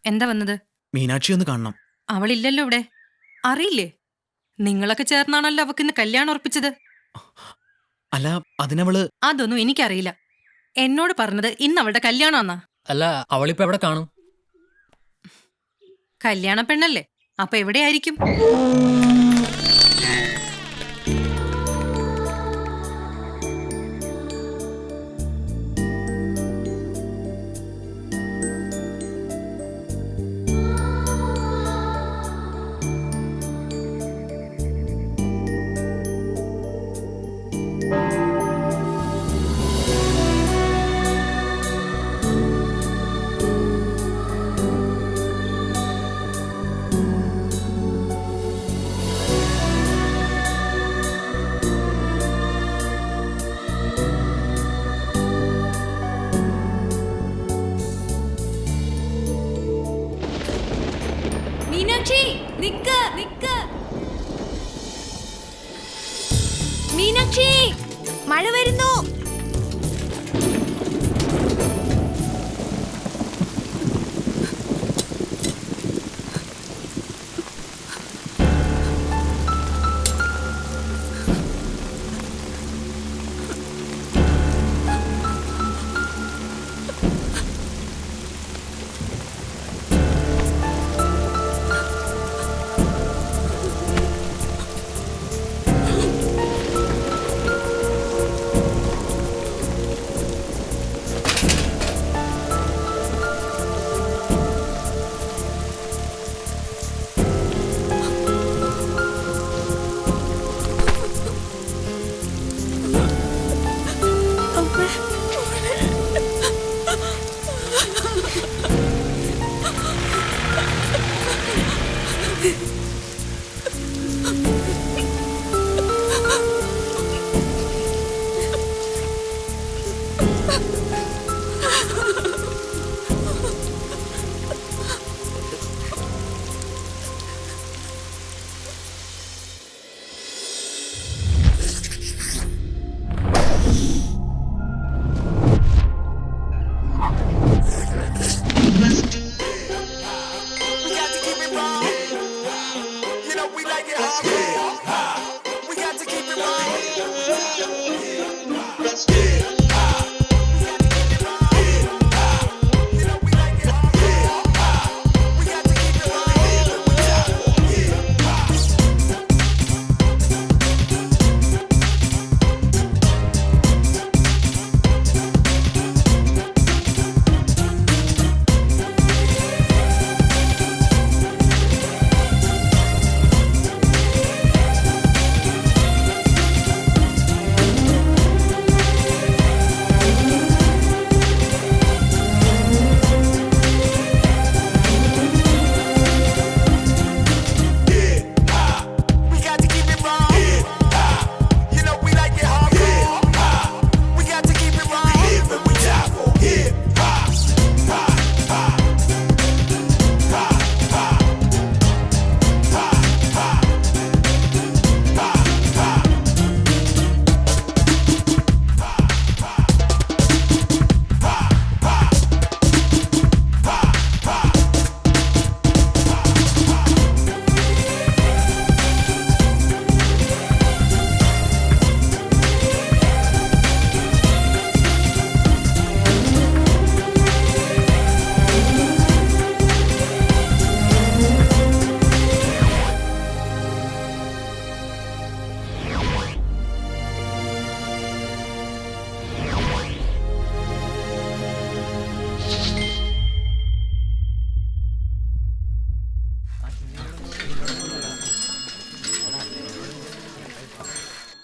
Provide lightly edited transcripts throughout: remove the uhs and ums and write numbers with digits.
എന്താ വന്നത്? മീനാക്ഷി ഒന്ന് കാണണം. അവളില്ലല്ലോ ഇവിടെ. അറിയില്ലേ? നിങ്ങളൊക്കെ ചേർന്നാണല്ലോ അവക്കിന്ന് കല്യാണം ഉറപ്പിച്ചത്. അല്ല, അതിനവള്... അതൊന്നും എനിക്കറിയില്ല. എന്നോട് പറഞ്ഞത് ഇന്ന് അവളുടെ കല്യാണമെന്നാ. അല്ല, അവളിപ്പോ എവിടെ കാണും? കല്യാണ പെണ്ണല്ലേ, അപ്പൊ എവിടെയായിരിക്കും? മീനാക്ഷി, നിക്ക് നിക്ക്. മീനാക്ഷി, മഴ വരുന്നു.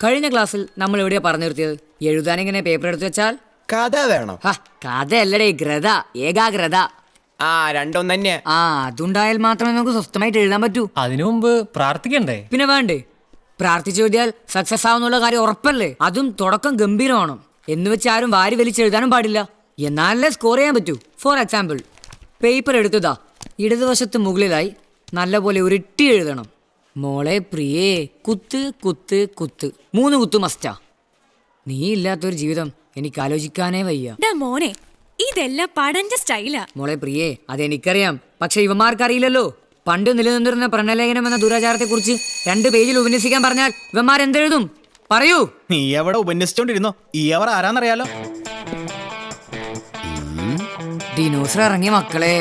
കഴിഞ്ഞ ക്ലാസ്സിൽ നമ്മൾ എവിടെയാ പറഞ്ഞു നിർത്തിയത്? എഴുതാനിങ്ങനെ പേപ്പർ എടുത്ത് വെച്ചാൽ കഥ വേണം. കഥയല്ലടേ, ഗ്രത, ഏകാഗ്രത. രണ്ടും തന്നെ. അതുണ്ടായാൽ മാത്രമേ നമുക്ക് സ്വസ്ഥമായിട്ട് എഴുതാൻ പറ്റൂ. അതിനു മുമ്പ് പ്രാർത്ഥിക്കണ്ടേ? പിന്നെ വേണ്ടേ? പ്രാർത്ഥിച്ചെഴുതിയാൽ സക്സസ് ആവുന്നുള്ള കാര്യം ഉറപ്പല്ലേ? അതും തുടക്കം ഗംഭീരമാണോ എന്ന് വെച്ച് ആരും വാരി വലിച്ചെഴുതാനും പാടില്ല. എന്നാലേ സ്കോർ ചെയ്യാൻ പറ്റൂ. ഫോർ എക്സാമ്പിൾ, പേപ്പർ എടുത്തതാ ഇടതുവശത്ത് മുകളിലായി നല്ലപോലെ ഉരുട്ടി എഴുതണം. മോളെ പ്രിയേ, കുത്ത് കുത്ത് കുത്ത്, 3 കുത്ത് മസ്റ്റാ. നീ ഇല്ലാത്തൊരു ജീവിതം എനിക്ക് ആലോചിക്കാനേ വയ്യ. മോനെ, ഇതെല്ലാം പടഞ്ച സ്റ്റൈലാ. മോളെ പ്രിയേ അതെനിക്കറിയാം, പക്ഷെ ഇവന്മാർക്കറിയില്ലല്ലോ. പണ്ട് നിലനിന്നിരുന്ന പ്രണയലേഖനം എന്ന ദുരാചാരത്തെ കുറിച്ച് 2 പേജിൽ ഉപന്യസിക്കാൻ പറഞ്ഞാൽ ഇവന്മാർ എന്തെഴുതും? പറയൂ. നീ എവിടെ ഉപന്യസിച്ചോണ്ടിരുന്നോ? ഈ അവർ ആരാന്നറിയാലോ? ഡിനോസർ ഇറങ്ങിയ മക്കളെ.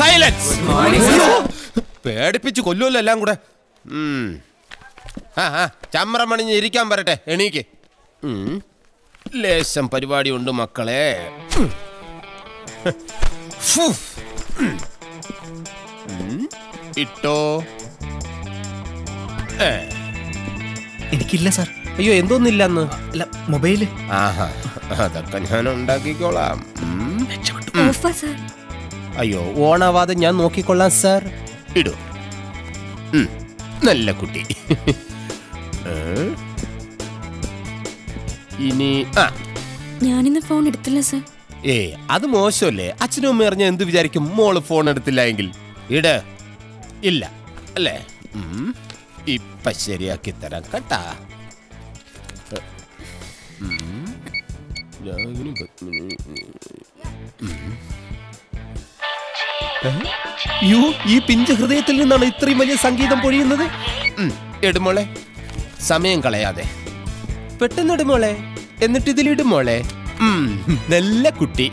സൈലൻസ്. പേടിപ്പിച്ച് കൊല്ലുമല്ലോ എല്ലാം കൂടെ. ചമ്രം പണിഞ്ഞ് ഇരിക്കാൻ പറട്ടെ, എണീക്ക്. ലേശം പരിപാടി ഉണ്ട് മക്കളെ. ഇട്ടോ. എനിക്കില്ല സാർ. അയ്യോ, എന്തോന്നില്ലെന്ന്? അല്ല, മൊബൈല്. ആഹാ, അതൊക്കെ ഞാൻ ഉണ്ടാക്കിക്കോളാം. ഓഫാ സർ. അയ്യോ, ഓണാവാതെ ഞാൻ നോക്കിക്കൊള്ളാം സാർ. ഇടൂ. നല്ല കുട്ടി. ഇനി ഞാനിന്ന് ഫോൺ എടുത്തില്ല സർ. അത് മോശമല്ലേ? അച്ഛനും അമ്മ അറിഞ്ഞ എന്ത് വിചാരിക്കും? മോള് ഫോൺ എടുത്തില്ല എങ്കിൽ ഇട്. ഇല്ല അല്ലേ? ഇപ്പൊ ശരിയാക്കി തരാം കേട്ടാ. ഈ പിഞ്ച് ഹൃദയത്തിൽ നിന്നാണ് ഇത്രയും വലിയ സംഗീതം പൊഴിയുന്നത്. എടുമോളെ, സമയം കളയാതെ പെട്ടെന്ന് ഇടുമോളെ. എന്നിട്ട് ഇതിലിടുമോളെ. നല്ല കുട്ടി.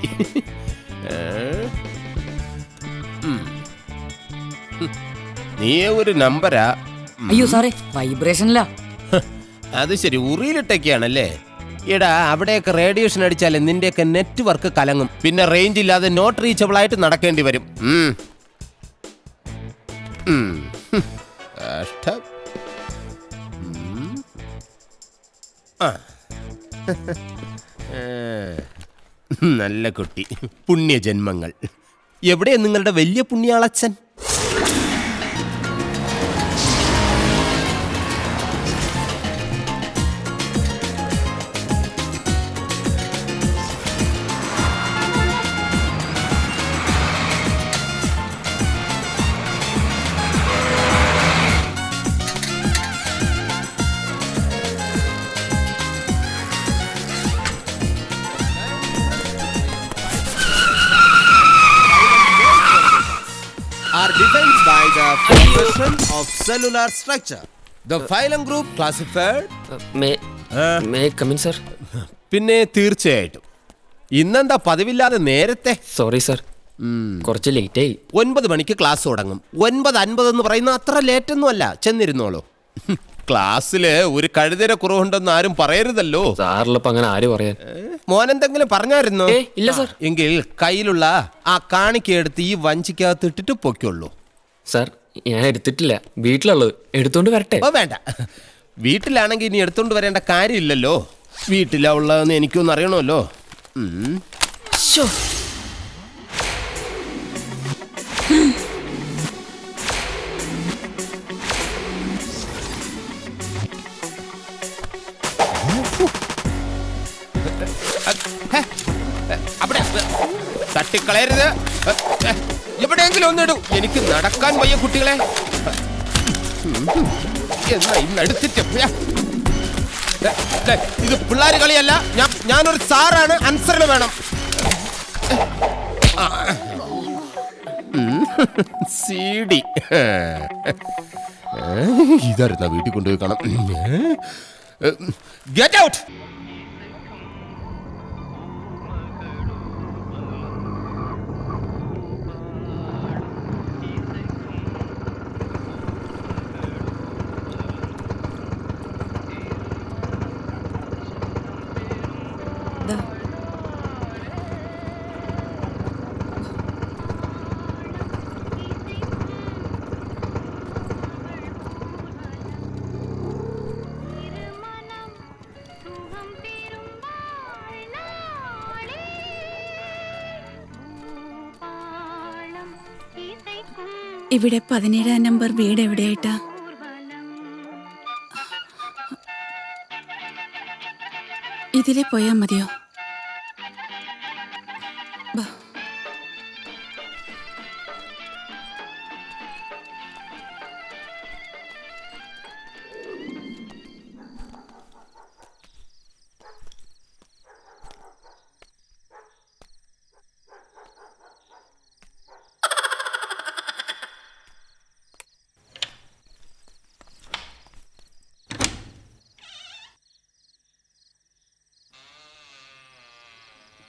നീ ഒരു നമ്പരാ. അയ്യോ സാറേ, വൈബ്രേഷനില്ല. അത് ശരി, ഉറിയിലിട്ടൊക്കെയാണല്ലേ? എടാ, അവിടെയൊക്കെ റേഡിയേഷൻ അടിച്ചാലേ നിന്റെയൊക്കെ നെറ്റ്വർക്ക് കലങ്ങും. പിന്നെ റേഞ്ച് ഇല്ലാതെ നോട്ട് റീച്ചബിൾ ആയിട്ട് നടക്കേണ്ടി വരും. കഷ്ടം. നല്ല കുട്ടി. പുണ്യജന്മങ്ങൾ. എവിടെയാ നിങ്ങളുടെ വലിയ പുണ്യാളച്ചൻ? Are defined by the formation of cellular structure. The phylum group classified. May I come in, sir? പിന്നെ തീർച്ചയായിട്ടും. ഇന്നെന്താ പതിവില്ലാതെ നേരത്തെ? സോറി സർ, കുറച്ച് ലേറ്റ് ആയി. 9 മണിക്ക് ക്ലാസ് തുടങ്ങും. 9:50 എന്ന് പറയുന്ന അത്ര ലേറ്റ് ഒന്നും അല്ല. ചെന്നിരുന്നോളൂ. ക്ലാസ്സില് ഒരു കഴുതര കുറവുണ്ടെന്ന് ആരും പറയരുതല്ലോ. സാറിലിപ്പോ അങ്ങനെ ആര് പറയാൻ? മോനെന്തെങ്കിലും പറഞ്ഞായിരുന്നോ? ഇല്ല സർ. എങ്കിൽ കയ്യിലുള്ള ആ കാണിക്കെടുത്ത് ഈ വഞ്ചിക്കകത്ത് ഇട്ടിട്ട് പൊയ്ക്കുള്ളൂ. സർ, ഞാൻ എടുത്തിട്ടില്ല, വീട്ടിലുള്ളത് എടുത്തോണ്ട് വരട്ടെ. ഓ വേണ്ട, വീട്ടിലാണെങ്കിൽ ഇനി എടുത്തോണ്ട് വരേണ്ട കാര്യമില്ലല്ലോ. വീട്ടിലാ ഉള്ളതെന്ന് എനിക്കൊന്നും അറിയണമല്ലോ. അവിടെ തട്ടിക്കളയരുത്. എവിടെയെങ്കിലും ഒന്നിടൂ. എനിക്ക് നടക്കാൻ വയ്യ കുട്ടികളെ. എന്നാ ഇന്നെടുത്തിട്ട് ഇത് പിള്ളേർ കളിയല്ല. ഞാനൊരു സാറാണ്, അനുസരണ വേണം. സീഡി ഇതായിരുന്ന വീട്ടിൽ കൊണ്ടുപോയി കാണാം. Get out. ഇവിടെ 17-ാം നമ്പർ വീട് എവിടെയായിട്ടാ? ഇതിലെ പോയാ മതിയോ?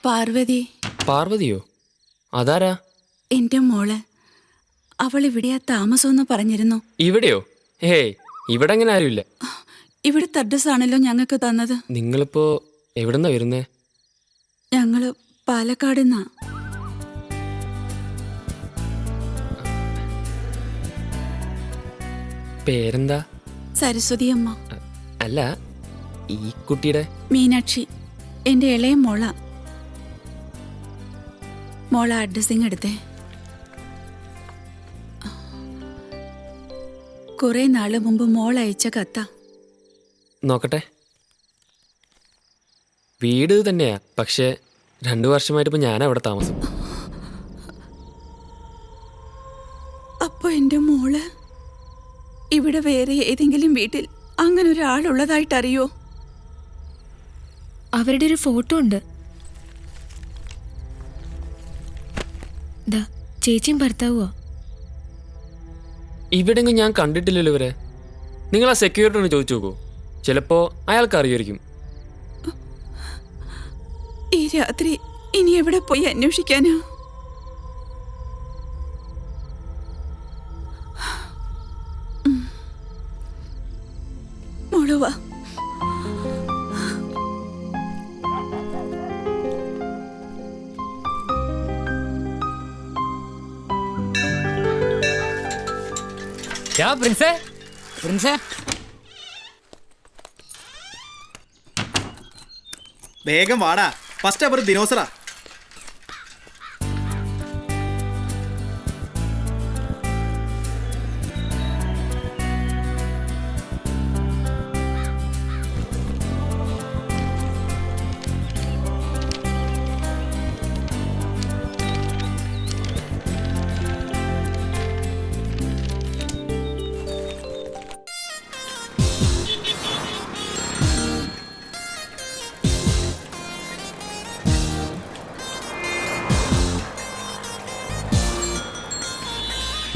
പാർവതി, പാർവതിയോ? അതാരാ? എന്റെ മോള്. അവൾ ഇവിടെയാ താമസമെന്ന് പറഞ്ഞിരുന്നു. ഇവിടെയോ? ഹേയ്, ഇവിടെ അങ്ങനെ ആരുമില്ല. ഇവിടുത്തെ അഡ്രസ് ആണല്ലോ ഞങ്ങൾക്ക് തന്നത്. നിങ്ങളിപ്പോ എവിടെന്നാ വരുന്നേ? ഞങ്ങള് പാലക്കാട് നിന്നാ. പേരെന്താ? സരസ്വതി അമ്മ. അല്ല, ഈ കുട്ടിയുടെ മീനാക്ഷി എന്റെ ഇളയ മോള. മോള അഡ്രസ്സിങ് എടുത്തേ. കുറെ നാള് മുമ്പ് മോൾ അയച്ച കത്ത. നോക്കട്ടെ. വീട് തന്നെയാ, പക്ഷെ 2 വർഷമായിട്ട് ഇപ്പൊ ഞാനാ അവിടെ താമസം. അപ്പൊ എന്റെ മോള് ഇവിടെ വേറെ ഏതെങ്കിലും വീട്ടിൽ അങ്ങനെ ഒരാളുള്ളതായിട്ടറിയോ? അവരുടെ ഒരു ഫോട്ടോ ഉണ്ട്. ദാ, ചേച്ചിയും ഭർത്താവുവാ. ഇവിടെങ്ങും ഞാൻ കണ്ടിട്ടില്ലല്ലോ ഇവരെ. നിങ്ങൾ ആ സെക്യൂരിറ്റിയോട് ചോദിച്ചു നോക്കൂ, ചിലപ്പോ അയാൾക്ക് അറിയുമായിരിക്കും. ഈ രാത്രി ഇനി എവിടെ പോയി അന്വേഷിക്കാനാ? മോള് വാ. പ്രിൻസേ, പ്രിൻസേ, വേഗം വാടാ, ഫസ്റ്റ് അവർ ദിനോസറാ.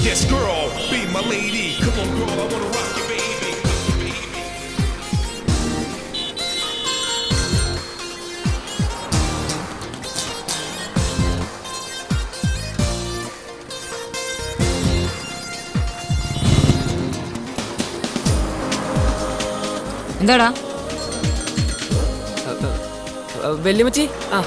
Yes, girl, be my lady. Come on, girl, I wanna rock you, baby. എന്താടാ? വല്യമ്മച്ചി, ആ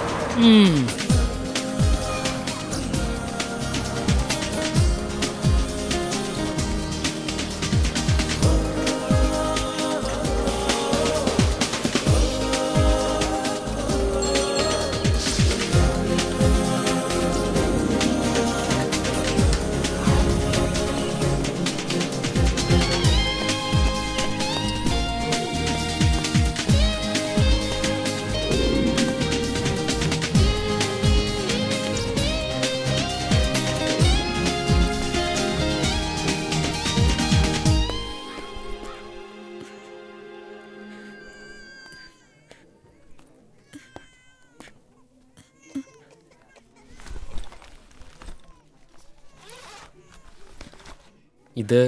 ഇത്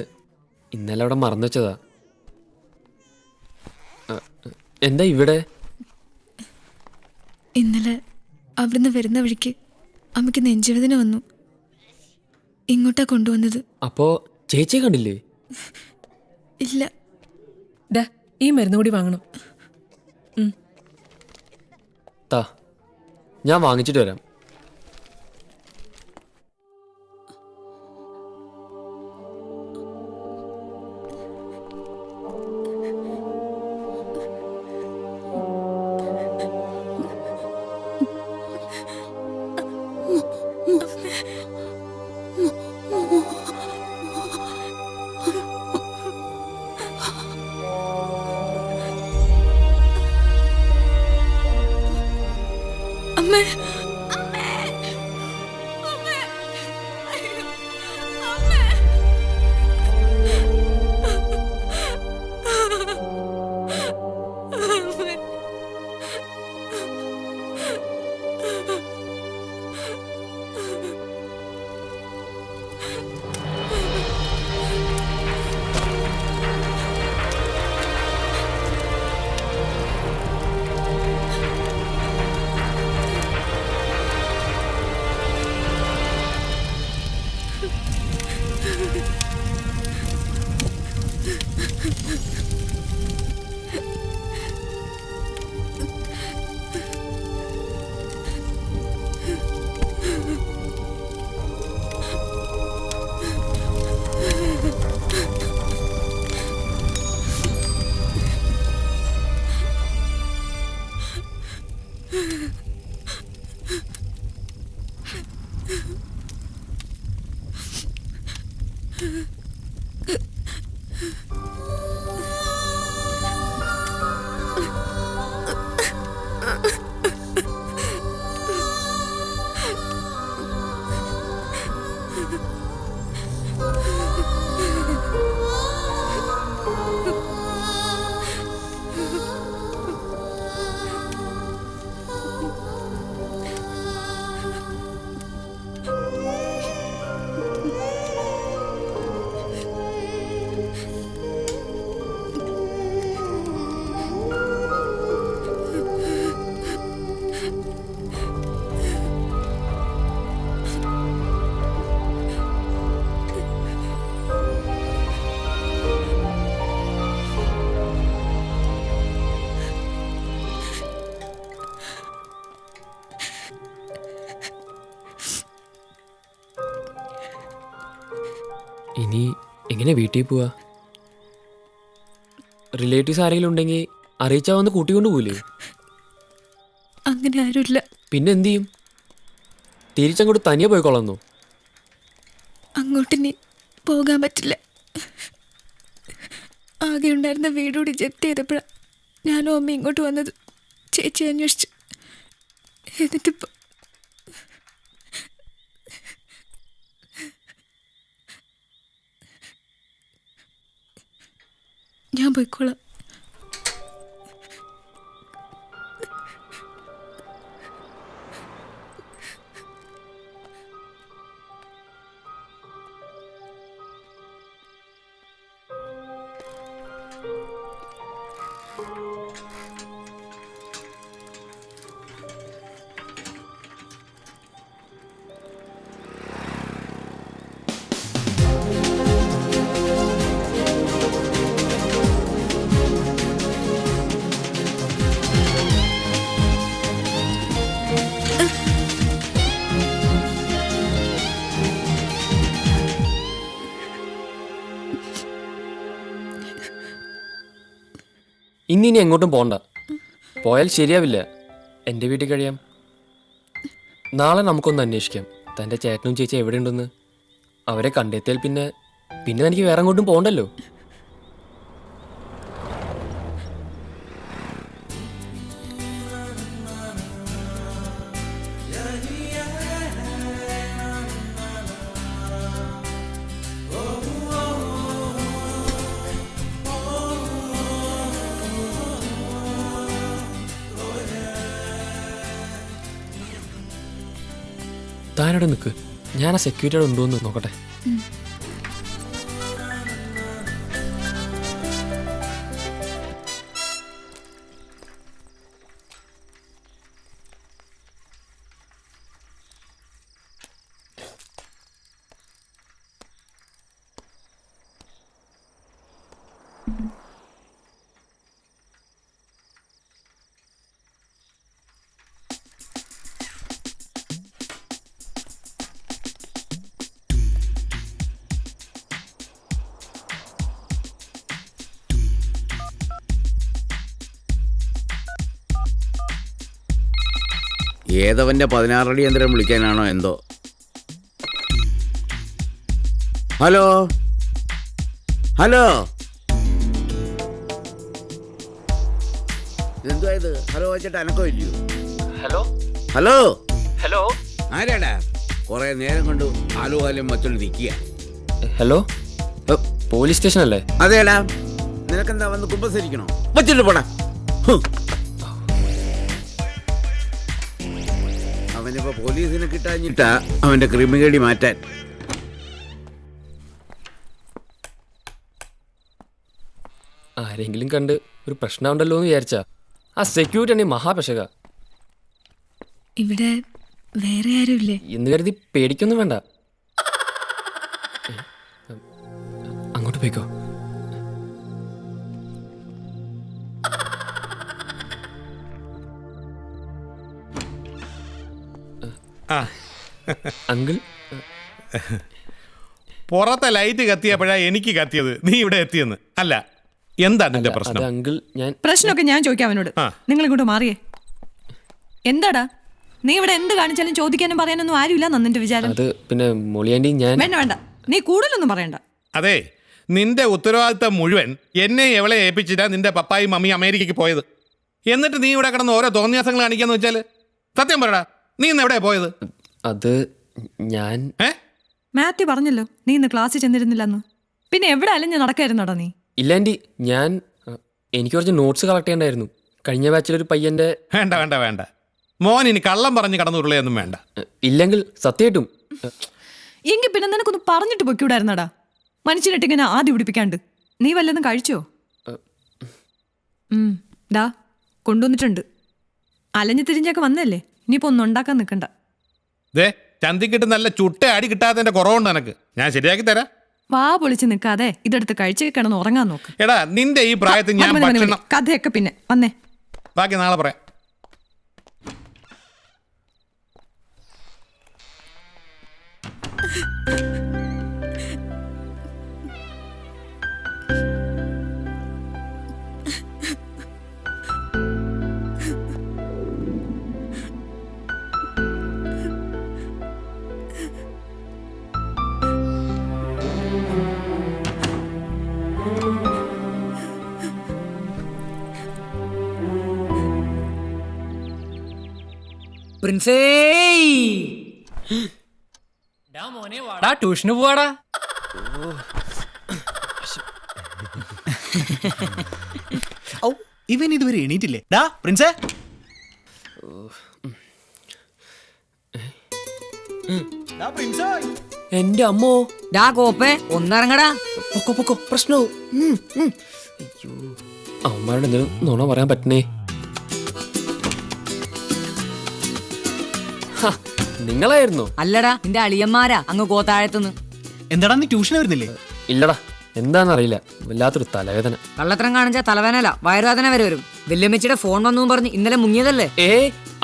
ഇന്നലെ അവിടെ മറന്നു വെച്ചതാ. എന്താ ഇവിടെ? ഇന്നലെ അവിടുന്ന് വരുന്ന വഴിക്ക് അമ്മയ്ക്ക് നെഞ്ചുവേദന വന്നു. ഇങ്ങോട്ടാ കൊണ്ടുവന്നത്. അപ്പോ ചേച്ചിയെ കണ്ടില്ലേ? ഇല്ല. ദാ, ഈ മരുന്ന് കൂടി വാങ്ങണം. താ, ഞാൻ വാങ്ങിച്ചിട്ട് വരാം. അമ്മേ, ഇനി എങ്ങനെ വീട്ടിൽ പോവാ? റിലേറ്റീവ്സ് ആരെങ്കിലും ഉണ്ടെങ്കിൽ അറിയിച്ചാൽ വന്ന് കൂട്ടിക്കൊണ്ട് പോവില്ലേ? അങ്ങനെ ആരുമില്ല. പിന്നെ എന്തു ചെയ്യും? തിരിച്ചങ്ങോട്ട് തനിയെ പോയിക്കൊള്ളാന്നോ? അങ്ങോട്ടിനി പോകാൻ പറ്റില്ല. ആകെ ഉണ്ടായിരുന്ന വീടുകൂടി ജപ്തി ചെയ്തപ്പോഴാണ് ഞാനും അമ്മ ഇങ്ങോട്ട് വന്നത്. ചേച്ചി അന്വേഷിച്ചു. എന്നിട്ടിപ്പോ ഞാൻ പോയിക്കോളാം. ഇനി എങ്ങോട്ടും പോണ്ട. പോയാൽ ശരിയാവില്ല. എൻ്റെ വീട്ടിൽ കഴിയാം. നാളെ നമുക്കൊന്ന് അന്വേഷിക്കാം തൻ്റെ ചേട്ടനും ചേച്ചി എവിടെയുണ്ടെന്ന്. അവരെ കണ്ടെത്തിയാൽ പിന്നെ എനിക്ക് വേറെ എങ്ങോട്ടും പോകണ്ടല്ലോ. താനോടെ നിൽക്ക്, ഞാൻ ആ സെക്യൂരിറ്റിയോട് ഉണ്ടോന്ന് നോക്കട്ടെ. ഏതവൻ്റെ 16 അടി യന്ത്രം വിളിക്കാനാണോ എന്തോ. ഹലോ ഹലോ, എന്തുവാ ഇത്? ഹലോ വെച്ചിട്ട് അനക്കോ ഇല്ലയോ? ഹലോ ഹലോ ഹലോ, ആരാടാ? കുറെ നേരം കൊണ്ട് ആലോകാലം മറ്റുള്ള നിൽക്കുക. ഹലോ, പോലീസ് സ്റ്റേഷൻ അല്ലേ? അതേടാ. നിനക്കെന്താ വന്ന് കുമ്പസരിക്കണോ? വച്ചിട്ട് പോടാ. അവനിപ്പോ പോലീസിനെ കിട്ടാഞ്ഞിട്ടാ അവന്റെ ക്രിമിനേടി മാറ്റാൻ. ആരെങ്കിലും കണ്ട് ഒരു പ്രശ്നമുണ്ടല്ലോ എന്ന് വിചാരിച്ചാ. ആ സെക്യൂരിറ്റി ആണെങ്കിൽ മഹാപെശക. ഇവിടെ വേറെ ആരുമില്ലേ? എന്ന് കരുതി പേടിക്കൊന്നും വേണ്ട. അങ്ങോട്ട് പോയിക്കോ. അങ്കിൾ, പുറത്തെ ലൈറ്റ് കത്തിയപ്പോഴാ എനിക്ക് കത്തിയത്, നീ ഇവിടെ എത്തിയെന്ന്. അല്ല, എന്താ നിന്റെ പ്രശ്നം? അങ്കിൾ, ഞാൻ പ്രശ്നമൊക്കെ ഞാൻ ചോദിക്കാം അവനോട്. നിങ്ങൾ ഇങ്ങോട്ട് മാറിയേ. എന്താടാ നീ ഇവിടെ എന്ത് കാണിച്ചാലും ചോദിക്കാനും പറയാനൊന്നും ആരുമില്ല നിന്റെ വിചാരം? അത് പിന്നെ മൊളിയാണ്ടി, ഞാൻ വേണ്ട നീ കൂടുതലൊന്നും പറയണ്ട. അതെ, നിന്റെ ഉത്തരവാദിത്തം മുഴുവൻ എന്നെ എവളെ ഏൽപ്പിച്ചിട്ടാ നിന്റെ പപ്പായും മമ്മിയും അമേരിക്കയ്ക്ക് പോയത്. എന്നിട്ട് നീ ഇവിടെ കിടന്ന് ഓരോ തോന്നിയാസങ്ങൾ കാണിക്കാന്ന് വെച്ചാല് സത്യം പറയടാ, നീ ഇന്ന് എവിടെയാ പോയത്? അത് ഞാൻ മാത്യു പറഞ്ഞല്ലോ നീ ഇന്ന് ക്ലാസ്സിൽ ചെന്നിരുന്നില്ലെന്ന്. പിന്നെ എവിടെ അലഞ്ഞ് നടക്കായിരുന്നോടാ നീ? ഇല്ലാണ്ടി, എനിക്ക് കുറച്ച് നോട്ട്സ് കളക്ട് ചെയ്യണ്ടായിരുന്നു. കഴിഞ്ഞ ബാച്ചിലൊരു പയ്യന്റെ. വേണ്ട വേണ്ട വേണ്ട മോൻ, ഇനി കള്ളം പറഞ്ഞ് കടന്നുരുളയൊന്നും വേണ്ട. ഇല്ലെങ്കിൽ സത്യമായിട്ടും. എങ്കിൽ പിന്നെ നിനക്കൊന്ന് പറഞ്ഞിട്ട് പൊയ്ക്കൂടായിരുന്നടാ. മനുഷ്യനിട്ടിങ്ങനെ ആദ്യം പിടിപ്പിക്കാണ്ട്. നീ വല്ലതും കഴിച്ചോ? ദാ കൊണ്ടുവന്നിട്ടുണ്ട്. അലഞ്ഞു തിരിഞ്ഞൊക്കെ വന്നല്ലേ, ഇനിയിപ്പോ ഒന്നും ഉണ്ടാക്കാൻ നിൽക്കണ്ട. ദേ, ചന്തിക്കിട്ട് നല്ല ചുട്ട അടി കിട്ടാത്തതിന്റെ കുറവുണ്ട് എനക്ക്. ഞാൻ ശരിയാക്കി തരാം. വാ പൊളിച്ച് നിൽക്കാതെ ഇതെടുത്ത് കഴിച്ച് കിടന്ന് ഉറങ്ങാൻ നോക്ക്. എടാ, നിന്റെ ഈ പ്രായത്തിൽ ഞാൻ ഭക്ഷണം. കഥയൊക്കെ പിന്നെ വന്നേ, ബാക്കി നാളെ പറയാം. പ്രിൻസേ വാടാ ട്യൂഷന് പോവാടാ. ഇവൻ ഇതുവരെ എണീറ്റില്ലേ? ഡാ പ്രിൻസേ, എന്റെ അമ്മോ. ഡാ കോപ്പേ ഒന്നിറങ്ങടാ. പൊക്കോ പൊക്കോ, പ്രശ്നവും. അയ്യോ, അവന്മാരുടെ എന്തെങ്കിലും നുണ പറയാൻ പറ്റണേ. നിങ്ങളായിരുന്നോ? അല്ലടാ നിന്റെ അളിയന്മാരാ അങ്ങ് കോത്താഴത്തുനിന്ന്. എന്താടാ നീ ട്യൂഷന് വരുന്നില്ലേ? ഇല്ലടാ, എന്താണെന്നറിയില്ല, വല്ലാത്തൊരു തലവേദന. കള്ളത്തരം കാണിച്ചാൽ തലവേനല വയറുവേദന വരെ വരും. വല്യമ്മച്ചിയുടെ ഫോൺ വന്നു പറഞ്ഞ് ഇന്നലെ മുങ്ങിയതല്ലേ?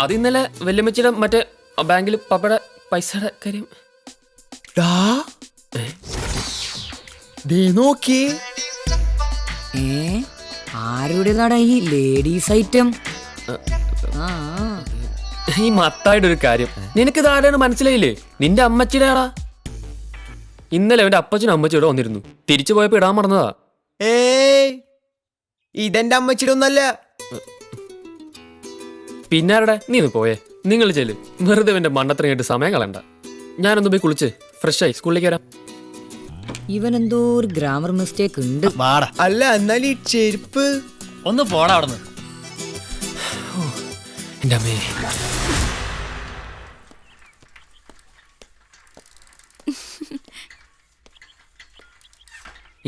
അത് ഇന്നലെ വല്യമ്മച്ചിയുടെ മറ്റേ ബാങ്കിൽ പപ്പയുടെ പൈസയുടെ കാര്യം. നോക്കിയേ, ആരുടേതാടാ ഈ ലേഡീസ് ഐറ്റം? ഈ മത്തായുടെ ഒരു കാര്യം നിനക്ക് ഇതാരാണ് മനസ്സിലായില്ലേ? നിന്റെ അമ്മച്ചിയുടെ ആടാ. ഇന്നലെ അവന്റെ അപ്പച്ചനും അമ്മച്ചിയോടെ വന്നിരുന്നു. തിരിച്ചു പോയപ്പോ ഇടാൻ മറന്നതാ. ഇതെന്റെ അമ്മച്ചിയുടെ ഒന്നല്ല. പിന്നാരുടെ നീ ഒന്ന് പോയേ. നിങ്ങൾ ചെല്ല്, വെറുതെ എന്റെ മണ്ണത്രയായിട്ട് സമയം കളയണ്ട. ഞാനൊന്ന് പോയി കുളിച്ച് ഫ്രഷായി സ്കൂളിലേക്ക് വരാം. ഇവനെന്തോ ഒരു ഗ്രാമർ മിസ്റ്റേക്ക് ഉണ്ട്. അല്ല, എന്നാൽ ഈ ചെരുപ്പ് ഒന്ന് പോടാ അവിടുന്ന്. എന്റെ അമ്മേ.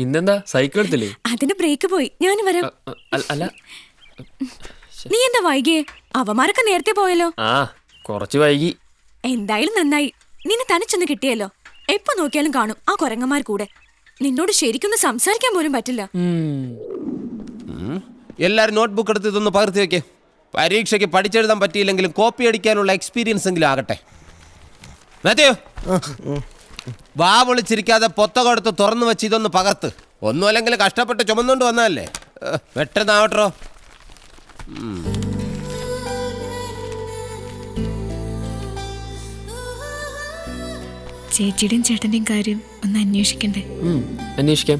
ഇന്നെന്താ സൈക്കിൾ എടുത്തില്ലേ? അതിന് ബ്രേക്ക് പോയി. ഞാൻ വരാം. അല്ല, നീ എന്താ വൈകിയേ? അവന്മാരൊക്കെ നേരത്തെ പോയല്ലോ. കുറച്ച് വൈകി. എന്തായാലും നന്നായി, നിന്നെ തനിച്ചൊന്ന് കിട്ടിയല്ലോ. എപ്പോ നോക്കിയാലും കാണും ആ കൊരങ്ങന്മാർ കൂടെ. നിന്നോട് ശരിക്കൊന്ന് സംസാരിക്കാൻ പോലും പറ്റില്ല. എല്ലാരും നോട്ട്ബുക്ക് എടുത്ത് ഇതൊന്ന് പകർത്തി വെക്കേ. പരീക്ഷയ്ക്ക് പഠിച്ചെഴുതാൻ പറ്റിയില്ലെങ്കിലും കോപ്പി അടിക്കാനുള്ള എക്സ്പീരിയൻസ് എങ്കിലും ആകട്ടെ. മാത്യു, വാ വിളിച്ചിരിക്കാതെ പുസ്തകം എടുത്ത് തുറന്നു വെച്ച് ഇതൊന്ന് പകർത്ത്. ഒന്നും അല്ലെങ്കിൽ കഷ്ടപ്പെട്ട് ചുമന്നുകൊണ്ട് വന്നതല്ലേ. പെട്ടെന്നാവട്ടോ. ചേച്ചിയുടെയും ചേട്ടന്റെയും കാര്യം ഒന്ന് അന്വേഷിക്കണ്ടേ? അന്വേഷിക്കാം.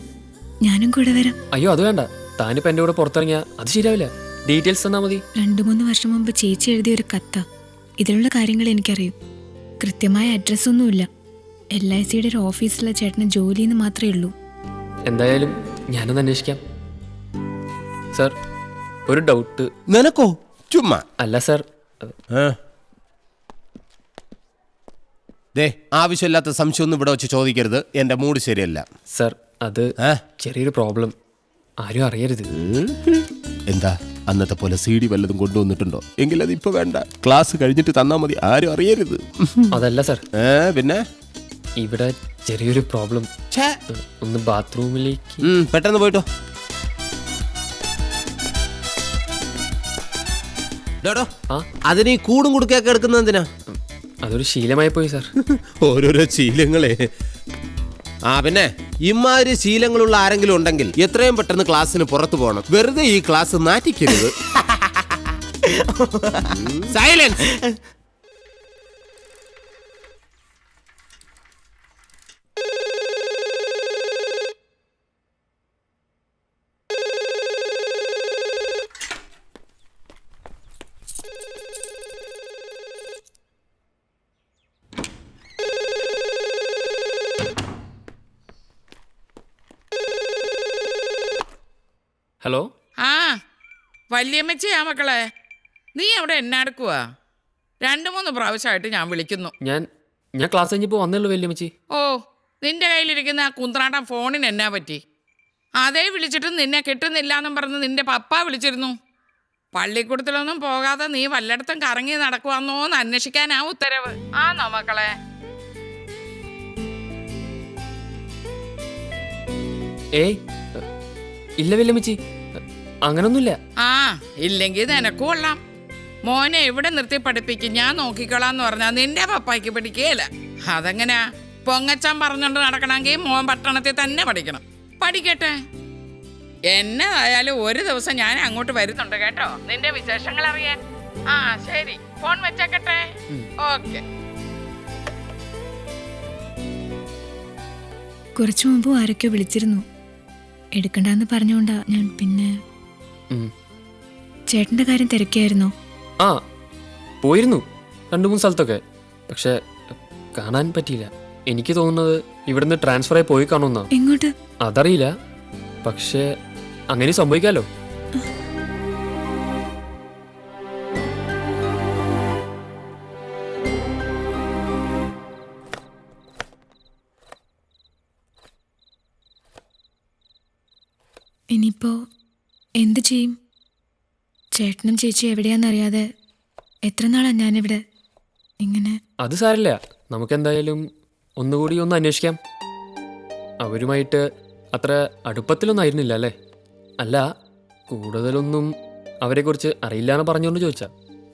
ഞാനും കൂടെ വരാം. അയ്യോ, അത് വേണ്ട. താനിപ്പോ എന്റെ കൂടെ പുറത്തിറങ്ങിയാ അത് ശരിയാവില്ല. ഡീറ്റെയിൽസ് തന്നാ മതി. 2-3 വർഷം മുമ്പ് ചേച്ചി എഴുതിയ ഒരു കത്താ. ഇതിലുള്ള കാര്യങ്ങൾ എനിക്കറിയും. കൃത്യമായ അഡ്രസ്സൊന്നുമില്ല. LICയുടെ ഒരു ഓഫീസിലെ ചേട്ടന് ജോലിന്ന് മാത്രമേ ഉള്ളൂ. എന്തായാലും ഞാനൊന്ന് അന്വേഷിക്കാം. സാർ, ഒരു ഡൗട്ട്. നിനക്കോ? ചുമ്മാ അല്ല സാർ. ആവശ്യമില്ലാത്ത സംശയമൊന്നും ഇവിടെ വെച്ച് ചോദിക്കരുത്. എന്റെ മൂഡ് ശരിയല്ല. സാർ, അത് ചെറിയൊരു പ്രോബ്ലം. ആരും അറിയരുത്. എന്താ അന്നത്തെ പോലെ CD വല്ലതും കൊണ്ടുവന്നിട്ടുണ്ടോ? എങ്കിൽ അതിപ്പോ വേണ്ട. ക്ലാസ് കഴിഞ്ഞിട്ട് തന്നാ മതി. ആരും അറിയരുത്. അതല്ല സാർ. പിന്നെ ഇവിടെ ചെറിയൊരു പ്രോബ്ലം. ഒന്ന് ബാത്റൂമിലേക്ക്. പെട്ടെന്ന് പോയിട്ടോ. അതിന് ഈ കൂടും കുടുക്കൊക്കെ എടുക്കുന്നത് എന്തിനാ? അതൊരു ശീലമായി പോയി സാർ. ഓരോരോ ശീലങ്ങളെ. പിന്നെ ഇമാതിരി ശീലങ്ങളുള്ള ആരെങ്കിലും ഉണ്ടെങ്കിൽ എത്രയും പെട്ടെന്ന് ക്ലാസ്സിന് പുറത്തു പോകണം. വെറുതെ ഈ ക്ലാസ് നാറ്റിക്കരുത്. സൈലൻസ്. ഹലോ. വല്യമ്മച്ചിയാ മക്കളെ, നീ അവിടെ എന്നാടുക്കുവാ? 2-3 പ്രാവശ്യമായിട്ട് ഞാൻ വിളിക്കുന്നു. ഞാൻ ക്ലാസ് കഴിഞ്ഞപ്പോൾ വന്നേള്ളൂ വല്യമ്മച്ചി. നിന്റെ കയ്യിലിരിക്കുന്ന ആ കുന്ത്രാട്ടം ഫോണിന് എന്നാ പറ്റി? അതേ വിളിച്ചിട്ടും നിന്നെ കിട്ടുന്നില്ല എന്നും പറഞ്ഞ് നിന്റെ പപ്പ വിളിച്ചിരുന്നു. പള്ളിക്കൂടത്തിലൊന്നും പോകാതെ നീ വല്ലയിടത്തും കറങ്ങി നടക്കുവാന്നോന്ന് അന്വേഷിക്കാനാ ഉത്തരവ്. ആന്നോ മക്കളെ? ഇല്ല വല്യമ്മച്ചി, അങ്ങനൊന്നുമില്ല. ഇല്ലെങ്കിൽ നിനക്ക് കൊള്ളാം. മോനെ എവിടെ നിർത്തി പഠിപ്പിക്കും, ഞാൻ നോക്കിക്കോളാന്ന് പറഞ്ഞാൽ നിന്റെ പപ്പായ്ക്ക് പിടിക്കുകയില്ല. അതെങ്ങനെയാ? പൊങ്ങച്ചാൻ പറഞ്ഞോണ്ട് നടക്കണമെങ്കിൽ മോൻ പട്ടണത്തിൽ തന്നെ പഠിക്കണം. പഠിക്കട്ടെ. എന്നതായാലും ഒരു ദിവസം ഞാൻ അങ്ങോട്ട് വരുന്നുണ്ട് കേട്ടോ, നിന്റെ വിശേഷങ്ങൾ അറിയാൻ. ശരി, ഫോൺ വെച്ചേക്കട്ടെ. ഓക്കെ. കുറച്ചു മുമ്പ് ആരൊക്കെ വിളിച്ചിരുന്നു. എടുക്കണ്ടെന്ന് പറഞ്ഞുകൊണ്ടാ ഞാൻ. പിന്നെ ചേട്ടന്റെ കാര്യം തിരക്കിയായിരുന്നോ? പോയിരുന്നു. 2-3 സ്ഥലത്തൊക്കെ. പക്ഷെ കാണാൻ പറ്റിയില്ല. എനിക്ക് തോന്നുന്നത് ഇവിടുന്ന് ട്രാൻസ്ഫർ ആയി പോയി കാണുമെന്നാ. എങ്ങോട്ട്? അതറിയില്ല, പക്ഷെ അങ്ങനെ സംഭവിക്കാലോ. ഇനിയിപ്പോ എന്ത് ചെയ്യും? ചേട്ടനും ചേച്ചി എവിടെയാണെന്നറിയാതെ എത്ര നാളാ ഞാനിവിടെ ഇങ്ങനെ? അത് സാരില്ല, നമുക്കെന്തായാലും ഒന്നുകൂടി ഒന്ന് അന്വേഷിക്കാം. അവരുമായിട്ട് അത്ര അടുപ്പത്തിലൊന്നും ആയിരുന്നില്ല അല്ലേ? അല്ല, കൂടുതലൊന്നും അവരെക്കുറിച്ച് അറിയില്ല എന്ന് പറഞ്ഞുകൊണ്ട് ചോദിച്ചാ.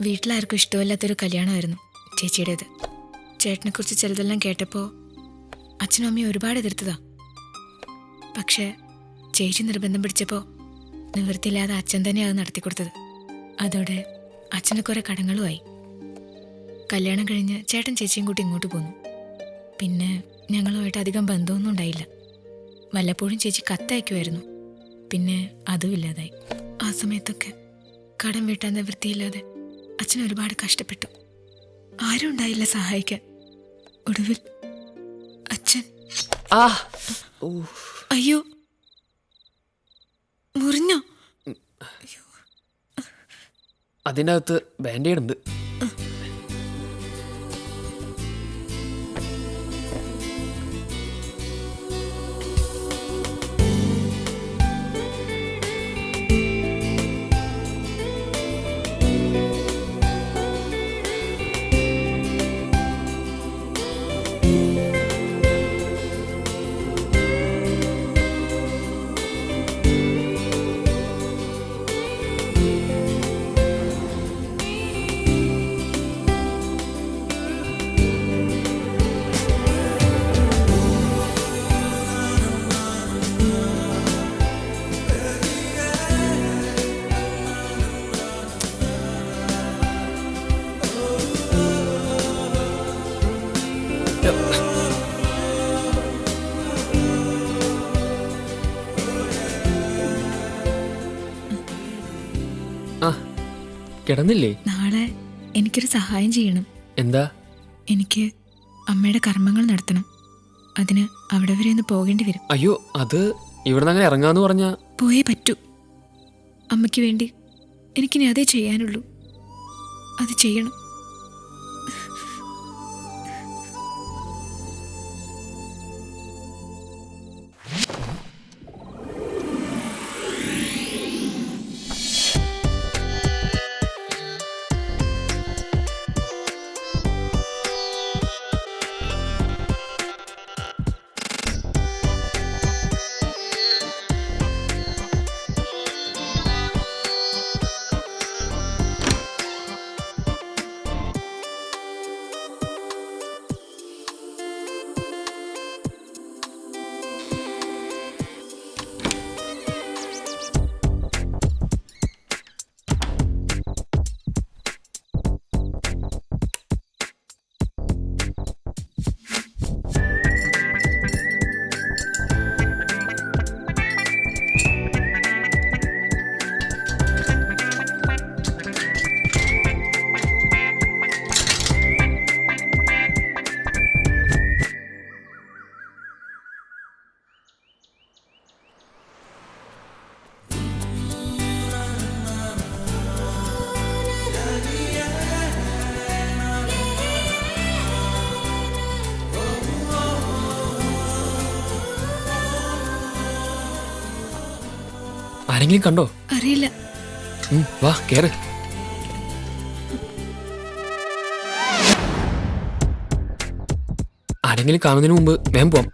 വീട്ടിലാർക്കും ഇഷ്ടമില്ലാത്തൊരു കല്യാണമായിരുന്നു ചേച്ചിയുടേത്. ചേട്ടനെക്കുറിച്ച് ചിലതെല്ലാം കേട്ടപ്പോൾ അച്ഛനും അമ്മയും ഒരുപാട് എതിർത്തതാ. പക്ഷേ ചേച്ചി നിർബന്ധം പിടിച്ചപ്പോൾ നിവൃത്തിയില്ലാതെ അച്ഛൻ തന്നെയാണ് അത് നടത്തിക്കൊടുത്തത്. അതോടെ അച്ഛന് കുറെ കടങ്ങളുമായി. കല്യാണം കഴിഞ്ഞ് ചേട്ടൻ ചേച്ചിയും കൂട്ടി ഇങ്ങോട്ട് പോന്നു. പിന്നെ ഞങ്ങളുമായിട്ട് അധികം ബന്ധമൊന്നും ഉണ്ടായില്ല. വല്ലപ്പോഴും ചേച്ചി കത്തയക്കുമായിരുന്നു. പിന്നെ അതും ഇല്ലാതായി. ആ സമയത്തൊക്കെ കടം വീട്ടാൻ നിവൃത്തിയില്ലാതെ അച്ഛൻ ഒരുപാട് കഷ്ടപ്പെട്ടു. ആരും ഉണ്ടായില്ല സഹായിക്കാൻ. ഒടുവിൽ അച്ഛൻ അയ്യോ മുറിഞ്ഞോ? അതിനകത്ത് ബാൻഡേഡ് ഉണ്ട്. കിടന്നില്ലേ? നാളെ എനിക്കൊരു സഹായം ചെയ്യണം. എന്താ? എനിക്ക് അമ്മയുടെ കർമ്മങ്ങൾ നടത്തണം. അതിന് അവിടെ വരെ ഒന്ന് പോകേണ്ടി വരും. അയ്യോ, അത് ഇവിടെ അങ്ങനെ ഇറങ്ങാന്ന് പറഞ്ഞാ പോയേ പറ്റൂ. അമ്മയ്ക്ക് വേണ്ടി എനിക്കിനി അതേ ചെയ്യാനുള്ളൂ. അത് ചെയ്യണം. ആരെങ്കിലും കണ്ടോ? അറിയില്ല. വാ കേറ്. ആരെങ്കിലും കാണുന്നതിന് മുമ്പ് വേഗം പോവാം.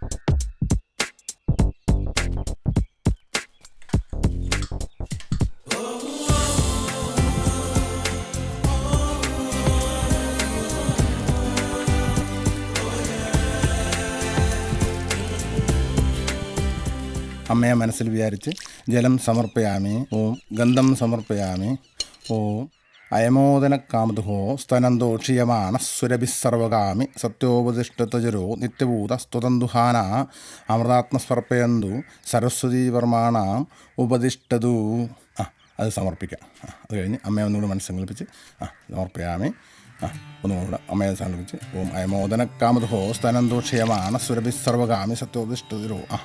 അമ്മയെ മനസ്സിൽ വിചാരിച്ച് ജലം സമർപ്പയാമി. ഓം ഗന്ധം സമർപ്പയാമി. ഓം അയമോദന കാമതുഹോ സ്തനന്തോക്ഷിയമാണ സുരഭിസർവകാമി സത്യോപതിഷ്ഠതജരോ നിത്യഭൂത സ്തുതന്തുഹാന അമൃതാത്മസ്മർപ്പയന്തു സരസ്വതീ വർമാണാം ഉപതിഷ്ഠതു. അത് സമർപ്പിക്കാം. അത് കഴിഞ്ഞ് അമ്മയെ ഒന്നുകൂടി മനസ്സങ്കല്പിച്ച് സമർപ്പയാമി. ആ ഒന്നുകൂടെ അമ്മയെ സംഘടിച്ച് ഓം അയമോദന കാമധോ സ്തനന്തോഷ്യമാണ് സുരഭി സർവകാമി സത്യോദിഷ്ടതിരോ ആ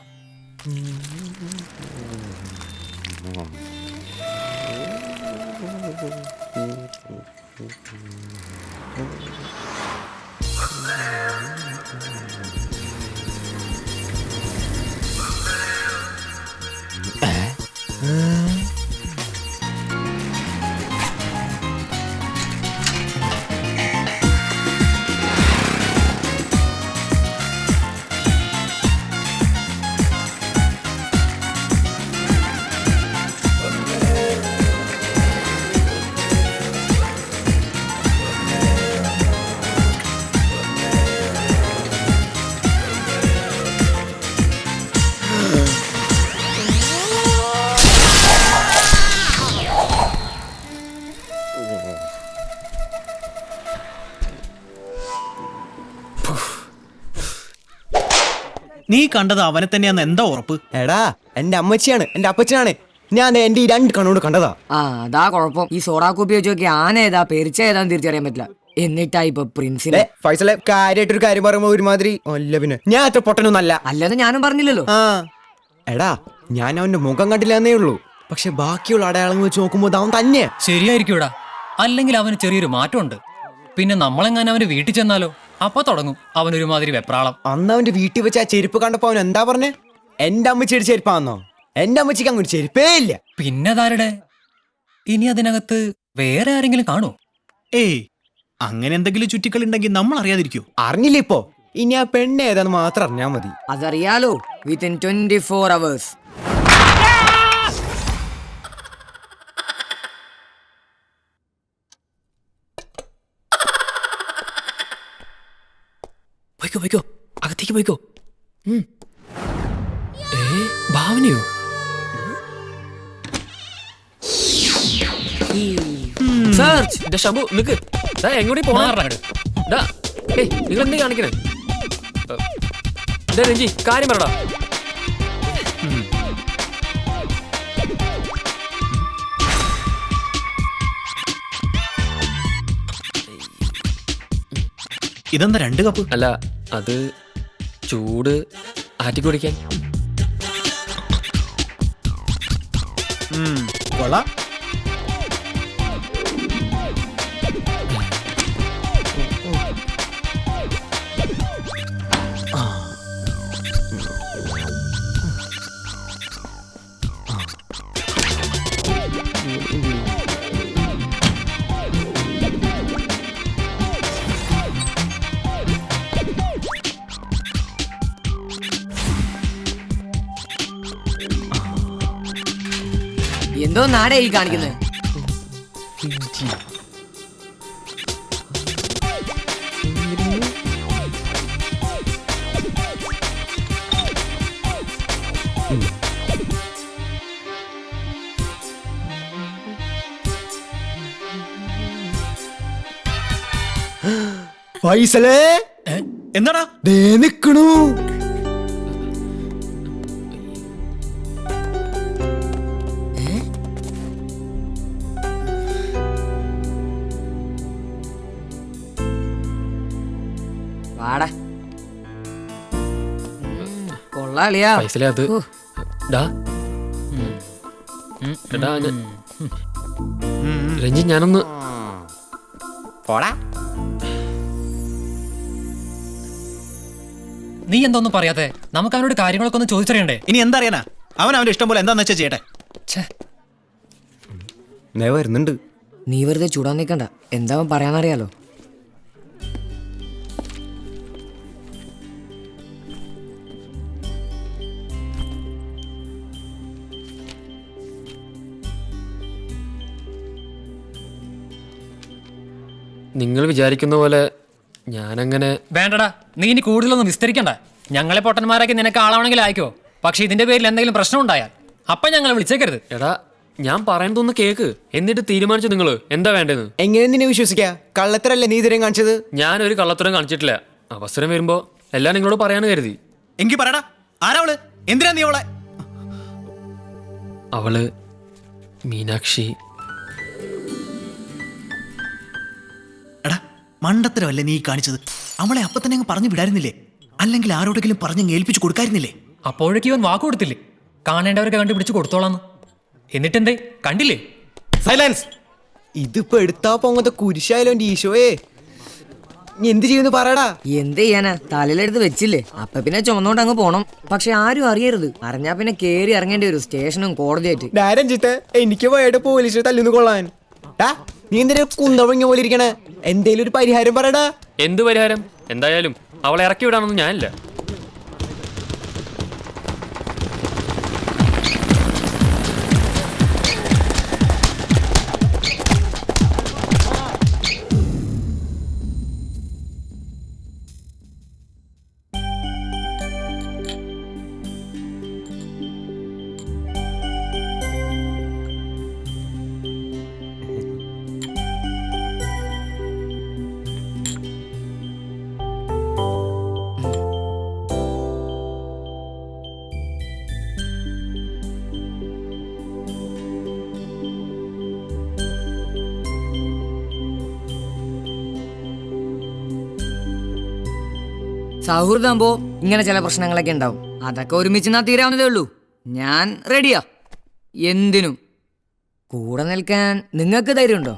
നീ കണ്ടത് അവനെ തന്നെയാന്ന് എന്താ ഉറപ്പ്? എടാ എന്റെ അമ്മച്ചിയാണ് എന്റെ അപ്പച്ചനാണ്. ഞാൻ എന്റെ ഈ 2 കണ്ണോട് കണ്ടതാ. ആ അതാ കുഴപ്പം. ഈ സോഡാ കുപ്പി വെച്ച് നോക്കി ആന ഏതാ പെരിച്ച ഏതാന്ന് തിരിച്ചറിയാൻ പറ്റില്ല. എന്നിട്ടാ ഇപ്പൊ പ്രിൻസിനെ ഫൈസലെ കാര്യമായിട്ടൊരു കാര്യം പറയുമ്പോ ഒരുമാതിരി അല്ല. പിന്നെ ഞാൻ അത്ര പൊട്ടനൊന്നല്ല. അല്ലെന്ന് ഞാനും പറഞ്ഞില്ലല്ലോ. ആ എടാ ഞാൻ അവന്റെ മുഖം കണ്ടില്ലെന്നേ ഉള്ളൂ. പക്ഷെ ബാക്കിയുള്ള അടയാളങ്ങൾ വെച്ച് നോക്കുമ്പോ അവൻ തന്നെ ശരിയായിരിക്കൂടാ. അല്ലെങ്കിൽ അവന് ചെറിയൊരു മാറ്റമുണ്ട്. പിന്നെ നമ്മളെങ്ങാനും അവന്റെ വീട്ടിൽ ചെന്നാലോ അപ്പൊ തുടങ്ങും അവനൊരുമാതിരി വെപ്രാളം. അന്ന് അവന്റെ വീട്ടിൽ വെച്ച് ആ ചെരുപ്പ് കണ്ടപ്പോ അവൻ എന്താ പറഞ്ഞേ? എന്റെ അമ്മച്ചിയുടെ ചെരുപ്പാന്നോ? എന്റെ അമ്മച്ചിക്ക് അങ്ങോട്ട് ചെരുപ്പേ ഇല്ല. പിന്നെ താരുടെ ഇനി അതിനകത്ത് വേറെ ആരെങ്കിലും കാണോ? ഏയ് അങ്ങനെ എന്തെങ്കിലും ചുറ്റിക്കളി ഉണ്ടെങ്കിൽ നമ്മൾ അറിയാതിരിക്കോ? അറിഞ്ഞില്ല ഇപ്പോ. ഇനി ആ പെണ്ണ് ഏതാന്ന് മാത്രം അറിഞ്ഞാ മതി. അതറിയാലോ വിത്തിൻ 24 hours. പോയിക്കോ പോയിക്കോ അകത്തേക്ക് പോയിക്കോ. ഭാവനയോ? ശംഭു നിക്ക്. എങ്ങോട്ടേ പോണാറങ്ങട്. നിങ്ങൾ എന്ത് കാണിക്കണേ? രഞ്ജി കാര്യം പറടാ. ഇതെന്താ 2 കപ്പ്? അല്ല അത് ചൂട് ആറ്റി കുടിക്കാൻ. കൊള്ളാം. എന്തോ നാടേ ഈ കാണിക്കുന്നത്? ഫൈസലേ എന്താടാ ദേ നിക്കണു. വാടാ കൊള്ളാളിയാ. ഫൈസലേ അത് ഡാ എടാ രഞ്ജി ഞാനൊന്ന് പോടാ. നീ എന്തോന്നും പറയാതെ നമുക്ക് അവനോട് കാര്യങ്ങളൊക്കെ ഒന്ന് ചോദിച്ചറിയണ്ടേ? ഇനി എന്താ അറിയാനാ? അവന്റെ ഇഷ്ടം പോലെ എന്താന്ന് വെച്ചാ ചെയ്യട്ടെ. വരുന്നുണ്ട്. നീ വെറുതെ ചൂടാൻ നിൽക്കണ്ട. എന്താ പറയാന്നറിയാലോ. നിങ്ങൾ വിചാരിക്കുന്ന പോലെ ഞാനങ്ങനെ. വേണ്ടടാ, നീ ഇനി കൂടുതലൊന്നും വിസ്തരിക്കണ്ട. ഞങ്ങളെ പൊട്ടന്മാരാക്കി നിനക്ക് ആളാവണമെങ്കിൽ ആയിക്കോ. പക്ഷെ ഇതിന്റെ പേരിൽ എന്തെങ്കിലും പ്രശ്നം ഉണ്ടായാൽ അപ്പൊ ഞങ്ങളെ വിളിച്ചേക്കരുത്. എടാ ഞാൻ പറയുന്നതൊന്ന് കേക്ക്. എന്നിട്ട് തീരുമാനിച്ചു നിങ്ങൾ എന്താ വേണ്ടതെന്ന്. എങ്ങനെ നിന്നെ വിശ്വസിക്കാ? കള്ളത്തരല്ലേ നീ ഇതുവരെയും കാണിച്ചത്? ഞാനൊരു കള്ളത്തരം കാണിച്ചിട്ടില്ല. അവസരം വരുമ്പോ എല്ലാം നിങ്ങളോട് പറയാന്ന് കരുതി. എങ്കിൽ പറയടാ, ആരാ അവള്? എന്തിനാ നീ അവളെ? അവള് മീനാക്ഷി. എടാ മണ്ടത്തരമല്ലേ നീ കാണിച്ചത്? അവളെ അപ്പൊ തന്നെ അങ്ങ് പറഞ്ഞു വിടായിരുന്നില്ലേ? അല്ലെങ്കിൽ ആരോടെങ്കിലും പറഞ്ഞ് ഏൽപ്പിച്ചു കൊടുക്കായിരുന്നില്ലേ? അപ്പോഴേക്കും ഇവൻ വാക്ക് കൊടുത്തില്ലേ, കാണേണ്ടവരൊക്കെ കണ്ടുപിടിച്ച് കൊടുത്തോളാന്ന്. എന്നിട്ടെന്തേ, കണ്ടില്ലേ? സൈലൻസ്. ഇതിപ്പോ എടുത്താ പൊങ്ങത്തെ കുരിശായാലോ എന്റെ ഈശോയെ. നീ എന്ത് ചെയ്യുന്നു പറയടാ. എന്ത് ചെയ്യാനാ, തലയിലെടുത്ത് വെച്ചില്ലേ, അപ്പൊ പിന്നെ ചുമന്നോണ്ട് അങ്ങ് പോണം. പക്ഷെ ആരും അറിയരുത്, അറിഞ്ഞാ പിന്നെ കേറി ഇറങ്ങേണ്ടി വരും സ്റ്റേഷനും കോടതിയായിട്ട്. രഞ്ജിത്തെ, എനിക്ക് പോയിട്ട് പോലീസ് തല്ലുന്നു കൊള്ളാൻ. നീ എന്തിനാ കുന്തവങ്ങ പോലെ ഇരിക്കണേ? എന്തേലും ഒരു പരിഹാരം പറയടാ. എന്ത് പരിഹാരം? എന്തായാലും അവളെ ഇറക്കി വിടാനൊന്നും ഞാനില്ല. സൗഹൃദമാകുമ്പോ ഇങ്ങനെ ചില പ്രശ്നങ്ങളൊക്കെ ഉണ്ടാവും. അതൊക്കെ ഒരുമിച്ച് തീരാവുന്നതേ ഉള്ളൂ. ഞാൻ റെഡിയാ എന്തിനും. കൂടെ നിൽക്കാൻ നിങ്ങൾക്ക് ധൈര്യമുണ്ടോ?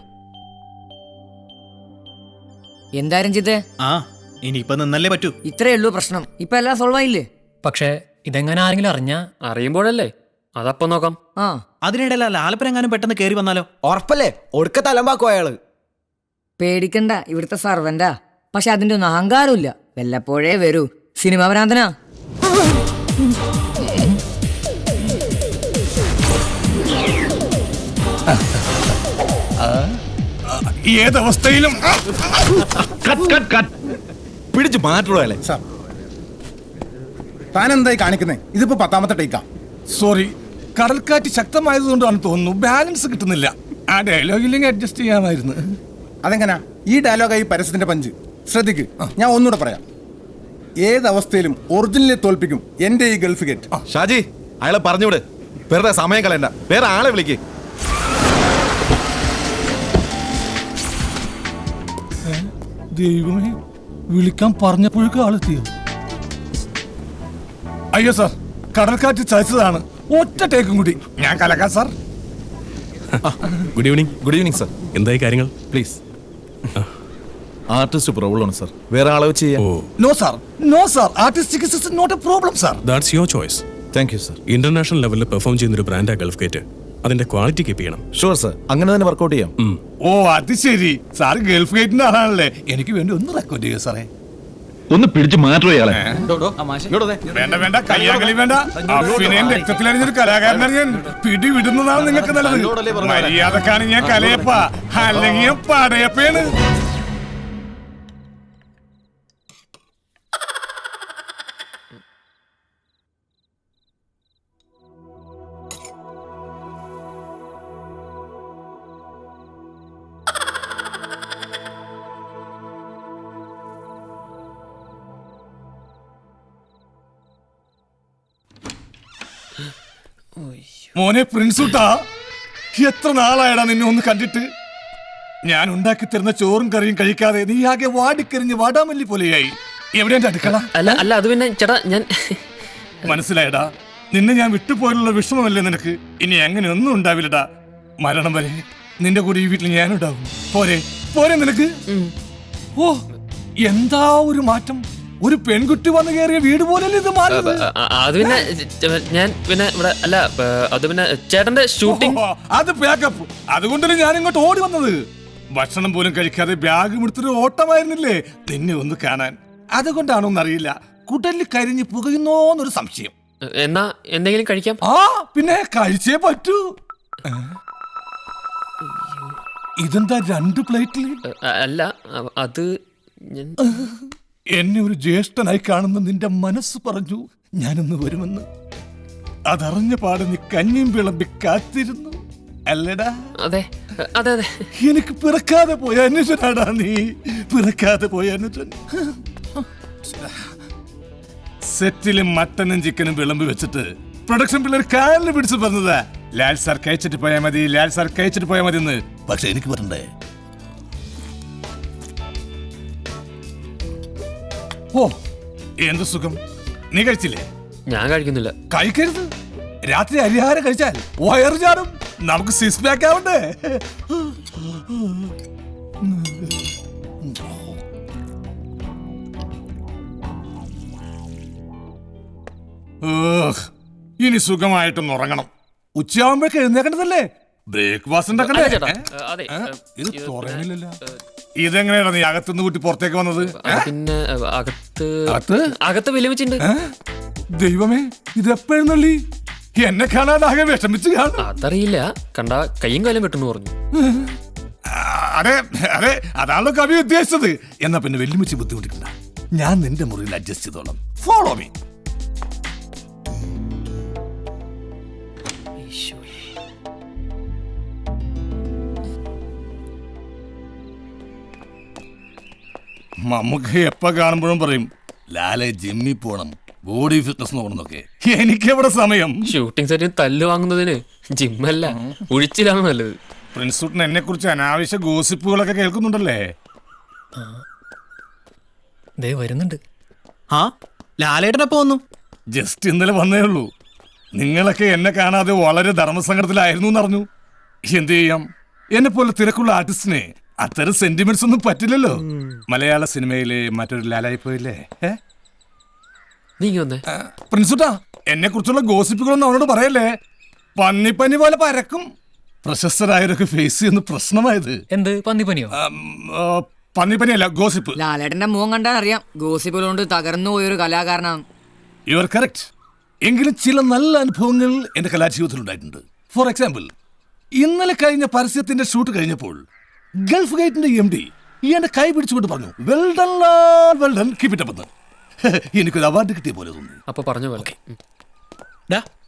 എന്തായാലും ചിത്തേ, ഇനിയിപ്പോ നിന്നല്ലേ പറ്റൂ. ഇത്രയേ ഉള്ളൂ പ്രശ്നം. ഇപ്പൊ എല്ലാം സോൾവ് ആയില്ലേ? പക്ഷേ ഇതെങ്ങനെ ആരെങ്കിലും അറിയുമ്പോഴല്ലേ, അതപ്പം നോക്കാം. അതിനിടയിലല്ല ആലപ്പനെങ്ങാനും പെട്ടെന്ന് കയറി വന്നാലോ? ഉറപ്പല്ലേ? ഒടുക്ക തലമ്പാക്കോ അയാള്. പേടിക്കണ്ട, ഇവിടുത്തെ സർവന്റാ. പക്ഷെ അതിന്റെ ഒന്നും അഹങ്കാരമില്ല. വല്ലപ്പോഴേ വരൂ. സിനിമ ഭ്രാന്തനാ. ഏതവസ്ഥയിലും പിടിച്ചു മാറ്റുള്ളൂ അല്ലേ? താൻ എന്തായി കാണിക്കുന്നേ? ഇതിപ്പോ 10ാമത്തെ ടേക്കാ. സോറി, കടൽക്കാറ്റ് ശക്തമായതുകൊണ്ടാണ് തോന്നുന്നു ബാലൻസ് കിട്ടുന്നില്ല. ആ ഡയലോഗില്ലെങ്കിൽ അഡ്ജസ്റ്റ് ചെയ്യാമായിരുന്നു. അതെങ്ങനാ ഈ ഡയലോഗായി പരസ്യത്തിന്റെ പഞ്ച്? ശ്രദ്ധിക്ക്, ഞാൻ ഒന്നുകൂടെ പറയാം. ഏതവസ്ഥയിലും ഒറിജിനലെ തോൽപ്പിക്കും എന്റെ ഈ ഗൾഫ് ഗേറ്റ്. ഷാജി, അയാളെ പറഞ്ഞുവിട്, വെറുതെ സമയം കളയണ്ട, വേറെ ആളെ വിളിക്ക്. ദൈവമേ, വിളിക്കാൻ പറഞ്ഞപ്പോഴേക്കും ആളെത്തിയോ? അയ്യോ സാർ, കടൽക്കാറ്റ് ചതിച്ചതാണ്. ഒറ്റ ടേക്കും കൂടി ഞാൻ കലക്കാം sir. Good evening. Good evening sir. എന്തായി കാര്യങ്ങൾ? പ്ലീസ്. ആർട്ടിസ്റ്റ് പ്രോബ്ലം ആണ് സാർ, വേറെ ആളെ വെച്ച് ചെയ്യാം. No sir, no sir, artistic is not a problem sir. That's your choice. Thank you sir. International ലെവലിൽ പെർഫോം ചെയ്യുന്ന ഒരു ബ്രാൻഡാ ഗൾഫ് ഗേറ്റ്. അതിന്റെ ക്വാളിറ്റി കീപ്പ് ചെയ്യണം. ഷുവർ സാർ, അങ്ങനെ തന്നെ വർക്കൗട്ട് ചെയ്യാം. ഓ അത് ശരി, സാർ ഗൾഫ് ഗേറ്റിന്റെ ആളാണല്ലേ. എനിക്ക് വേണ്ടി ഒന്ന് റെക്കോർഡ് ചെയ്യൂ സാറേ. ഒന്ന് പിടിച്ചു മാറ്റോ ഇയാളെ. വേണ്ട വേണ്ട, കയ്യാകളി വേണ്ട. അഭിനയം രക്തത്തിലറിഞ്ഞൊരു കലാകാരനാണ് ഞാൻ. പിടി വിടുന്നതാണ് നിങ്ങൾക്ക് നല്ലത്. മര്യാദക്കാണ് ഞാൻ കലയപ്പ, അല്ലെങ്കിൽ ഞാൻ പടയപ്പയാണ്. മോനെ പ്രിൻസുട്ടാ, എത്ര നാളായടാ നിന്നെ ഒന്ന് കണ്ടിട്ട്. ഞാൻ ഉണ്ടാക്കി തരുന്ന ചോറും കറിയും കഴിക്കാതെ നീ ആകെ വാടിക്കരിഞ്ഞ് വാടാമല്ലി പോലെയായി. എവിടെയാ അടുക്കള? അല്ല അത് പിന്നെ ചേട്ടാ, ഞാൻ മനസ്സിലായടാ. നിന്നെ ഞാൻ വിട്ടുപോയുള്ള വിഷമമല്ലേ നിനക്ക്. ഇനി അങ്ങനെ ഒന്നും ഉണ്ടാവില്ലടാ. മരണം വരെ നിന്റെ കൂടെ ഈ വീട്ടിൽ ഞാനുണ്ടാവും. പോരെ പോരെ നിനക്ക്? ഓ എന്താ ഒരു മാറ്റം. ഒരു പെൺകുട്ടി വന്നു കയറിയ വീട് പോലല്ലേ ഇത് മാറുന്നത്. അത് പിന്നെ ഞാൻ പിന്നെ ഇവിടെ അല്ല, അത് പിന്നെ ചേട്ടന്റെ ഷൂട്ടിംഗ്. അത് ബാക്കപ്പ്. അതുകൊണ്ടല്ലേ ഞാൻ ഇങ്ങോട്ട് ഓടി വന്നത്. ഭക്ഷണം പോലും കഴിക്കാതെ ബാഗ് എടുത്തൊരു ഓട്ടമായിരുന്നില്ലേ നിന്നെ ഒന്ന് കാണാൻ. അതുകൊണ്ടാണോന്നറിയില്ല, കുടലിൽ കരിഞ്ഞ് പുകയുന്നോന്നൊരു സംശയം. എന്നാ എന്തെങ്കിലും കഴിക്കാം? ആ പിന്നെ കഴിച്ചേ പറ്റൂ. ഇതെന്താ 2 പ്ലേറ്റിൽ? അല്ല അത് എന്നെ ഒരു ജ്യേഷ്ഠനായി കാണുന്ന നിന്റെ മനസ്സ് പറഞ്ഞു ഞാനൊന്ന് വരുമെന്ന്. അതറിഞ്ഞ പാടെ നീ കഞ്ഞിയും വിളമ്പി കാത്തിരുന്നു അല്ലടാ? അതെ അതെ അതെ. എനിക്ക് പിറക്കാതെ പോയ അനുജനാടാ നീ, പിറക്കാതെ പോയ അനുജൻ. സെറ്റിലും മട്ടനും ചിക്കനും വിളമ്പി വെച്ചിട്ട് പ്രൊഡക്ഷൻ പിള്ളേർ കാലിന് പിടിച്ച് പറഞ്ഞതാ, ലാൽ സാർ കഴിച്ചിട്ട് പോയാൽ മതി, ലാൽ സാർ കഴിച്ചിട്ട് പോയാൽ മതി എന്ന്. പക്ഷെ എനിക്ക് പറഞ്ഞേ ഓ എന്ത് സുഖം. നീ കഴിച്ചില്ലേ? ഞാൻ കഴിക്കുന്നില്ല. കഴിക്കരുത്. രാത്രി അരിഹാരം കഴിച്ചാൽ വയറ് ചാടും. നമുക്ക് സിക്സ് പാക്ക് ആവണ്ടേ? ഇനി സുഖമായിട്ടൊന്ന് ഉറങ്ങണം. ഉച്ചയാവുമ്പോഴേക്ക് എഴുന്നേക്കേണ്ടതല്ലേ? ബ്രേക്ക്ഫാസ്റ്റ് ഉണ്ടാക്കണ്ടേ? ഇത് തുറന്നില്ലല്ലോ. ഇതെങ്ങനെയാണ് നീ അകത്തുനിന്ന് കൂട്ടി പുറത്തേക്ക് വന്നത്? പിന്നെ അകത്ത് വിലമിച്ചിട്ടുണ്ട്. ദൈവമേ, ഇതെപ്പോഴുന്നള്ളി എന്നെ കാണാനാകെ വിഷമിച്ച് കാണും. അതറിയില്ല, കണ്ട കയ്യും കാലും വെട്ടുന്നു പറഞ്ഞു. അതെ അതെ, അതാണല്ലോ കവി ഉദ്ദേശിച്ചത്. എന്നാ പിന്നെ വെല്ലുമിച്ച് ബുദ്ധിമുട്ടിക്കണ്ട, ഞാൻ നിന്റെ മുറിയിൽ അഡ്ജസ്റ്റ് ചെയ്തോളാം. Follow me. മമ്മൂക്ക് എപ്പ കാണുമ്പോഴും പറയും ലാലെ ജിമ്മി പോണം, ബോഡി ഫിറ്റ്നസ് നോക്കണമെന്നൊക്കെ. എനിക്കെവിടെ സമയം? ഷൂട്ടിംഗ് സെറ്റിൽ തല്ല് വാങ്ങുന്നതിന് ജിമ്മല്ല ഒഴിച്ചിലാണ് നല്ലത്. പ്രിൻസൂട്ടിന് എന്നെ കുറിച്ച് അനാവശ്യ ഗോസിപ്പുകളൊക്കെ കേൾക്കുന്നുണ്ടല്ലേ? വരുന്നുണ്ട്. ആ ലാലേട്ടനപ്പോ വന്നു. ജസ്റ്റ് ഇന്നലെ വന്നേ ഉള്ളൂ. നിങ്ങളൊക്കെ എന്നെ കാണാതെ വളരെ ധർമ്മസങ്കടത്തിലായിരുന്നു എന്നറിഞ്ഞു. എന്ത് ചെയ്യാം, എന്നെ പോലെ തിരക്കുള്ള ആർട്ടിസ്റ്റിനെ അത്തരം സെന്റിമെന്റ്സ് ഒന്നും പറ്റില്ലല്ലോ. മലയാള സിനിമയിലെ മറ്റൊരു ലാലായി പോയില്ലേ? പ്രിൻസുട്ടാ, എന്നെ കുറിച്ചുള്ള ഗോസിപ്പുകളൊന്നും അവനോട് പറയല്ലേ. പന്നിപ്പനി പോലെ പരക്കും. പ്രശസ്തരായവരൊക്കെ ഫേസ് ചെയ്യുന്ന പ്രശ്നമായത്. എന്ത് പന്നിപ്പനിയോ? പന്നിപ്പനിയല്ല, ഗോസിപ്പ്. ലാലേട്ടന്റെ മുഖം കണ്ടാൽ അറിയാം ഗോസിപ്പുകളുണ്ട് തകർന്നു പോയൊരു കലാകാരനാണ്. You are correct. എങ്കിലും ചില നല്ല അനുഭവങ്ങൾ എന്റെ കലാജീവിതത്തിൽ ഉണ്ടായിട്ടുണ്ട്. ഫോർ എക്സാമ്പിൾ, ഇന്നലെ കഴിഞ്ഞ പരസ്യത്തിന്റെ ഷൂട്ട് കഴിഞ്ഞപ്പോൾ ഗൾഫ് ഗേറ്റിന്റെ MD എന്റെ കൈ പിടിച്ചുകൊണ്ട് പറഞ്ഞു, well done well done, keep it up എന്ന്. എനിക്കൊരു അവാർഡ് കിട്ടിയ പോലെ തോന്നി. അപ്പൊ പറഞ്ഞു പോലെ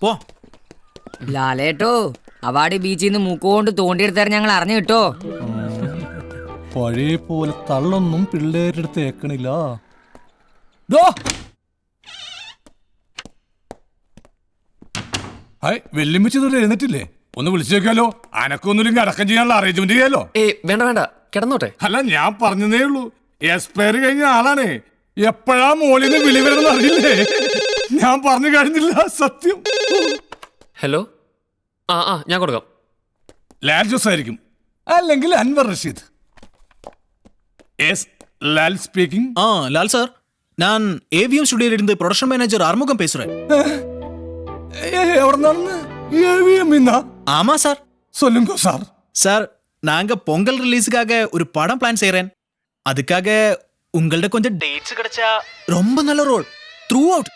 പോ. ലാലേട്ടോ, അവാർഡ് ബീച്ചിൽ നിന്ന് മൂക്കുകൊണ്ട് തോണ്ടിയെടുത്താൽ ഞങ്ങൾ അറിഞ്ഞു കിട്ടോ. പഴയ പോലെ തള്ളൊന്നും പിള്ളേരെടുത്ത് ഏക്കണില്ല. വെല്ലുമിച്ചത് എഴുന്നേറ്റില്ലേ? ഒന്ന് വിളിച്ചു നോക്കിയാലോ? അനക്കൊന്നുമില്ലെങ്കിൽ അടക്കം ചെയ്യാനുള്ള അറേഞ്ച്മെന്റ് ചെയ്യാലോ? വേണ്ട വേണ്ട, കിടന്നോട്ടെ. അല്ല, ഞാൻ പറഞ്ഞതേ ഉള്ളൂ. എക്സ്പയർ കഴിഞ്ഞ ആളാണേ. എപ്പോഴാ മോളിന്ന് വിളി വരണമെന്ന് അറിയില്ലേ? ഞാൻ പറഞ്ഞു കഴിഞ്ഞില്ല, സത്യം. ഹലോ, ആ ഞാൻ കൊടുക്കാം. ലാൽ ജോസ് ആയിരിക്കും, അല്ലെങ്കിൽ അൻവർ റഷീദ്. ലാൽ സ്പീക്കിംഗ്. ലാൽ സാർ, நான் AVM ஸ்டுடியோல இருந்து ப்ரொடக்ஷன் மேனேஜர் ஆறுமுகம் பேசுறேன். எவர்னானு? AVM இன்னா? ஆமா சார். சொல்லுங்க சார். சார், நாங்க பொங்கல் ரிலீஸுக்காக ஒரு படம் பிளான் செய்றேன். அதுக்காக உங்கள்ட்ட கொஞ்சம் டேட்ஸ் கிடைச்சா ரொம்ப நல்ல role. Throughout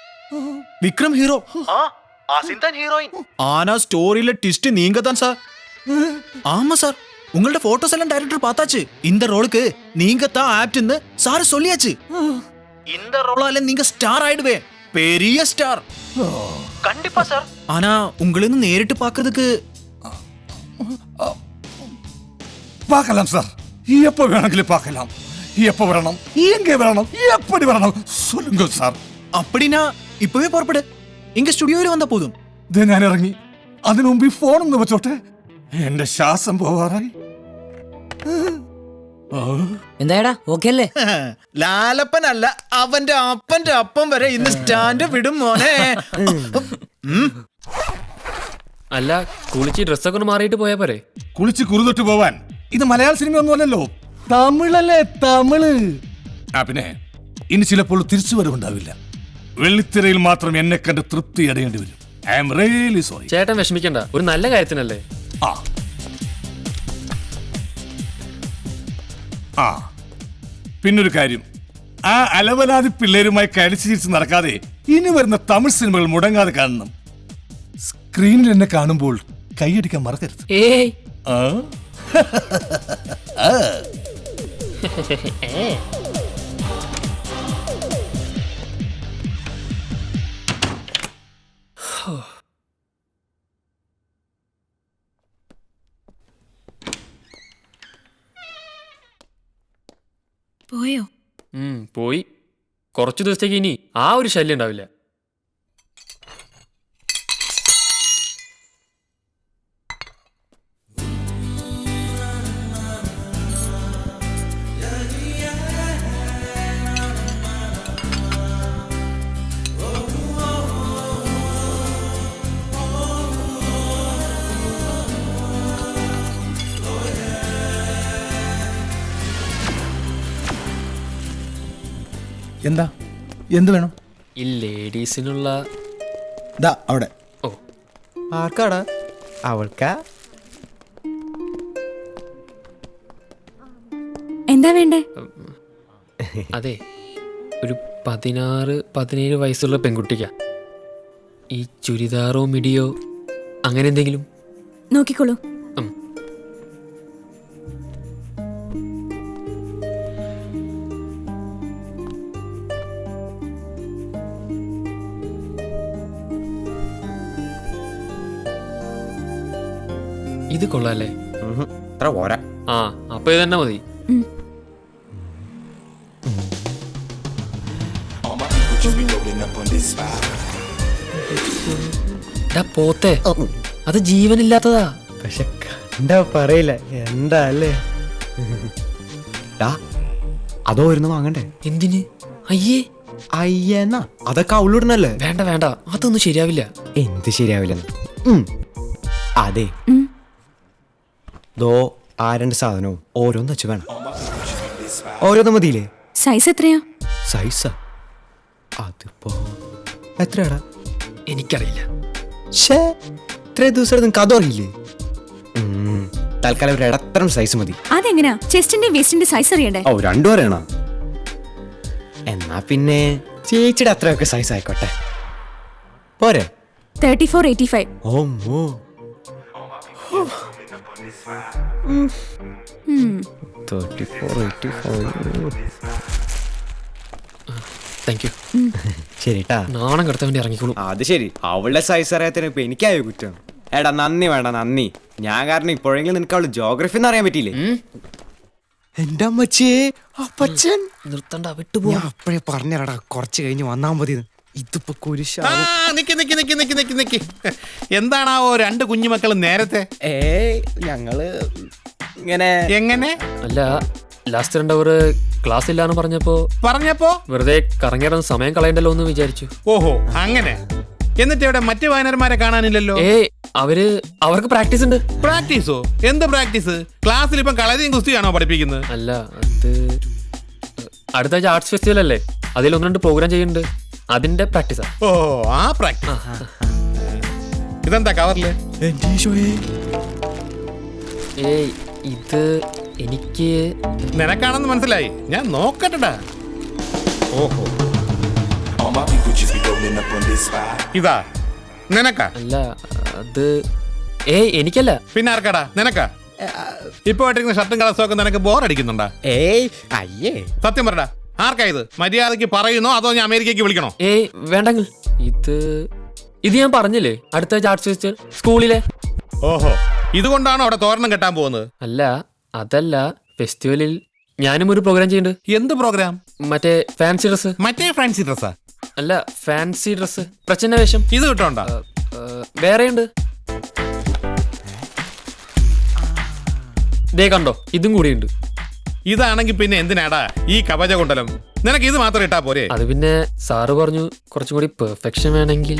Vikram hero, அசிந்தன் ஹீரோயின். ஆனா ஸ்டோரியில ட்விஸ்ட் நீங்க தான் சார். ஆமா சார், உங்கள்ட்ட போட்டோஸ் எல்லாம் டைரக்டர் பார்த்தாச்சு. இந்த ரோலுக்கு நீங்க தான் ஆப்ட்னு சார் சொல்லியாச்சு. இந்த ரோலால நீங்க ஸ்டார் ஆயிடுவே, பெரிய ஸ்டார். கண்டிப்பா சார். ஆனா உங்களை நேரிட்டு பார்க்கிறதுக்கு பார்க்கலாம் சார். எப்ப வேണമെങ്കിലും பார்க்கலாம். எப்ப வரணும், எங்க வரணும், எப்படி வரணும் சொல்லுங்க சார். அப்படினா இப்பவே புறப்படு. இங்க സ്റ്റുഡിയോയിൽ വന്ന പോതും. ഞാൻ ഇറങ്ങി. അതിനു മുമ്പ് ഫോൺ ഒന്ന് വെച്ചോട്ടെ. എന്റെ ശ്വാസം പോവാറായി. എന്താടാ, ഓക്കേ അല്ലേ? ലാലപ്പനല്ല, അവന്റെ അപ്പന്റെ അപ്പം വരെ ഇന്ന് സ്റ്റാൻഡ് വിടും മോനെ. അല്ല, കുളിച്ച് ഡ്രസ്സൊക്കെ ഒന്ന് മാറിയിട്ട് പോയാ പോരെ? കുളിച്ച് കുറുതൊട്ട് പോവാൻ ഇത് മലയാള സിനിമ ഒന്നുമല്ലല്ലോ, തമിഴല്ലേ, തമിഴ്. പിന്നെ ഇനി ചിലപ്പോൾ തിരിച്ചു വരവുണ്ടാവില്ല. വെള്ളിത്തിരയിൽ മാത്രം എന്നെ കണ്ട് തൃപ്തി അടയേണ്ടി വരും. I am really sorry. ചേട്ടൻ വിഷമിക്കണ്ട, ഒരു നല്ല കാര്യത്തിനല്ലേ. പിന്നൊരു കാര്യം, ആ അലവലാതി പിള്ളേരുമായി കളിച്ചു ചിരിച്ച് നടക്കാതെ ഇനി വരുന്ന തമിഴ് സിനിമകൾ മുടങ്ങാതെ കാണണം. സ്ക്രീനിൽ എന്നെ കാണുമ്പോൾ കൈയടിക്കാൻ മറക്കരുത്. പോയോ? പോയി. കുറച്ചു ദിവസത്തേക്ക് ഇനി ആ ഒരു ശല്യം ഉണ്ടാവില്ല. എന്താ എന്ത് വേണം? ഈ ലേഡീസിനുള്ള ദാ അവിടെ. ഓ ആർക്കാടാ? അവൾക്കാ? എന്താ വേണ്ടേ? അതെ, ഒരു 16-17 വയസ്സുള്ള പെൺകുട്ടിക്കാ. ഈ ചുരിദാറോ മിഡിയോ അങ്ങനെ എന്തെങ്കിലും. നോക്കിക്കോളൂ. ഇത് കൊള്ളാല്ലേ? അത്ര പോരാ. ആ, അപ്പൊ ഇത് തന്നെ മതി. പോത്തെ, അത് ജീവനില്ലാത്തതാ. പക്ഷെ കണ്ടാ പറയില്ല എന്താ അല്ലേ? അതോ ഇരുന്ന് വാങ്ങണ്ടേ? എന്തിന്? അയ്യേ അയ്യെന്നാ അതൊക്കെ അവളിടണല്ലേ? വേണ്ട വേണ്ട, അതൊന്നും ശരിയാവില്ല. എന്ത് ശരിയാവില്ലെന്ന്? അതെ, ദോ ആ 2 സാധനവും ഓരോന്ന് വെച്ച് വേണം. ഓരോന്ന് മതിയില്ലേ? സൈസ് എത്രയാ? സൈസാ അതിപ്പോ എത്രയാടാ? എനിക്കറിയില്ല. ഇത്രയും ദിവസം നിങ്ങൾക്ക് അതറിയില്ലേ? തൽക്കാലം ഒരു ഇടത്തരം സൈസ് മതി. അതെങ്ങനാ? ചെസ്റ്റിന്റെ വേസ്റ്റിന്റെ സൈസ് അറിയണ്ടേ? ഓ, 2 അറിയണോ? എന്നാ പിന്നെ ചേച്ചിയുടെ അത്രയൊക്കെ സൈസ് ആയിക്കോട്ടെ, പോരെ? 34-85. ഓ, താങ്ക് യു. ശരിട്ടാ. നാണം കടത്താൻ വേണ്ടി ഇറങ്ങിക്കോളൂ. അത് ശരി, അവളുടെ സൈസ് അറിയാത്തതിന് ഇപ്പൊ എനിക്കായോ കുറ്റം? എടാ നന്ദി വേണ്ട, നന്ദി. ഞാൻ കാരണം ഇപ്പോഴെങ്കിലും നിനക്ക് അവള് ജോഗ്രഫി എന്ന് അറിയാൻ പറ്റിയില്ലേ? എന്റെ അമ്മച്ചിയെ, അപ്പച്ചൻ നിർത്തണ്ട, വിട്ടുപോവാ. അപ്പഴേ പറഞ്ഞടാ കുറച്ച് കഴിഞ്ഞ് വന്നാ മതി. ഇതിപ്പോ കുരിശാ. എന്താണാവോ 2 കുഞ്ഞുമക്കളും നേരത്തെ? ഞങ്ങള് ഇങ്ങനെ എങ്ങനെ? അല്ല, ലാസ്റ്റ് 2 അവർ ക്ലാസ് ഇല്ലാന്ന് പറഞ്ഞപ്പോ വെറുതെ കറങ്ങിയിടുന്ന സമയം കളയണ്ടല്ലോ എന്ന് വിചാരിച്ചു. ഓഹോ, അങ്ങനെ. എന്നിട്ട് ഇവിടെ മറ്റു വായനന്മാരെ കാണാനില്ലല്ലോ? അവർക്ക് പ്രാക്ടീസ് ഉണ്ട്. പ്രാക്ടീസോ? എന്ത് പ്രാക്ടീസ്? ക്ലാസ്സിൽ ഇപ്പം കളരിയും കുസ്തിയാണോ പഠിപ്പിക്കുന്നത്? അല്ല, അത് അടുത്ത ആഴ്ച ആർട്സ് ഫെസ്റ്റിവൽ അല്ലേ, അതിൽ 1-2 പ്രോഗ്രാം ചെയ്യുന്നുണ്ട്, അതിന്റെ പ്രാക്ടീസാ. ഓ, ആ പ്രാക്ടീസ്. ഇതെന്താ കവറില്? ഇത് എനിക്ക് നിനക്കാണെന്ന് മനസ്സിലായി, ഞാൻ നോക്കട്ടെടാ. ഓഹോ, ഇതാ നിനക്കാ? അല്ല, അത് എനിക്കല്ല. പിന്നെ ആർക്കാടാ? നിനക്കാ? ഇപ്പൊ ഇട്ടിരിക്കുന്ന ഷർട്ടും കളർസും ഒക്കെ നിനക്ക് ബോറടിക്കുന്നുണ്ടാ? അയ്യേ, സത്യം പറടാ, ആർക്കാ ഇത്? മര്യാദക്ക് പറയുന്നോ അതോ ഞാൻ അമേരിക്കക്ക് വിളിക്കണോ? വേണ്ടെങ്കിൽ ഇത് ഞാൻ പറഞ്ഞില്ലേ, അടുത്ത ആർട്സ് ഫെസ്റ്റിവൽ സ്കൂളിലെ. ഓഹോ, ഇതുകൊണ്ടാണോ അവിടെ തോരണം കെട്ടാൻ പോകുന്നത്? അല്ല, അതല്ല, ഫെസ്റ്റിവലിൽ ഞാനും ഒരു പ്രോഗ്രാം ചെയ്യുന്നുണ്ട്. എന്ത് പ്രോഗ്രാം? മറ്റേ ഫാൻസി ഡ്രസ്. മറ്റേ ഫാൻസി ഡ്രസ്സാ? അല്ല, ഫാൻസി ഡ്രസ്, പ്രച്ഛന്ന വേഷം. ഇത് കിട്ടോണ്ടാ? വേറെയുണ്ട്. ദേ കണ്ടോ, ഇതും കൂടിയുണ്ട്. ഇതാണെങ്കിൽ പിന്നെ എന്തിനാടാ ഈ കവച കൊണ്ടലും? നിനക്ക് ഇത് മാത്രം ഇട്ടാ പോരെ? അത് പിന്നെ സാറ് പറഞ്ഞു കുറച്ചും കൂടി പെർഫെക്ഷൻ വേണമെങ്കിൽ.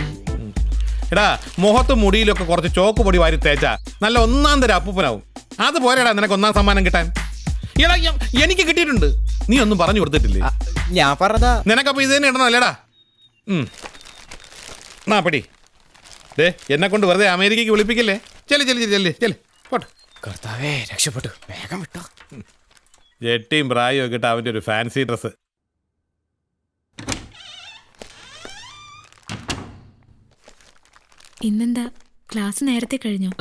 എടാ, മുഖത്തും മുടിയിലൊക്കെ കുറച്ച് ചോക്ക് പൊടി വാരി തേച്ചാ നല്ല 1-ാം തരം അപ്പൂപ്പനാവും. അത് പോരെടാ നിനക്ക് 1-ാം സമ്മാനം കിട്ടാൻ? എടാ, എനിക്ക് കിട്ടിയിട്ടുണ്ട്, നീ ഒന്നും പറഞ്ഞു കൊടുത്തിട്ടില്ലേ? ഞാൻ പറഞ്ഞതാ. നിനക്കപ്പോ ഇത് തന്നെ ഇടണല്ലേടാ? നാ പടി. ദേ, എന്നെ കൊണ്ട് വെറുതെ അമേരിക്കക്ക് വിളിപ്പിക്കല്ലേ. ചെല് പോട്ടെ. കർത്താവേ, രക്ഷപ്പെട്ടു. വേഗം വിട്ടോ. ജെട്ടിയും പ്രായും ഒക്കെ ഇട്ട് അവന്റെ ഒരു ഫാൻസി ഡ്രസ്. ഇന്നെന്താ ക്ലാസ് നേരത്തെ കഴിഞ്ഞോ?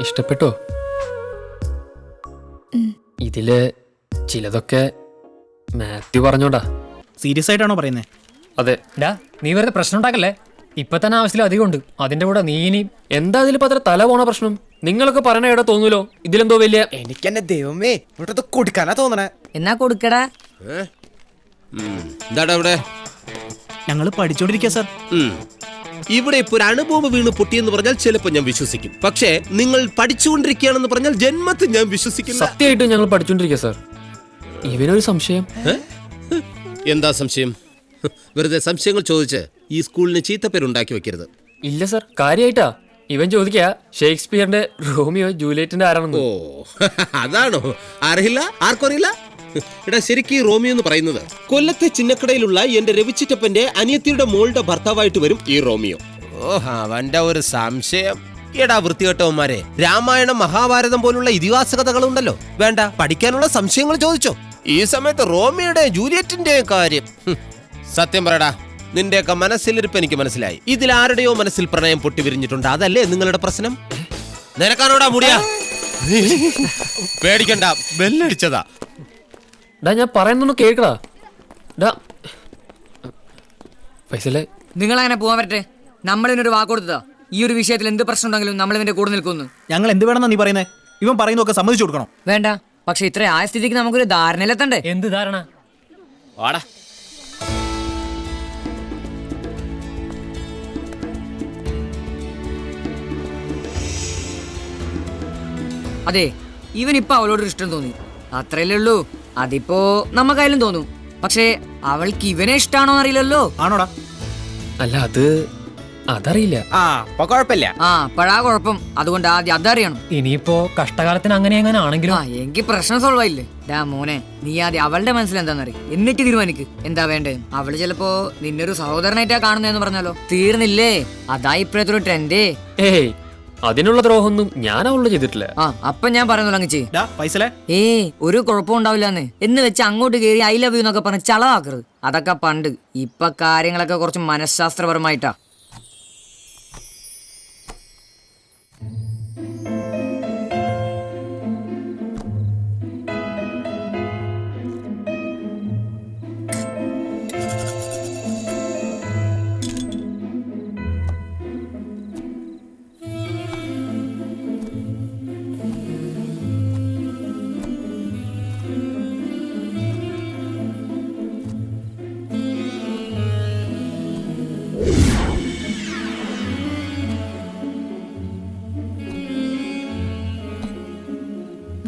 ഇഷ്ടപ്പെട്ടോ? ഇതില് ചിലതൊക്കെ മാത്യു പറഞ്ഞോണ്ടാ. സീരിയസ് ആയിട്ടാണോ പറയുന്നത്? അതെ. നീ വെറുതെ പ്രശ്നം ഉണ്ടാക്കല്ലേ, ഇപ്പൊ തന്നെ ആവശ്യത്തിൽ അധികം ഉണ്ട്. അതിന്റെ കൂടെ നീ ഇനി എന്താ ഇതിലിപ്പോ അത്ര തല പോണ പ്രശ്നം? നിങ്ങളൊക്കെ പറയണ എവിടെ തോന്നൂലോ ഇതിലെന്തോ വലിയ. എനിക്കെന്നെ ദൈവമേ, ഇവിടെ കൊടുക്കാനാ തോന്നണേ. എന്നാ കൊടുക്കടാ. എന്താടാ ഇവിടെ? ഞങ്ങൾ പഠിച്ചോണ്ടിരിക്കുക സാർ. ഇവിടെ ഇപ്പൊ ഒരു അണുബോംബ് വീണ് പൊട്ടിയെന്ന് പറഞ്ഞാൽ ചിലപ്പോൾ ഞാൻ വിശ്വസിക്കും. പക്ഷേ നിങ്ങൾ പഠിച്ചുകൊണ്ടിരിക്കുകയാണെന്ന് പറഞ്ഞാൽ ജന്മത്തിൽ ഞാൻ വിശ്വസിക്കില്ല. സത്യമായിട്ട് ഞങ്ങൾ പഠിച്ചോണ്ടിരിക്കുക സാർ. ഇവനൊരു സംശയം. എന്താ സംശയം? വെറുതെ സംശയങ്ങൾ ചോദിച്ച് ഈ സ്കൂളിന് ചീത്തപ്പേരുണ്ടാക്കി വെക്കരുത്. ഇല്ല സർ, കാര്യമായിട്ടാ. ഇവൻ ചോദിക്കാ ഷേക്സ്പിയറിന്റെ റോമിയോ ജൂലിയറ്റിന്റെ ആരാണെന്ന്. ഓ അതാണോ? അറിയില്ല? ആർക്കും അറിയില്ല? എടാ, ശരിക്കും ഈ റോമിയോ എന്ന് പറയുന്നത് കൊല്ലത്തെ ചിന്നക്കടയിലുള്ള എന്റെ രവിച്ചിറ്റപ്പന്റെ അനിയത്തിയുടെ മോളുടെ ഭർത്താവായിട്ട് വരും ഈ റോമിയോ. ഓ അവന്റെ ഒരു സംശയം. എടാ വൃത്തികെട്ടവന്മാരെ, രാമായണം മഹാഭാരതം പോലുള്ള ഇതിഹാസ കഥകളുണ്ടല്ലോ, വേണ്ട പഠിക്കാനുള്ള സംശയങ്ങൾ ചോദിച്ചോ. ഈ സമയത്ത് റോമിയോയുടെ ജൂലിയറ്റിന്റെ കാര്യം സത്യം പറയടാ, നിന്റെയൊക്കെ മനസ്സിലിരിപ്പ് എനിക്ക് മനസ്സിലായി. ഇതിൽ ആരുടെയോ മനസ്സിൽ പ്രണയം പൊട്ടിവിരിഞ്ഞിട്ടുണ്ട്, അതല്ലേ നിങ്ങളുടെ പ്രശ്നം? നിനക്കാണോടാ മുടിയാ? പേടിക്കണ്ട, ബെല്ലടിച്ചതാ. ഞാൻ പറയുന്നൊന്ന് കേൾക്കടാ. ഫൈസലേ, നിങ്ങൾ അങ്ങനെ പോകാൻ പറ്റേ? നമ്മളിനൊരു വാക്ക് കൊടുത്തതാ, ഈ ഒരു വിഷയത്തിൽ എന്ത് പ്രശ്നം ഉണ്ടെങ്കിലും നമ്മൾ ഇവന്റെ കൂടെ നിൽക്കുന്നു. ഞങ്ങൾ എന്ത് വേണമെന്നാ നീ പറയുന്നത്? ഇവൻ പറയുന്നതൊക്കെ സമ്മതിച്ചു കൊടുക്കണം. വേണ്ട, പക്ഷെ ഇത്ര ആയ സ്ഥിതിക്ക് നമുക്കൊരു ധാരണയിലെത്തണ്ടേ? എന്ത് ധാരണ? വാടാ. അതെ, ഇവനിപ്പോ അവളോട് ഇഷ്ടം തോന്നി, അത്രയല്ലേ ഉള്ളൂ. അതിപ്പോ നമുക്കായാലും തോന്നും. പക്ഷേ അവൾക്ക് ഇവനെ ഇഷ്ടാണോ അറിയില്ലല്ലോ. ആണോടാ? അല്ല, അതറിയില്ല. കുഴപ്പമില്ല. അപ്പഴാ കുഴപ്പം. അതുകൊണ്ട് ആദ്യം അതറിയണം. ഇനിയിപ്പോ കഷ്ടകാലത്തിന് അങ്ങനെ എങ്ങനെ ആണെങ്കിലും എങ്കിൽ പ്രശ്നം സോൾവ് ആയില്ലേ? മോനെ, നീ ആദ്യം അവളുടെ മനസ്സിൽ എന്താണെന്നറി, എന്നിട്ട് തീരുമാനിക്ക് എന്താ വേണ്ടേ. അവള് ചിലപ്പോ നിന്നൊരു സഹോദരനായിട്ടാ കാണുന്നതെന്ന് പറഞ്ഞാലോ? തീർന്നില്ലേ? അതാ ഇപ്പോഴത്തെ ഒരു ട്രെൻഡേ. ഏയ്, അതിനുള്ള ദ്രോഹമൊന്നും ഞാൻ അവളോട് ചെയ്തിട്ടില്ല. അപ്പൊ ഞാൻ പറയുന്നു അങ്ങ് പൈസലേ, ഒരു കുഴപ്പം ഉണ്ടാവില്ലെന്ന് എന്ന് വെച്ച് അങ്ങോട്ട് കയറി ഐ ലവ് യു എന്നൊക്കെ പറഞ്ഞ് ചളവാക്കരുത്. അതൊക്കെ പണ്ട്. ഇപ്പൊ കാര്യങ്ങളൊക്കെ കുറച്ച് മനഃശാസ്ത്രപരമായിട്ടാ.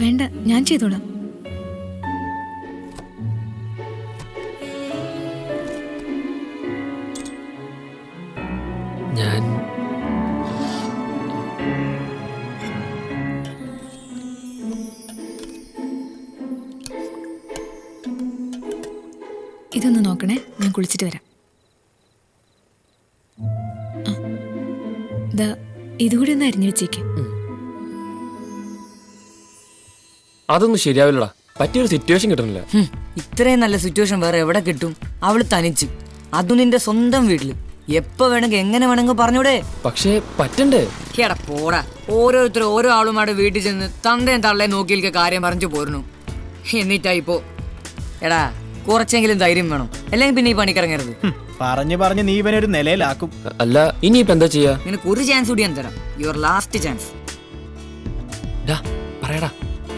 വേണ്ട, ഞാൻ ചെയ്തോളാം. ഞാൻ ഇതൊന്ന് നോക്കണേ, ഞാൻ കുളിച്ചിട്ട് വരാം. ഇതുകൂടി ഒന്ന് അരിഞ്ഞു വെച്ചേക്ക്. അതൊന്നും ശരിയാവില്ലടാ. പറ്റിയൊരു സിറ്റുവേഷൻ കിട്ടുന്നില്ല. ഇത്രയും നല്ല സിറ്റുവേഷൻ വേറെ എവിടെ കിട്ടും? അവള് തനിച്ച്, അതും നിന്റെ സ്വന്തം വീട്ടില്. എപ്പോ വേണമെങ്കിൽ എങ്ങനെ വേണമെങ്കിൽ പറഞ്ഞൂടെ? പക്ഷേ പറ്റണ്ടേ? കേടാ പോടാ. ഓരോരുത്തരും ഓരോ ആളുമാരുടെ വീട്ടിൽ ചെന്ന് തന്തയും തള്ളയെ നോക്കിയിരിക്കെ കാര്യം പറഞ്ഞു പോരുന്നു. എന്നിട്ടായിപ്പോ എടാ കുറച്ചെങ്കിലും ധൈര്യം വേണം, അല്ലെങ്കിൽ പിന്നെ ഈ പണിക്കിറങ്ങരുത്. പറഞ്ഞു നീ ഇവനെ ഒരു നിലയിലാക്കും. അല്ല, ഇനിയിപ്പോ എന്താ ചെയ്യാ? നിനക്ക് ഒരു ചാൻസ് കൂടി ഞാൻ തരാം. Your last chance. പറയടാ,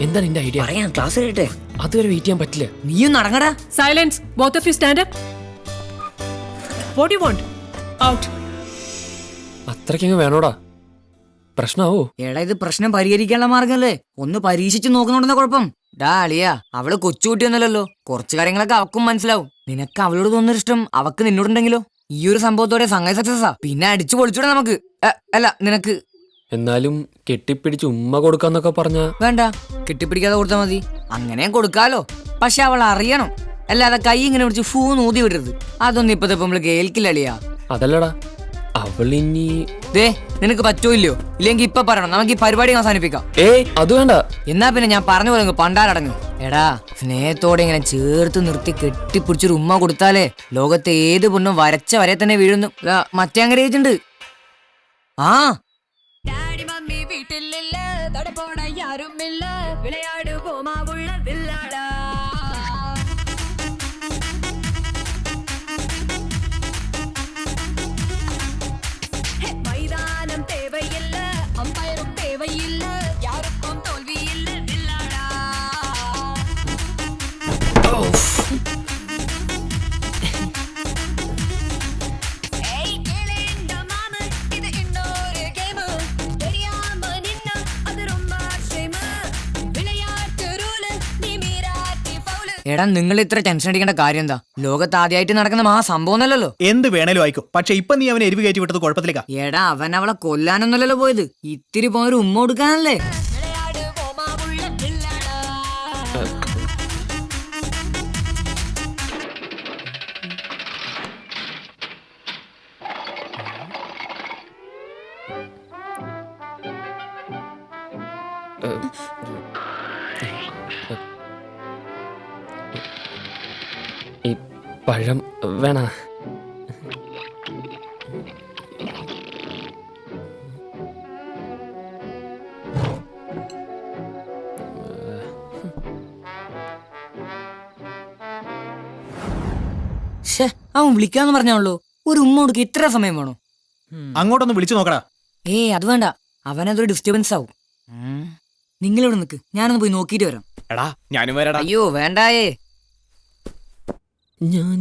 എന്താ നിന്റെ ഐഡിയ? പറയാം, ക്ലാസ് കേട്ടെ. അതുവരെ വെയിറ്റ് ചെയ്യാൻ പറ്റില്ല. നീയും നടങ്ങടാ. Silence, both of you stand up. What you want? Out. അത്രയ്ക്കങ്ങ് വേണോടാ? പ്രശ്നമാവോ? എടാ, ഇത് പ്രശ്നം പരിഹരിക്കാനുള്ള മാർഗല്ലേ. ഒന്ന് പരീക്ഷിച്ച് നോക്കുന്നുണ്ടെന്ന കുഴപ്പം. അളിയാ, അവള് കൊച്ചുകുട്ടിയൊന്നുമല്ലല്ലോ. കുറച്ച് കാര്യങ്ങളൊക്കെ അവക്കും മനസ്സിലാവും. നിനക്ക് അവളോട് തോന്നുന്നൊരു ഇഷ്ടം അവക്ക് നിന്നോടുണ്ടെങ്കിലോ? ഈ ഒരു സംഭവത്തോടെ സംഗതി സക്സസാ. പിന്നെ അടിച്ചു പൊളിച്ചൂടെ നമുക്ക്? അല്ല, നിനക്ക്. എന്നാലും കെട്ടിപ്പിടിച്ച് ഉമ്മ കൊടുക്കാന്നൊക്കെ പറഞ്ഞ വേണ്ട, കെട്ടിപ്പിടിക്കാതെ കൊടുത്താൽ മതി. അങ്ങനെ കൊടുക്കാലോ. പക്ഷെ അവൾ അറിയണം, അല്ലാതെ കൈ ഇങ്ങനെ പിടിച്ച് ഫൂ നൂതി വിടരുത്. അതൊന്നും ഇപ്പത്തെ നമ്മള് കേൾക്കില്ല അളിയാ. അതല്ലടാ, അവളിനി നിനക്ക് പറ്റോ ഇല്ലയോ? ഇല്ലെങ്കിൽ ഇപ്പൊ പറയണം, നമുക്ക് ഈ പരിപാടി അവസാനിപ്പിക്കാം. അത് വേണ്ട. എന്നാ പിന്നെ ഞാൻ പറഞ്ഞു പോലെ പണ്ടാരടങ്ങ്. എടാ, സ്നേഹത്തോടെ ഇങ്ങനെ ചേർത്ത് നിർത്തി കെട്ടിപ്പിടിച്ചൊരു ഉമ്മ കൊടുത്താലേ ലോകത്തെ ഏത് പെണ്ണും വരച്ച വരെ തന്നെ വീഴുന്നു. മറ്റേ അങ്ങനെ ഏറ്റുണ്ട്. மைதானம் தேவையில்லை, அம்பயரும் தேவையில்லை, யாருக்கும் தோல்வி இல்லை, வில்லாடா. ஏய் கேளேண்ட மாமன், இது இன்னொரு എടാ നിങ്ങൾ ഇത്ര ടെൻഷൻ അടിക്കേണ്ട കാര്യം എന്താ? ലോകത്ത് ആദ്യമായിട്ട് നടക്കുന്ന മഹാസംഭവം അല്ലല്ലോ. എന്ത് വേണേലും ആയിക്കോ, പക്ഷെ ഇപ്പൊ നീ അവനെ എരിവ് കയറ്റി വിട്ടത് കുഴപ്പത്തിലേക്കാ. എടാ അവൻ അവളെ കൊല്ലാനൊന്നല്ലല്ലോ പോയത്, ഇത്തിരി പോയൊരു ഉമ്മ കൊടുക്കാനല്ലേ. ഈ പഴം വേണ? അവൻ വിളിക്കാന്ന് പറഞ്ഞാണല്ലോ, ഒരു ഉമ്മ കൊടുക്ക ഇത്ര സമയം വേണോ? അങ്ങോട്ടൊന്ന് വിളിച്ചു നോക്കടാ. അത് വേണ്ട, അവനതൊരു ഡിസ്റ്റർബൻസ് ആവും. നിങ്ങളിവിടെ നിൽക്ക്, ഞാനൊന്ന് പോയി നോക്കിയിട്ട് വരാം. എടാ ഞാനും വരാടാ. അയ്യോ വേണ്ടായേ. ഞാൻ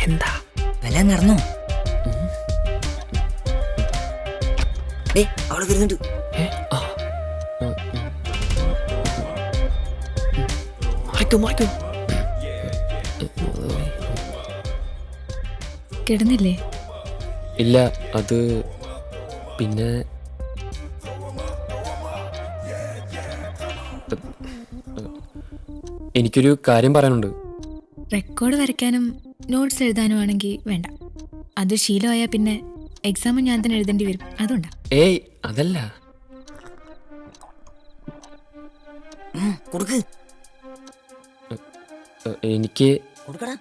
എന്താ വില നടന്നു? അവിടെ വരുന്നുണ്ട്. കിടന്നില്ലേ? ഇല്ല, അത് പിന്നെ എനിക്കൊരു കാര്യം പറയാനുണ്ട്. റെക്കോർഡ് വരയ്ക്കാനും നോട്ട്സ് എഴുതാനും ആണെങ്കിൽ വേണ്ട. അത് ശീലമായാൽ പിന്നെ എക്സാമും ഞാൻ തന്നെ എഴുതേണ്ടി വരും, അതുകൊണ്ടാ. ഏയ് അതല്ല. കൊടുക്ക്. എനിക്ക് കൊടുക്കടാ.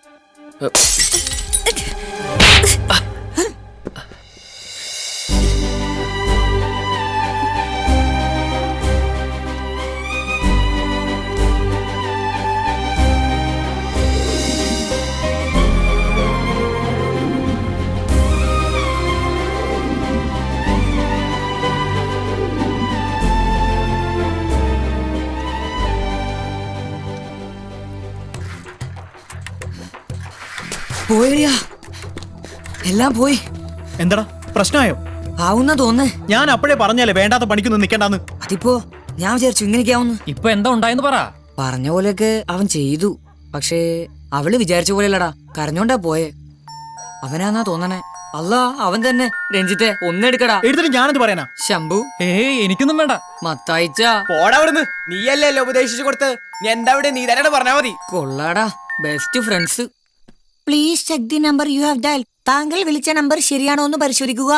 പോയാ എല്ലാം പോയി. എന്താടാ പ്രശ്നമായോ? ആവുന്ന തോന്നേ. ഞാൻ അപ്പോഴേ പറഞ്ഞാലേ വേണ്ടാത്ത പണിക്കൊന്നും നിൽക്കണ്ടെന്ന്. അതിപ്പോ ഞാൻ വിചാരിച്ചു ഇങ്ങനെയൊക്കെ ആവുന്നു. ഇപ്പൊ എന്താ ഉണ്ടായെന്ന് പറ. പറഞ്ഞ പോലെയൊക്കെ അവൻ ചെയ്തു, പക്ഷേ അവള് വിചാരിച്ച പോലെയല്ലടാ, കരഞ്ഞോണ്ടാ പോയെ. അവനാന്നാ തോന്നണേ. അല്ല അവൻ തന്നെ. രഞ്ജിത്തെ ഒന്നെടുക്കടാ. എടുത്തിട്ട് ഞാനെന്ത് പറയാനാ? ശംഭു എനിക്കൊന്നും വേണ്ട. മത്തായിച്ച പോടാ അവിടുന്ന്. നീയല്ലേ ഉപദേശിച്ചു കൊടുത്ത്. നീ എന്താ അവിടെ നീ തന്നെ പറഞ്ഞാ മതി. കൊള്ളാടാ, best friends. Please check the number you have dial. താങ്കൾ വിളിച്ച നമ്പർ ശരിയാണോ എന്ന് പരിശോധിക്കുക.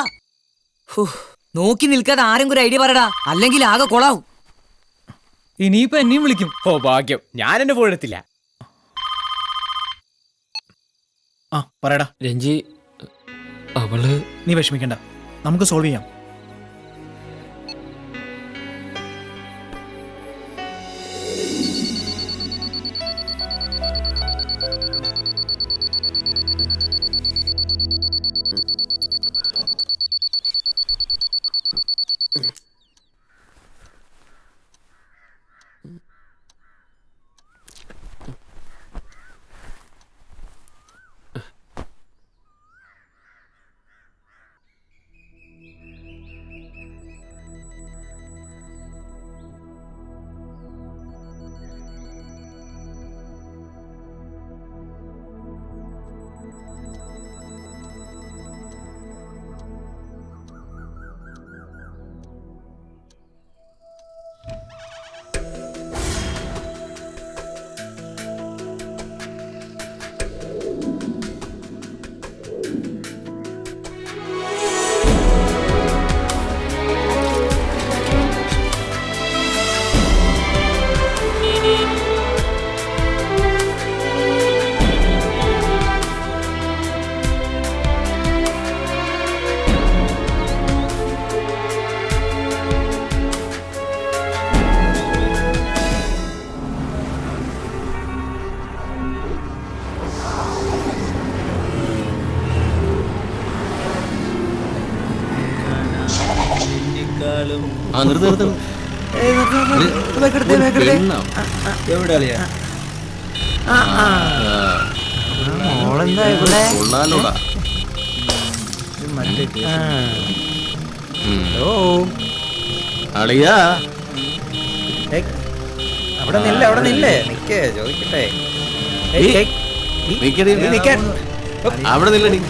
നോക്കി നിൽക്കാതെ ആരെങ്കിലും ഒരു ഐഡിയ പറയടാ, അല്ലെങ്കിൽ ആകെ കൊളാവും. ഇനിയിപ്പോ എന്നെയും വിളിക്കും. ഓ ഭാഗ്യം, ഞാൻ എന്നെ ഫോൺ എടുത്തില്ല. പറയടാ. രഞ്ജി, അവള്. നീ വിഷമിക്കണ്ട, നമുക്ക് സോൾവ് ചെയ്യാം. എവിടെ അളിയാ? മോളെന്താ ഇവിടെ? അളിയാ അവിടെ നില്ലേ നിക്കേ ചോദിക്കട്ടെ. അവിടെ നില്ലടി.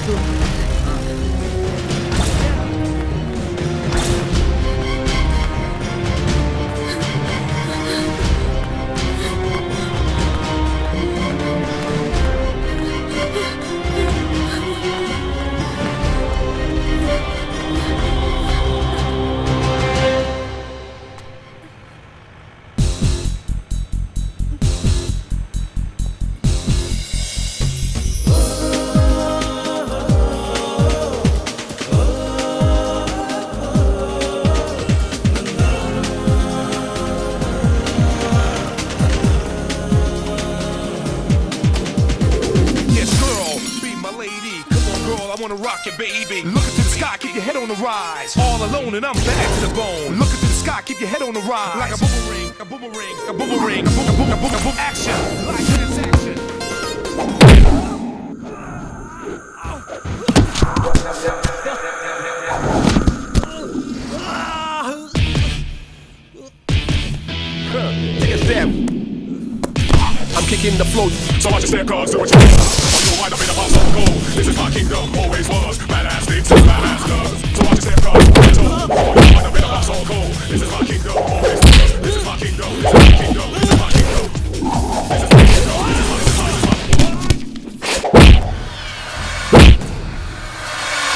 Baby, look into the sky, keep your head on the rise. All alone and I'm bad to the bone. Look into the sky, keep your head on the rise. Like a boomerang, a boomerang, a boomerang, a boom, action. Like transaction. Take a step. I'm kicking the flow, so watch your step, cause do what you want. Wind up in the house of gold. This is my kingdom, always was. Badass things, badass does. So watch your step, cause wind up in the house of gold. This is my kingdom, always was. This is my kingdom, this is my kingdom, this is my kingdom. This is my kingdom, this is my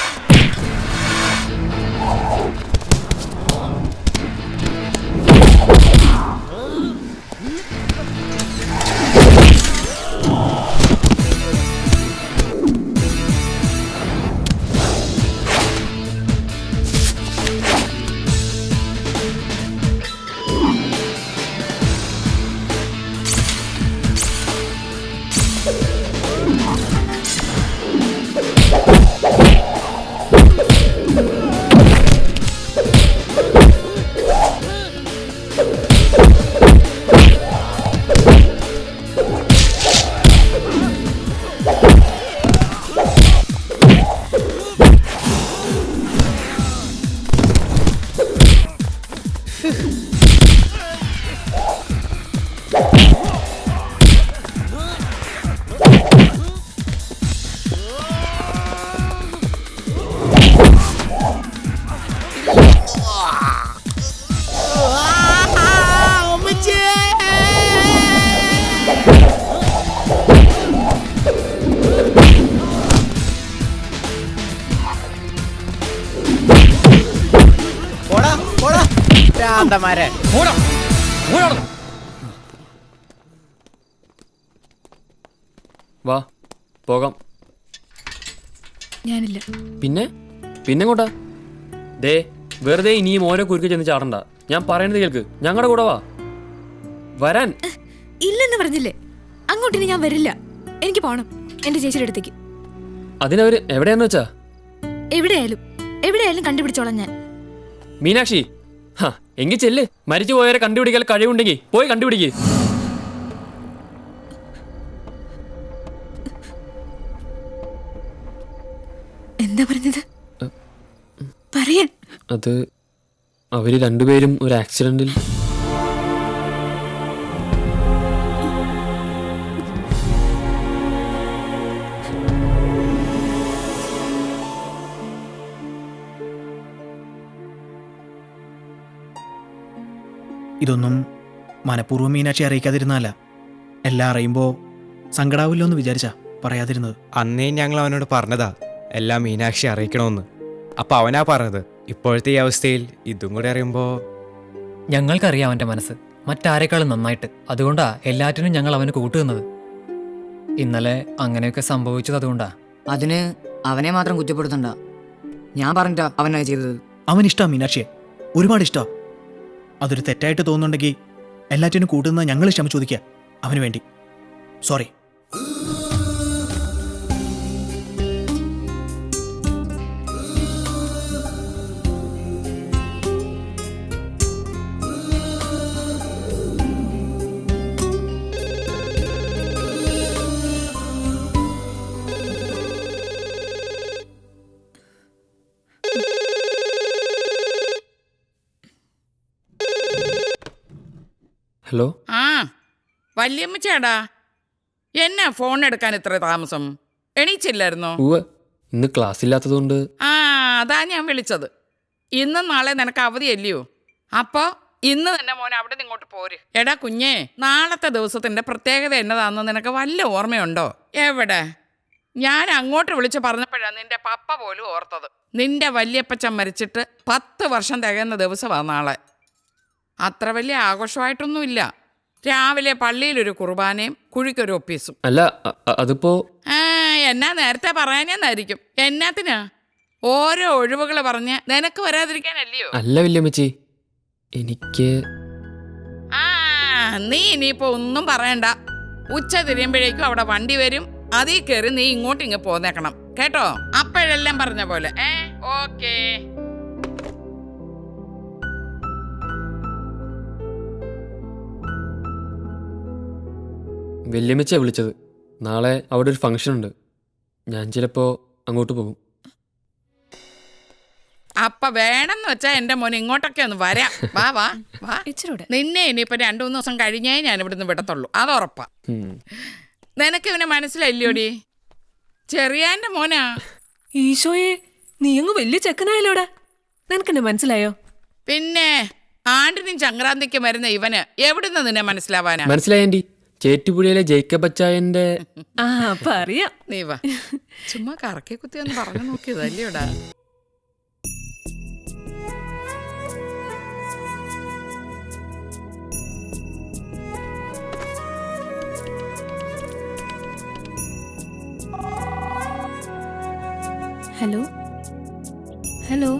വാ പോകാം. ഞാനില്ല. പിന്നെ കൊണ്ടാ ദേ വെറുതെ ഇനിയും ഓരോ കുരുക്ക് ചെന്ന് ചാടണ്ട. ഞാൻ പറയുന്നത് കേൾക്ക്, ഞങ്ങളുടെ കൂടെ വാ. വരാൻ ഇല്ലെന്ന് പറഞ്ഞില്ലേ? അങ്ങോട്ടിന് ഞാൻ വരില്ല. എനിക്ക് പോണം എന്റെ ചേച്ചിയുടെ അടുത്തേക്ക്. അതിനവര് എവിടെയാന്ന് വെച്ചാ? എവിടെയായാലും കണ്ടുപിടിച്ചോളാം ഞാൻ. മീനാക്ഷി, എങ്കിൽ ചെല്ല്. മരിച്ചു പോയവരെ കണ്ടുപിടിക്കാൻ കഴിവുണ്ടെങ്കിൽ പോയി കണ്ടുപിടിക്ക്. എന്താ പറഞ്ഞത്? പറയാൻ. അത് അവര് രണ്ടുപേരും ഒരു ആക്സിഡന്റിൽ. ഇതൊന്നും മനഃപൂർവ്വം മീനാക്ഷി അറിയിക്കാതിരുന്നല്ല. എല്ലാം അറിയുമ്പോൾ സങ്കടാവില്ലോ എന്ന് വിചാരിച്ചാ പറയാതിരുന്നത്. അന്നേ ഞങ്ങൾ അവനോട് പറഞ്ഞതാ എല്ലാം മീനാക്ഷി അറിയിക്കണമെന്ന്. അപ്പൊ അവനാ പറഞ്ഞത്. ഇപ്പോഴത്തെ ഈ അവസ്ഥയിൽ ഇതും കൂടെ അറിയുമ്പോ ഞങ്ങൾക്കറിയാം അവന്റെ മനസ്സ് മറ്റാരെക്കാളും നന്നായിട്ട്. അതുകൊണ്ടാ എല്ലാറ്റിനും ഞങ്ങൾ അവന് കൂട്ടുന്നത്. ഇന്നലെ അങ്ങനെയൊക്കെ സംഭവിച്ചത് അതുകൊണ്ടാ. അതിന് അവനെ മാത്രം കുറ്റപ്പെടുത്തണ്ട. ഞാൻ പറഞ്ഞിട്ടാ അവനായി ചെയ്തത്. അവൻ ഇഷ്ടാ മീനാക്ഷിയെ, ഒരുപാട് ഇഷ്ടാ. അതൊരു തെറ്റായിട്ട് തോന്നുന്നുണ്ടെങ്കിൽ എല്ലാറ്റിനും കൂട്ടുന്ന ഞങ്ങൾ ക്ഷമ ചോദിക്കുക അവന് വേണ്ടി. സോറി. ഹലോ. ആ വല്യമ്മച്ചേടാ, എന്നാ ഫോൺ എടുക്കാൻ ഇത്ര താമസം? എണീച്ചില്ലായിരുന്നോ? ഉവ്വ്, ഇന്ന് ക്ലാസ് ഇല്ലാത്തതുകൊണ്ട്. ആ അതാ ഞാൻ വിളിച്ചത്. ഇന്നും നാളെ നിനക്ക് അവധിയല്ലയോ? അപ്പോൾ ഇന്ന് തന്നെ മോൻ അവിടെ നിന്ന് ഇങ്ങോട്ട് പോര്. എടാ കുഞ്ഞേ, നാളത്തെ ദിവസത്തിന്റെ പ്രത്യേകത എന്നതാണെന്ന് നിനക്ക് വല്ല ഓർമ്മയുണ്ടോ? എവിടെ? ഞാൻ അങ്ങോട്ട് വിളിച്ച് പറഞ്ഞപ്പോഴാണ് നിന്റെ പപ്പ പോലും ഓർത്തത്. നിന്റെ വല്യപ്പച്ചൻ മരിച്ചിട്ട് 10 വർഷം തികയുന്ന ദിവസമാണ് നാളെ. അത്ര വലിയ ആഘോഷമായിട്ടൊന്നുമില്ല. രാവിലെ പള്ളിയിലൊരു കുർബാനയും കുഴിക്കൊരു ഒപ്പീസും. അല്ല, അതിപ്പോ എന്നാ നേരത്തെ പറയാനെന്നായിരിക്കും. എന്നാത്തിനാ? ഓരോ ഒഴിവുകൾ പറഞ്ഞ് നിനക്ക് വരാതിരിക്കാനല്ലയോ? അല്ല വല്യമ്മച്ചി, എനിക്ക് നീ ഇനിയിപ്പോ ഒന്നും പറയണ്ട. ഉച്ച തിരിയുമ്പോഴേക്കും അവിടെ വണ്ടി വരും. അതിൽ കയറി നീ ഇങ്ങോട്ട് പോന്നേക്കണം കേട്ടോ? അപ്പോഴെല്ലാം പറഞ്ഞ പോലെ. ഓക്കേ. വല്യമ്മച്ചിയാ വിളിച്ചത്. നാളെ അവിടെ ഒരു ഫംഗ്ഷൻ ഉണ്ട്. ഞാൻ ചിലപ്പോ അങ്ങോട്ട് പോകും. അപ്പൊ വേണമെന്ന് വെച്ചാ എന്റെ മോൻ ഇങ്ങോട്ടൊക്കെ ഒന്ന് വരാം. വാ വാ വാ. നിന്നെ ഇനിയിപ്പോ 2-3 ദിവസം കഴിഞ്ഞേ ഞാൻ ഇവിടുന്ന് വിടത്തുള്ളൂ, അത് ഉറപ്പാ. നിനക്ക് ഇവനെ മനസ്സിലായില്ലോടി? ചെറിയാന്റെ മോനാ. ഈശോയെ, നീ അങ്ങ് വലിയ ചെക്കനായല്ലോടാ. നിനക്കെന്നെ മനസ്സിലായോ? പിന്നെ ആണ്ടിനും സംക്രാന്തിക്കും വരുന്ന ഇവന് എവിടുന്ന് നിന്നെ മനസ്സിലാവാനാ? മനസ്സിലായി ആന്റി, ചേറ്റുപുഴയിലെ ജേക്കബ് അച്ചായന്റെ. ആ അപ്പൊ അറിയാം. നീ വാ. ചുമ്മാ കറക്കി കുത്തി ഒന്ന് പറഞ്ഞു നോക്കിയതല്ലേടാ. Hello hello.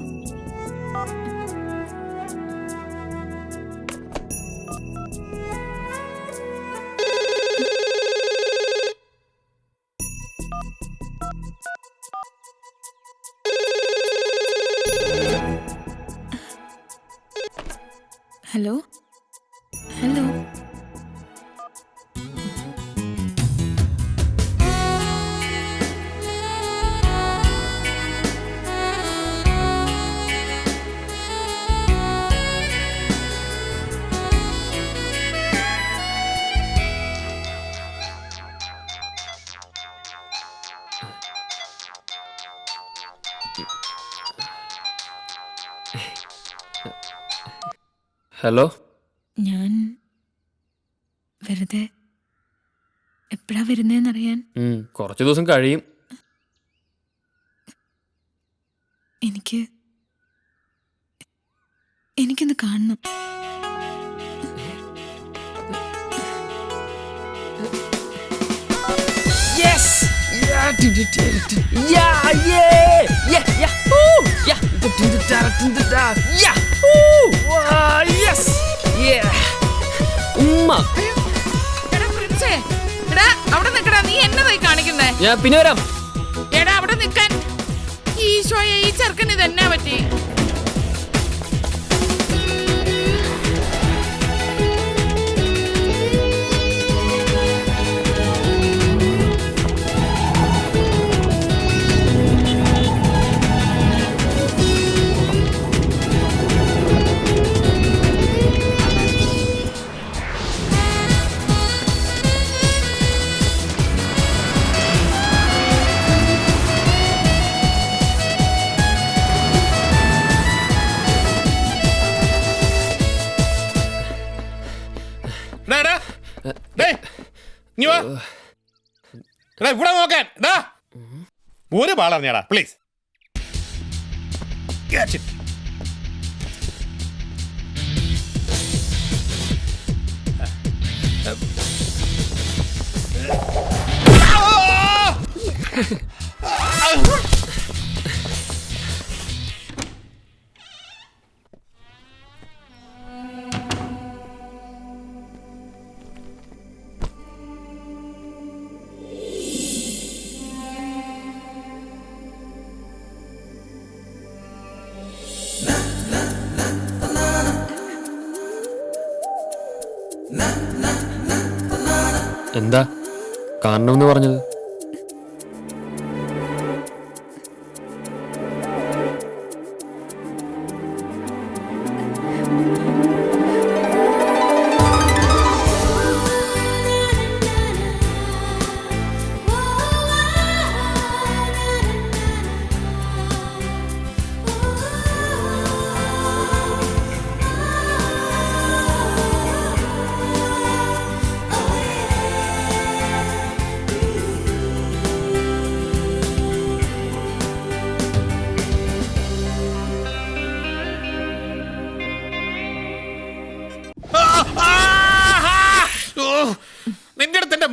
Hello hello. Hello. ഞാൻ വെറുതെ എപ്പോഴാ വരുന്നതെന്നറിയാൻ. കുറച്ച് ദിവസം കഴിയും. എനിക്കൊന്ന് കാണണം. ഞാൻ പിന്നെ വരാം. എടാ അവിടെ നിൽക്കാൻ. ഈശോയെ, ഈ ചെറുക്കന് ഇതെന്നാ പറ്റി? ഇവിടെ നോക്കാൻ ഒരു പാളറിഞ്ഞാടാ പ്ലീസ്. എന്താ കാണണമെന്ന് പറഞ്ഞത്?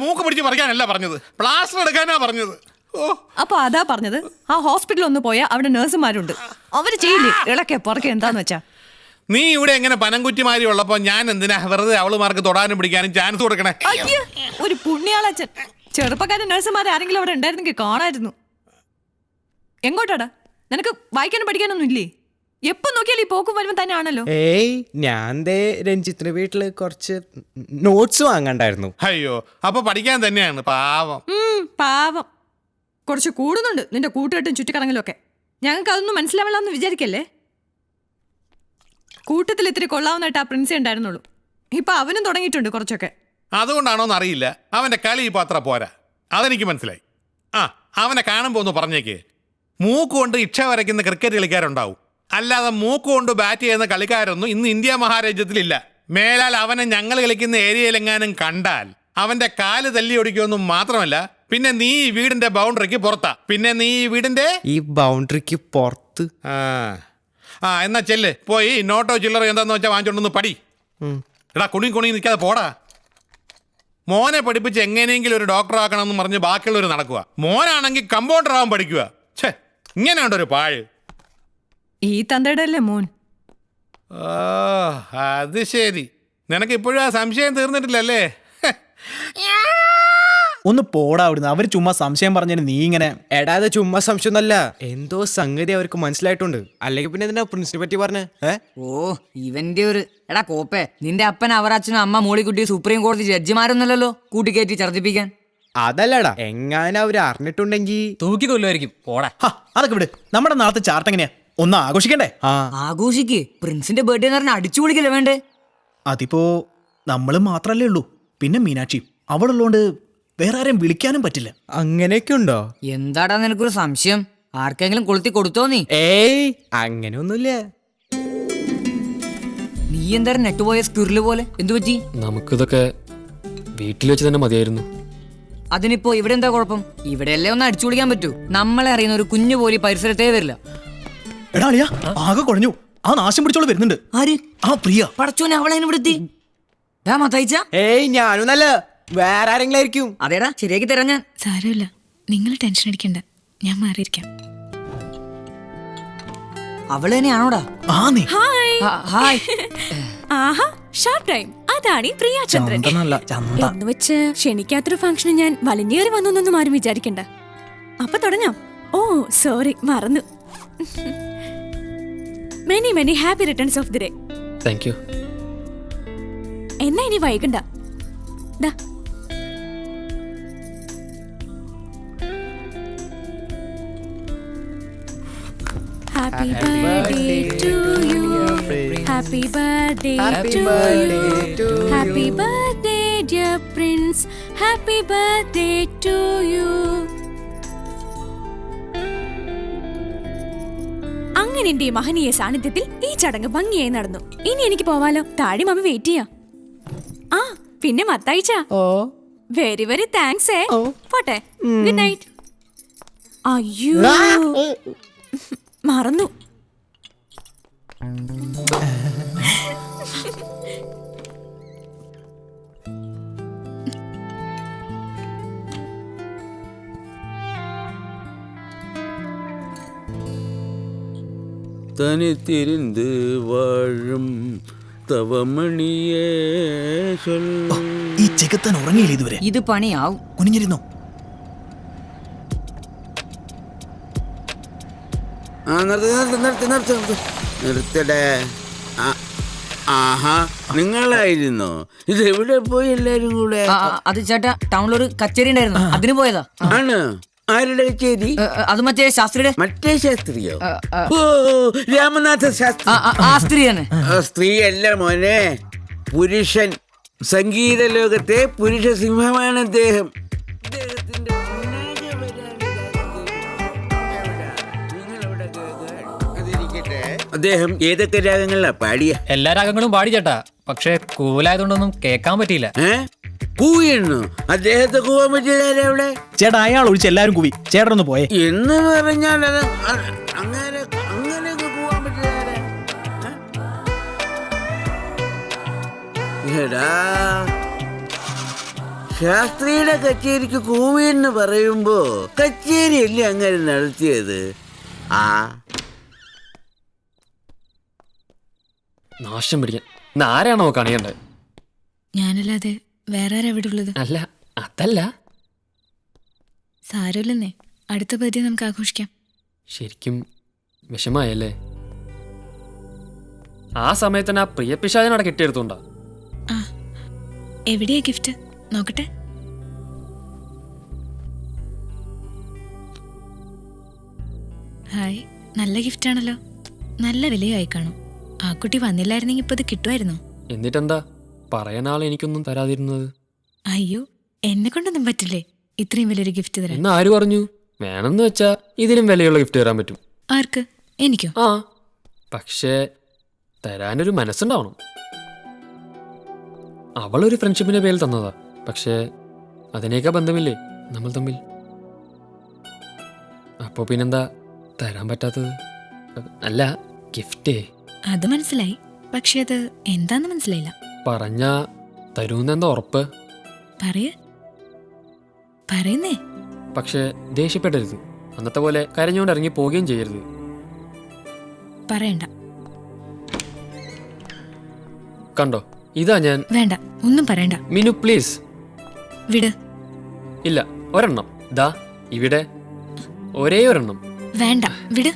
മൂക്ക് പിടിച്ച് പറിക്കാനല്ല പറഞ്ഞത്, പ്ലാസ്റ്റർ എടുക്കാനാ പറഞ്ഞത്. ഓ, അപ്പൊ അതാ പറഞ്ഞത്, ആ ഹോസ്പിറ്റലിൽ ഒന്ന് പോയാൽ അവിടെ നഴ്സുമാരുണ്ട്, അവര് ചെയ്യില്ലേ ഇളക്കെ പുറക്കെ എന്താന്ന് വെച്ചാ. നീ ഇവിടെ എങ്ങനെ പനംകുറ്റിമാരി ഉള്ളപ്പോ ഞാൻ എന്തിനാ വെറുതെ അവളുമാർക്ക് തൊടാനും പിടിക്കാനും ചാൻസ് കൊടുക്കണേ? അയ്യോ, ഒരു പുണ്യാളച്ചൻ. ചെറുപ്പക്കാരൻ നഴ്സുമാർ ആരെങ്കിലും അവിടെ ഉണ്ടായിരുന്നെങ്കിൽ കാണായിരുന്നു. എങ്ങോട്ടാടാ? നിനക്ക് വായിക്കാനും പഠിക്കാനൊന്നും ഇല്ലേ? എപ്പോ നോക്കിയാലും ഈ പോക്കും വരുമ്പോ തന്നെ ആണല്ലോ. ഏയ് ഞാൻ രഞ്ജിത്തിന്റെ വീട്ടില് കുറച്ച് നോട്ട്സ് വാങ്ങണ്ടായിരുന്നു. അയ്യോ, അപ്പൊ പഠിക്കാൻ തന്നെയാണ്. പാവം. പാവം. കുറച്ച് കൂടുന്നുണ്ട് നിന്റെ കൂട്ടുകെട്ടും ചുറ്റിക്കറങ്ങലും ഒക്കെ. ഞങ്ങൾക്ക് അതൊന്നും മനസ്സിലാവില്ലെന്ന് വിചാരിക്കല്ലേ. കൂട്ടത്തിൽ ഇത്തിരി കൊള്ളാവുന്നതായിട്ട് ആ പ്രിൻസേ ഉണ്ടായിരുന്നുള്ളൂ. ഇപ്പൊ അവനും തുടങ്ങിയിട്ടുണ്ട് കുറച്ചൊക്കെ. അതുകൊണ്ടാണോന്ന് അറിയില്ല, അവന്റെ കളി ഇപ്പൊ അത്ര പോരാ, അതെനിക്ക് മനസ്സിലായി. ആ, അവനെ കാണുമ്പോ ഒന്ന് പറഞ്ഞേക്ക്, മൂക്കുകൊണ്ട് ഇച്ഛ വരയ്ക്കുന്ന ക്രിക്കറ്റ് കളിക്കാരുണ്ടാവും, അല്ലാതെ മൂക്കുകൊണ്ട് ബാറ്റ് ചെയ്യുന്ന കളിക്കാരൊന്നും ഇന്ന് ഇന്ത്യ മഹാരാജ്യത്തിലില്ല. മേലാൽ അവനെ ഞങ്ങൾ കളിക്കുന്ന ഏരിയയിലെങ്ങാനും കണ്ടാൽ അവന്റെ കാല് തല്ലി ഒടിക്കുമെന്നും മാത്രമല്ല, പിന്നെ നീ ഈ വീടിന്റെ ബൗണ്ടറിക്ക് പുറത്താ. പിന്നെ നീ ഈ വീടിന്റെ ഈ ബൗണ്ടറിക്ക് പുറത്ത്. ആ എന്നാ ചെല്ല്, പോയി നോട്ടോ ചില്ലറ എന്താന്ന് വെച്ചാൽ വാങ്ങിച്ചോണ്ടൊന്ന് പടി. എടാ, കുണി നിൽക്കാതെ പോടാ. മോനെ പഠിപ്പിച്ച് എങ്ങനെയെങ്കിലും ഒരു ഡോക്ടർ ആക്കണമെന്ന് പറഞ്ഞ് ബാക്കിയുള്ളവർ നടക്കുക. മോനാണെങ്കിൽ കമ്പൗണ്ടർ ആവാൻ പഠിക്കുക. ഛേ, ഇങ്ങനെയുണ്ടോ ഒരു പാഴ്? ഈ തന്തയുടെ അല്ലേ മോൻ? ഓ, അത് ശരി. നിനക്ക് ഇപ്പോഴും ആ സംശയം തീർന്നിട്ടില്ലല്ലേ? ഒന്ന് പോടാ അവിടുന്ന്. അവര് ചുമ്മാ സംശയം പറഞ്ഞതിന് നീ ഇങ്ങനെ. എടാ, അത് ചുമ്മാ സംശയം ഒന്നല്ല, എന്തോ സംഗതി അവർക്ക് മനസ്സിലായിട്ടുണ്ട്. അല്ലെങ്കിൽ പിന്നെ എന്തിനാ പ്രിൻസിനെ പറ്റി പറഞ്ഞേ? ഓ, ഇവന്റെ ഒരു എടാ കോപ്പേ, നിന്റെ അപ്പൻ അവരച്ഛനും അമ്മ മോളിക്കുട്ടി സുപ്രീം കോടതി ജഡ്ജിമാരൊന്നുമല്ലല്ലോ കൂട്ടിക്കയറ്റി ഛർദ്ദിപ്പിക്കാൻ. അതല്ലടാ, എങ്ങാനും അവര് അറിഞ്ഞിട്ടുണ്ടെങ്കിൽ തൂക്കിക്കൊല്ലുമായിരിക്കും. പോടാ. അതൊക്കെ വിട്. നമ്മുടെ നാളത്തെ ചാർട്ട് എങ്ങനെയാ? ഒന്ന് ആഘോഷിക്കണ്ടേ? ആഘോഷിക്ക്. പ്രിൻസിന്റെ ബർത്ത്ഡേ എന്ന് പറഞ്ഞാൽ അടിച്ചു പൊളിക്കല്ലേ വേണ്ടേ? അതിപ്പോ നമ്മള് മാത്രല്ലേ ഉള്ളൂ, പിന്നെ മീനാക്ഷി. അവളുള്ളോണ്ട് വേറെ ആരെയും വിളിക്കാനും പറ്റില്ല. അങ്ങനെയൊക്കെ ഉണ്ടോ? എന്താടാ നിനക്കൊരു സംശയം? ആർക്കെങ്കിലും കൊളുത്തി കൊടുത്തോ നീ? ഏയ് അങ്ങനെയൊന്നുമില്ല. നീ എന്തായാലും നെറ്റ് പോയ സ്ക്യൂറില് പോലെ. എന്തു പറ്റി? നമുക്കിതൊക്കെ വീട്ടിൽ വെച്ച് തന്നെ മതിയായിരുന്നു. അതിനിപ്പോ ഇവിടെ എന്താ കുഴപ്പം? ഇവിടെയല്ലേ ഒന്ന് അടിച്ചു പൊളിക്കാൻ പറ്റൂ. നമ്മളെ അറിയുന്ന ഒരു കുഞ്ഞു പോലും പരിസരത്തേ വരില്ല. എടാ അളിയാ, ആകെ കുഴഞ്ഞു. ആ നാശം പിടിച്ചോള് വരുന്നുണ്ട്. ആര്? ആ പ്രിയ. പടച്ചോനെ, അവളെ ഇവിടെത്തി. ഏയ് ഞാനും നല്ല വേറെ ആരെങ്കിലും ആയിരിക്കും. അതേടാ, ശരിയാക്കി തരാം ഞാൻ. സാരമില്ല, നിങ്ങൾ ടെൻഷൻ അടിക്കണ്ട, ഞാൻ മാറിയിരിക്കാം. അവള് തന്നെയാണോടാ? ഹായ്. ആഹാ, ഷാർപ്പ് ടൈം. അതാണ് പ്രിയ ചന്ദ്രൻ. എന്ന് വെച്ച് ക്ഷണിക്കാത്തൊരു ഫംഗ്ഷന് ഞാൻ വലിഞ്ഞേറി വന്നൊന്നും ആരും വിചാരിക്കണ്ട. അപ്പൊ തുടങ്ങാം. ഓ സോറി, മറന്നു. Many many happy returns of the day. Thank you. എന്നാ ഇനി വൈകണ്ട. ദാ Happy birthday to you. Happy birthday to you. Happy birthday dear prince. Happy birthday to you. അങ്ങനെ എന്റെ മഹനീയ സാന്നിധ്യത്തിൽ ഈ ചടങ്ങ് ഭംഗിയായി നടന്നു. ഇനി എനിക്ക് പോവാലോ. താടി മമ്മി വെയിറ്റ് ചെയ്യാം. ആ പിന്നെ മത്തായിച്ച, വെരി വെരി താങ്ക്സ്. പോട്ടെ, ഗുഡ് നൈറ്റ്. അയ്യോ മറന്നു. തനിത്തിരിന്ത് വാഴും തവമണിയേ. ഈ ചെകുത്താൻ ഉറങ്ങിയില്ല ഇതുവരെ. ഇത് പണിയാവും. കുനിഞ്ഞിരുന്നോ? നിർത്തടേ. ആഹാ, നിങ്ങളായിരുന്നോ? ഇത് എവിടെ പോയി എല്ലാരും കൂടെ? അത് ചേട്ടാ, ടൗണിലൊരു കച്ചേരി ഉണ്ടായിരുന്നു, അതിന് പോയതാ. ആണ്? ആരുടെ കച്ചേരി? അത് മറ്റേ ശാസ്ത്രിയുടെ. മറ്റേ ശാസ്ത്രിയോ? ഓ, രാമനാഥ ശാസ്ത്രി. ആ സ്ത്രീയാണ്. സ്ത്രീ അല്ല മോനെ, പുരുഷൻ. സംഗീത ലോകത്തെ പുരുഷ സിംഹമാണ് അദ്ദേഹം. അദ്ദേഹം ഏതൊക്കെ രാഗങ്ങളിലാ പാടിയ? എല്ലാ രാഗങ്ങളും പാടി ചേട്ടാ, പക്ഷെ കൂലായതുകൊണ്ടൊന്നും കേൾക്കാൻ പറ്റിയില്ല. കൂവിയെണ്ണു? അദ്ദേഹത്തെ കൂവാൻ പറ്റിയതാരാ അവിടെ? ചേട്ടാ, അയാൾ ഒഴിച്ച് എല്ലാരും കൂവി. ചേട്ടനൊന്ന് പോയേ. എന്ന് പറഞ്ഞാൽ അത് അങ്ങനെയൊക്കെ കൂവാൻ പറ്റിയതാരാ? എടാ, ശാസ്ത്രിയുടെ കച്ചേരിക്ക് കൂവിയെന്ന് പറയുമ്പോ കച്ചേരിയല്ലേ അങ്ങനെ നടത്തിയത്? ആ നാശം പിടിക്കാൻ ഇന്ന് ആരാണോ കണിയണ്ടത്? ഞാനല്ലാതെ വേറെ ആരാ ഇവിടെ ഉള്ളത്? അല്ല അതല്ല, സാരമില്ലെന്നേ, അടുത്ത ബർത്ത്ഡേ നമുക്ക് ആഘോഷിക്കാം. ശരിക്കും വിഷമായല്ലേ? ആ സമയത്ത് ആ പ്രിയ പിശാചനോടെ കെട്ടിയെടുത്തോണ്ടാ. ആ, എവിടെയാ ഗിഫ്റ്റ്? നോക്കട്ടെ. ഹായ്, നല്ല ഗിഫ്റ്റ് ആണല്ലോ. നല്ല വിലയായി കാണും. ആ കുട്ടി വന്നില്ലായിരുന്നെങ്കിൽ ഇപ്പൊ ഇത് കിട്ടുമായിരുന്നോ? എന്നിട്ടെന്താ പറയാനാൾ എനിക്കൊന്നും തരാതിരുന്നത്? അയ്യോ, എന്നെ കൊണ്ടൊന്നും പറ്റില്ലേ ഇത്രയും വലിയൊരു ഗിഫ്റ്റ് തരാൻ. എന്ന് ആര് പറഞ്ഞു? വേണമെന്ന് വെച്ചാ ഇതിലും വിലയുള്ള ഗിഫ്റ്റ് തരാൻ പറ്റും. ആർക്ക്? എനിക്കോ? ആ, പക്ഷേ തരാനൊരു മനസ്സുണ്ടാവണം. അവളൊരു ഫ്രണ്ട്ഷിപ്പിന്റെ പേരിൽ തന്നതാ, പക്ഷേ അതിനേക്കാ ബന്ധമില്ലേ നമ്മൾ തമ്മിൽ. അപ്പോ പിന്നെന്താ തരാൻ പറ്റാത്തത്? അല്ല, ഗിഫ്റ്റേ. അത് മനസ്സിലായി, പക്ഷെ അത് എന്താന്ന് മനസ്സിലായില്ല. പറഞ്ഞ തരൂന്നെന്താ ഉറപ്പ്? പറയുന്നേ. പക്ഷെ ദേഷ്യപ്പെടരുത്. അന്നത്തെ പോലെ കരഞ്ഞുകൊണ്ട് ഇറങ്ങി പോവുകയും ചെയ്യരുത്. പറയണ്ട. കണ്ടോ, ഇതാ ഞാൻ. വേണ്ട, ഒന്നും പറയണ്ട. മിനു പ്ലീസ് വിട്. ഇല്ല, ഒരെണ്ണം ദാ ഇവിടെ, ഒരേ ഒരെണ്ണം. വേണ്ട, വിട്.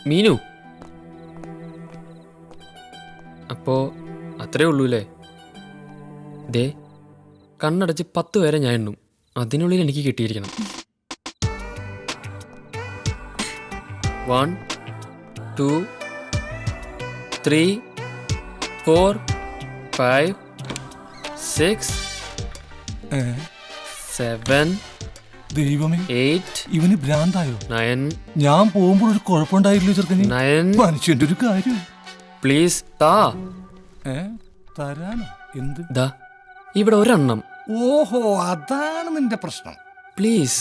മീനു, അപ്പോ അത്രേ ഉള്ളൂല്ലേ? ദേ, കണ്ണടച്ച് 10 വരെ ഞാൻ എണ്ണും. അതിനുള്ളിൽ എനിക്ക് കിട്ടിയിരിക്കണം. 1 2 3 4 5 6 7 ദൈവമേ, 8 ഇവന് ഭ്രാന്തായോ? 9. ഞാൻ പോകുമ്പോൾ ഒരു കുഴപ്പമുണ്ടായില്ലോ ചെറുക്കന്. 9. മനുഷ്യന്റെ ഒരു കാര്യം. പ്ലീസ് താ. തരാനോ? എന്ത്? ദാ ഇവിടെ ഒരെണ്ണം. ഓഹോ, അതാണ് നിന്റെ പ്രശ്നം. പ്ലീസ്.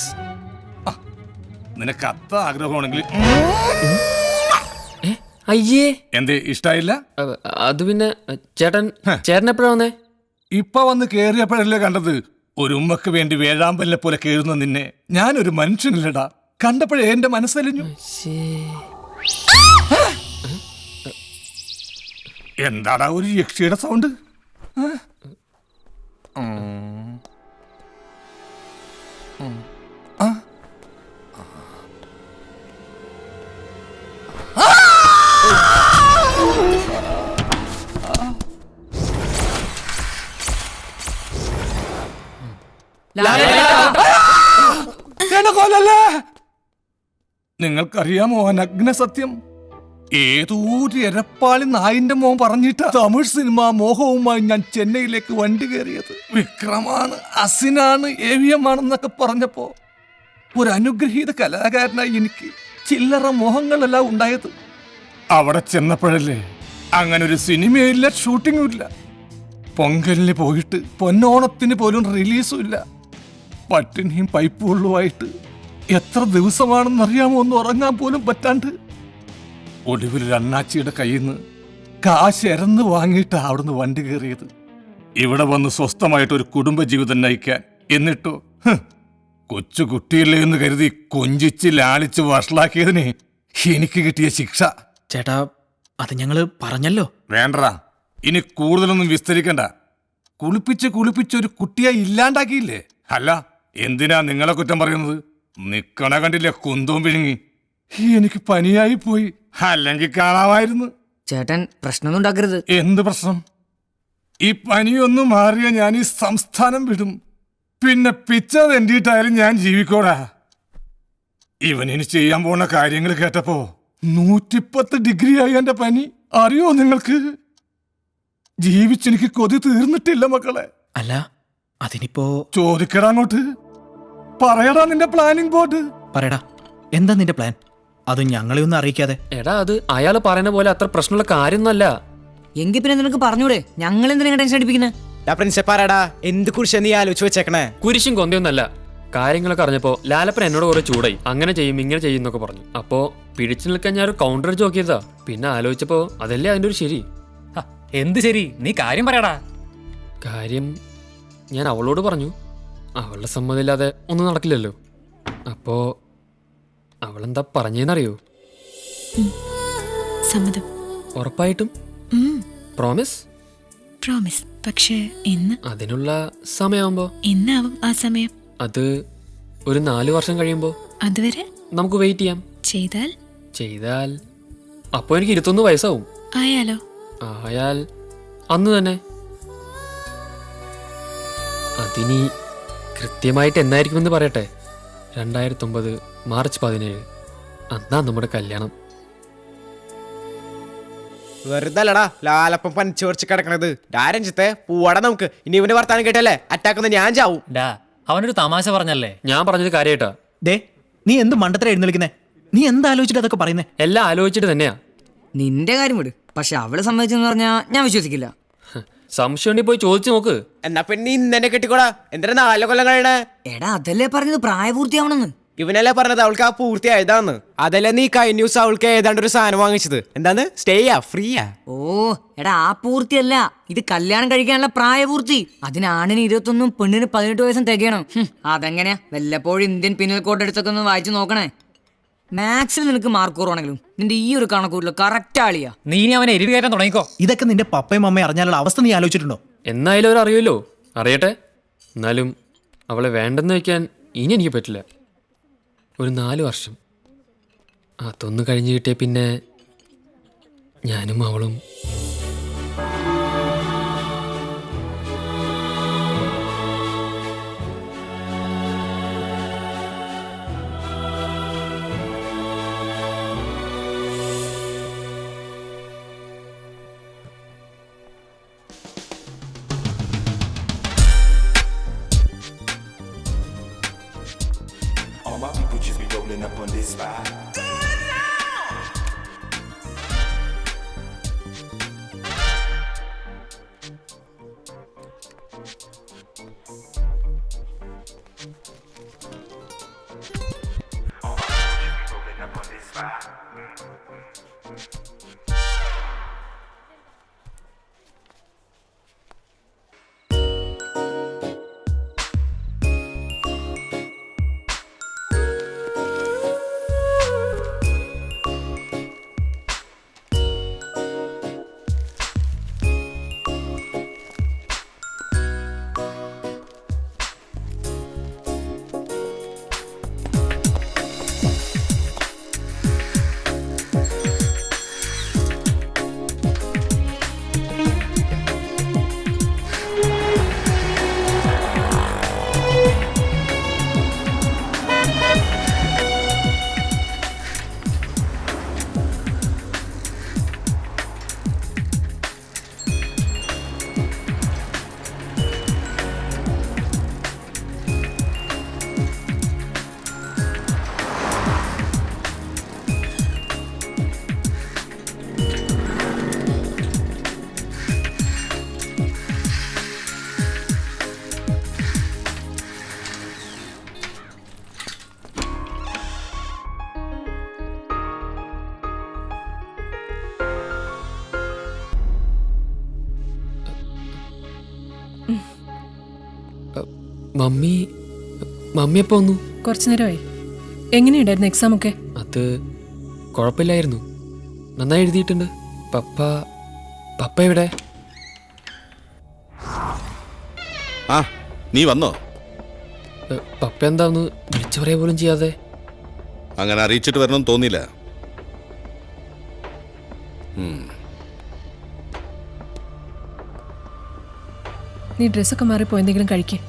നിനക്ക് അത്ര ആഗ്രഹമാണെങ്കിൽ അയ്യേ, എന്തേ ഇഷ്ടായില്ല? അത് പിന്നെ ചേട്ടൻ എപ്പോഴാ വന്നേ? ഇപ്പൊ വന്ന് കേറിയപ്പോഴല്ലേ കണ്ടത്. ഒരു ഉമ്മക്ക് വേണ്ടി വേഴാമ്പലിനെ പോലെ കേഴുന്ന നിന്നെ. ഞാനൊരു മനുഷ്യനല്ലടാ. കണ്ടപ്പോഴേ എന്റെ മനസ്സലിഞ്ഞു. എന്താടാ ഒരു യക്ഷിയുടെ സൗണ്ട്? നിങ്ങൾക്കറിയാമോ നഗ്ന സത്യം? ഏതോരു എരപ്പാളി നായിന്റെ മോൻ പറഞ്ഞിട്ട് തമിഴ് സിനിമ മോഹവുമായി ഞാൻ ചെന്നൈയിലേക്ക് വണ്ടി കയറിയത്. വിക്രമാണ്, അസിനാണ്, ഏവിയമാണെന്നൊക്കെ പറഞ്ഞപ്പോ ഒരു അനുഗ്രഹീത കലാകാരനായി എനിക്ക് ചില്ലറ മോഹങ്ങളെല്ലാം ഉണ്ടായത്. അവിടെ ചെന്നപ്പോഴല്ലേ അങ്ങനെ ഒരു സിനിമയില്ല, ഷൂട്ടിങ്ങും ഇല്ല. പൊങ്കലിന് പോയിട്ട് പൊന്നോണത്തിന് പോലും റിലീസും ഇല്ല. പട്ടിണിയും പൈപ്പ് വെള്ളവുമായിട്ട് എത്ര ദിവസമാണെന്നറിയാമോ ഒന്ന് ഉറങ്ങാൻ പോലും പറ്റാണ്ട്. ഒടുവിൽ അണ്ണാച്ചിയുടെ കയ്യിൽ നിന്ന് കാശ് എരന്ന് വാങ്ങിയിട്ട് അവിടുന്ന് വണ്ടി കയറിയത്. ഇവിടെ വന്ന് സ്വസ്ഥമായിട്ട് ഒരു കുടുംബജീവിതം നയിക്കാൻ. എന്നിട്ടോ കൊച്ചു കുട്ടിയില്ലേ എന്ന് കരുതി കൊഞ്ചിച്ച് ലാളിച്ച് വഷളാക്കിയതിന് എനിക്ക് കിട്ടിയ ശിക്ഷ. ചേട്ടാ, അത് ഞങ്ങള് പറഞ്ഞല്ലോ. വേണ്ടടാ, ഇനി കൂടുതലൊന്നും വിസ്തരിക്കണ്ട. കുളിപ്പിച്ച് ഒരു കുട്ടിയെ ഇല്ലാണ്ടാക്കിയില്ലേ? അല്ല, എന്തിനാ നിങ്ങളെ കുറ്റം പറയുന്നത്? നിക്കണ കണ്ടില്ലേ കുന്തവും പിഴുങ്ങി. എനിക്ക് പനിയായി പോയി, അല്ലെങ്കിൽ കാണാമായിരുന്നു. ചേട്ടൻ പ്രശ്നമൊന്നും ഉണ്ടാക്കരുത്. എന്ത് പ്രശ്നം? ഈ പനിയൊന്നും മാറിയ ഞാൻ ഈ സംസ്ഥാനം വിടും. പിന്നെ പിച്ച തെണ്ടിയിട്ടായാലും ഞാൻ ജീവിക്കോടാ. ഇവനിനി ചെയ്യാൻ പോണ കാര്യങ്ങൾ കേട്ടപ്പോ 110 ഡിഗ്രിയായി എന്റെ പനി. അറിയോ നിങ്ങൾക്ക്? ജീവിച്ചെനിക്ക് കൊതി തീർന്നിട്ടില്ല മക്കളെ. അല്ല, അതിനിപ്പോ ചോദിക്കടാ അങ്ങോട്ട്. പറയടാ നിന്റെ പ്ലാനിങ് ബോർഡ്. പറയടാ, എന്താ നിന്റെ പ്ലാൻ? അത് ഞങ്ങളെ ഒന്നും അറിയിക്കാതെ. എടാ, അത് അയാൾ പറയുന്ന പോലെ അത്ര പ്രശ്നമുള്ള കാര്യമൊന്നുമല്ല. എങ്കിൽ പിന്നെ നിനക്ക് പറഞ്ഞൂടെ? ഞങ്ങൾ എന്തിനാ ടെൻഷൻ അടിപ്പിക്കുന്നത്? എന്ത് കുറിച്ച് നീ ആലോചിച്ച് വെച്ചേക്കണേ? കുരിശും കൊന്തയൊന്നല്ല. കാര്യങ്ങളൊക്കെ അറിഞ്ഞപ്പോ ലാലപ്പൻ എന്നോട് കുറെ ചൂടായി. അങ്ങനെ ചെയ്യും ഇങ്ങനെ ചെയ്യും എന്നൊക്കെ പറഞ്ഞു. അപ്പോ പിടിച്ചു നിൽക്കാൻ ഞാൻ ഒരു കൗണ്ടർ അടിച്ച് നോക്കിയതാ. പിന്നെ ആലോചിച്ചപ്പോ അതല്ലേ അതിന്റെ ഒരു ശരി. എന്ത് ശരി? നീ കാര്യം പറയടാ. കാര്യം ഞാൻ അവളോട് പറഞ്ഞു. അവളുടെ സമ്മതമില്ലാതെ ഒന്നും നടക്കില്ലല്ലോ. അപ്പോ അവളെന്താ പറഞ്ഞേന്നറിയോ? സമ്മതം. ഉറപ്പായിട്ടും പ്രോമിസ്? പ്രോമിസ്. പക്ഷേ എന്ന്? അതിനുള്ള സമയമാകുമ്പോ. എന്നാവും ആ സമയം? അത് ഒരു 4 വർഷം കഴിയുമ്പോ. അതുവരെ നമുക്ക് വെയിറ്റ് ചെയ്യാം. ചെയ്താൽ അപ്പോ എനിക്ക് 21 വയസ്സാവും. ആയാലോ? ആയാൽ അന്ന് തന്നെ. അതിനി കൃത്യമായിട്ട് എന്നായിരിക്കുമെന്ന് പറയട്ടെ. 2009 മാർച്ച് 17. അന്നാ നമ്മുടെ കല്യാണം. വെറുതെ അല്ലടാ ലാലപ്പം പനിച്ചു കുറച്ച് കിടക്കണത്. രഞ്ജിത്തെ പൂവാടാ നമുക്ക്. ഇനി ഇവന്റെ വർത്താനം കേട്ടല്ലേ അറ്റാക്ക് ഞാൻ ചാവും. അവനൊരു തമാശ പറഞ്ഞല്ലേ. ഞാൻ പറഞ്ഞത് കാര്യമായിട്ടാ. ദേ നീ എന്ത് മണ്ടത്തരം എഴുന്നള്ളിക്കുന്നേ? നീ എന്താലോചിച്ചിട്ട് അതൊക്കെ പറയുന്നേ? എല്ലാം ആലോചിച്ചിട്ട് തന്നെയാ. നിന്റെ കാര്യം വിട്. പക്ഷെ അവള് സമ്മതിച്ചെന്ന് പറഞ്ഞാ ഞാൻ വിശ്വസിക്കില്ല. സംശയം ഉണ്ടെങ്കിൽ പോയി ചോദിച്ചു നോക്ക്. എന്നാ പിന്നെ ഇന്നെ കെട്ടിക്കോടാ. എന്തിനാ 4 കൊല്ലം കഴിയണേ? എടാ അതല്ലേ പറഞ്ഞത് പ്രായപൂർത്തിയാവണമെന്ന്. ഇവനല്ലേ പറഞ്ഞത് അവൾക്ക് ആ പൂർത്തിയായതാന്ന്. അതല്ലേ നീ കഴിഞ്ഞ ദിവസം അവൾക്ക് ഏതാണ്ട് ഒരു സാധനം വാങ്ങിച്ചത്. എന്താന്ന്? സ്റ്റേയാ? ഫ്രീയാ? ഓ എടാ ആ പൂർത്തിയല്ല, ഇത് കല്യാണം കഴിക്കാനുള്ള പ്രായപൂർത്തി. അതിന് ആണിന് 21 പെണ്ണിന് 18 വയസ്സും തികയണം. അതെങ്ങനെയാ? വല്ലപ്പോഴും ഇന്ത്യൻ പിന്നൽ കോഡ് എടുത്തൊക്കെ ഒന്ന് വായിച്ചു നോക്കണേ. മാത്സിൽ നിനക്ക് മാർക്ക് കുറവാണെങ്കിലും നിന്റെ ഈ ഒരു കണക്കൂട്ടില് കറക്റ്റ് ആളിയാ. നീ ഇനി അവനെ എരിവ് കയറ്റാൻ തുടങ്ങിക്കോ. ഇതൊക്കെ നിന്റെ പപ്പയും അമ്മയും അറിഞ്ഞാലുള്ള അവസ്ഥ നീ ആലോചിച്ചിട്ടുണ്ടോ? എന്നായാലും അവർ അറിയുമല്ലോ. അറിയട്ടെ. എന്നാലും അവളെ വേണ്ടെന്ന് വെക്കാൻ ഇനി എനിക്ക് പറ്റില്ല. ഒരു 4 വർഷം അതൊന്ന് കഴിഞ്ഞ് കിട്ടിയ പിന്നെ ഞാനും അവളും. All my people just be rolling up on this spot. Mummy എപ്പോ വന്നു? കുറച്ചു നേരമായി. എങ്ങനെയുണ്ടായിരുന്നു എക്സാം ഒക്കെ? അത് കുഴപ്പമില്ലായിരുന്നു. നന്നായി എഴുതിയിട്ടുണ്ട്. പപ്പ എവിടെ? ആ നീ വന്നോ? പപ്പ എന്താ ഒന്ന് വിളിച്ചു പറയാ പോലും ചെയ്യാതെ? അങ്ങനെ അറിയിച്ചിട്ട് വരണമെന്ന് തോന്നിയില്ല. നീ ഡ്രസ്സൊക്കെ മാറിപ്പോ എന്തെങ്കിലും കഴിക്കേ.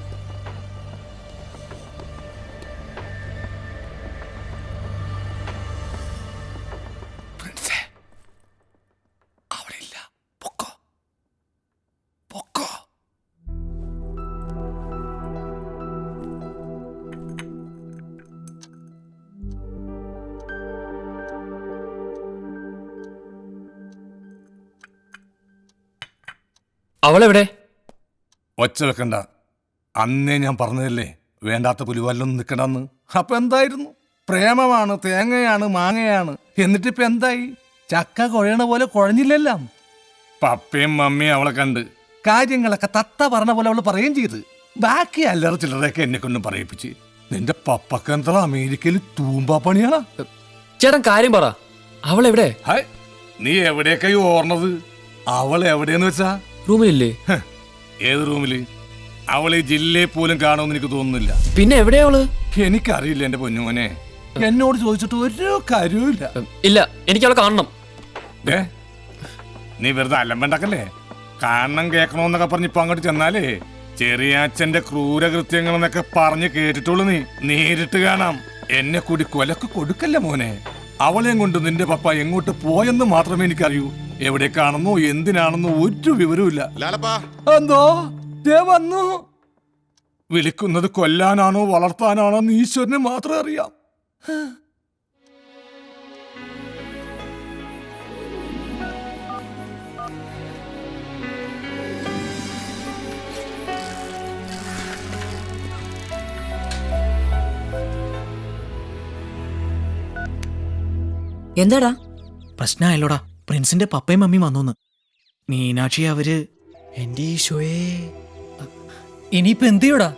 അവളെവിടെ? ഒച്ച വെക്കണ്ട. അന്നേ ഞാൻ പറഞ്ഞതല്ലേ വേണ്ടാത്ത പുലിവാലൊന്നും നിൽക്കണമെന്ന്. അപ്പൊ എന്തായിരുന്നു? പ്രേമമാണ്, തേങ്ങയാണ്, മാങ്ങയാണ്. എന്നിട്ടിപ്പോ എന്തായി? ചക്ക കുഴയണ പോലെ കുഴഞ്ഞില്ലല്ലോ. പപ്പയും മമ്മിയും അവളെ കണ്ട് കാര്യങ്ങളൊക്കെ തത്ത പറഞ്ഞ പോലെ അവള് പറയുകയും ചെയ്ത്. ബാക്കി അല്ലറ ചില്ലറയൊക്കെ എന്നെ കൊണ്ടും പറയിപ്പിച്ച് നിന്റെ പപ്പക്കെന്താ അമേരിക്കയിൽ തൂമ്പാ പണിയാണോ? ചേട്ടൻ കാര്യം പറ, അവൾ എവിടെ? നീ എവിടെയൊക്കെ ഈ ഓർണത്? അവൾ എവിടെയെന്ന് വെച്ചാ റൂമിലില്ലേ? ഏത് റൂമില്? അവൾ ഈ ജില്ലയിൽ പോലും കാണുമെന്ന് എനിക്ക് തോന്നുന്നില്ല. പിന്നെ എവിടെയാ അവള്? എനിക്കറിയില്ല എന്റെ പൊന്നുമോനെ, എന്നോട് ചോദിച്ചിട്ട് ഒരു കാര്യവും ഇല്ല. ഇല്ല, എനിക്ക് അവളെ കാണണം. നീ വെറുതെ അലമ്പണ്ടാക്കല്ലേ? കാണണം കേൾക്കണോന്നൊക്കെ പറഞ്ഞ് ഇപ്പൊ അങ്ങോട്ട് ചെന്നാലേ ചെറിയാച്ചന്റെ ക്രൂരകൃത്യങ്ങൾ എന്നൊക്കെ പറഞ്ഞ് കേട്ടിട്ടുള്ളൂ. നീ നേരിട്ട് കാണാം. എന്നെ കൂടി കൊലക്ക് കൊടുക്കല്ല മോനെ. അവളെയും കൊണ്ട് നിന്റെ പപ്പ എങ്ങോട്ട് പോയെന്ന് മാത്രമേ എനിക്കറിയൂ. എവിടേക്കാണെന്നോ എന്തിനാണെന്നോ ഒരു വിവരവും. എന്തോ വന്നു. വിളിക്കുന്നത് കൊല്ലാനാണോ വളർത്താനാണോ എന്ന് ഈശ്വരന് മാത്രം അറിയാം. എന്താടാ പ്രശ്നമായല്ലോടാ. പ്രിൻസിന്റെ പപ്പയും മമ്മിയും വന്നോന്ന്. മീനാക്ഷി അവര് എന്റെ ഈശോയെ, ഇനിയിപ്പോ എന്ത് ചെയ്യൂടാ?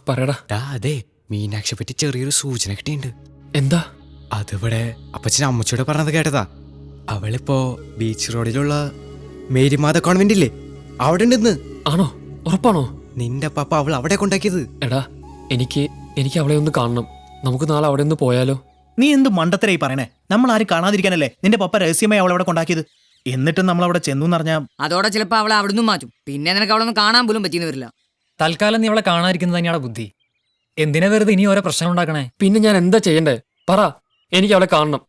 പറയടാ. അതെ, മീനാക്ഷിയെ പറ്റി ചെറിയൊരു സൂചന കിട്ടിയിട്ടുണ്ട്. എന്താ? അതിവിടെ അപ്പച്ചൻ അമ്മച്ചോട് പറഞ്ഞത് കേട്ടതാ. അവളിപ്പോ ബീച്ച് റോഡിലുള്ള മേരിമാത കോൺവെന്റ് ഇല്ലേ, അവിടെ ഉണ്ടെന്ന്. ആണോ? ഉറപ്പാണോ? നിന്റെ പപ്പ അവൾ അവിടെ കൊണ്ടാക്കിയത്. എടാ, എനിക്ക് അവളെ ഒന്ന് കാണണം. നമുക്ക് നാളെ അവിടെ ഒന്ന് പോയാലോ? നീ എന്ത് മണ്ടത്തരായി പറയണേ? നമ്മൾ ആരും കാണാതിരിക്കാനല്ലേ നിന്റെ പപ്പ രഹസ്യമായി അവളവിടെ കൊണ്ടാക്കിയത്. എന്നിട്ടും നമ്മൾ അവിടെ ചെന്നു എന്നറിഞ്ഞാ അതോടെ ചിലപ്പോ അവളെ അവിടെ നിന്നും മാറ്റും. പിന്നെ നിനക്ക് അവളെ ഒന്ന് കാണാൻ പോലും പറ്റിയെന്ന് വരില്ല. തൽക്കാലം നീ അവളെ കാണാതിരിക്കുന്നത് തന്നെയാണ് ബുദ്ധി. എന്തിനാ വെറുതെ ഇനി ഓരോ പ്രശ്നം ഉണ്ടാക്കണേ? പിന്നെ ഞാൻ എന്താ ചെയ്യണ്ടേ? പറ, എനിക്ക് അവളെ കാണണം.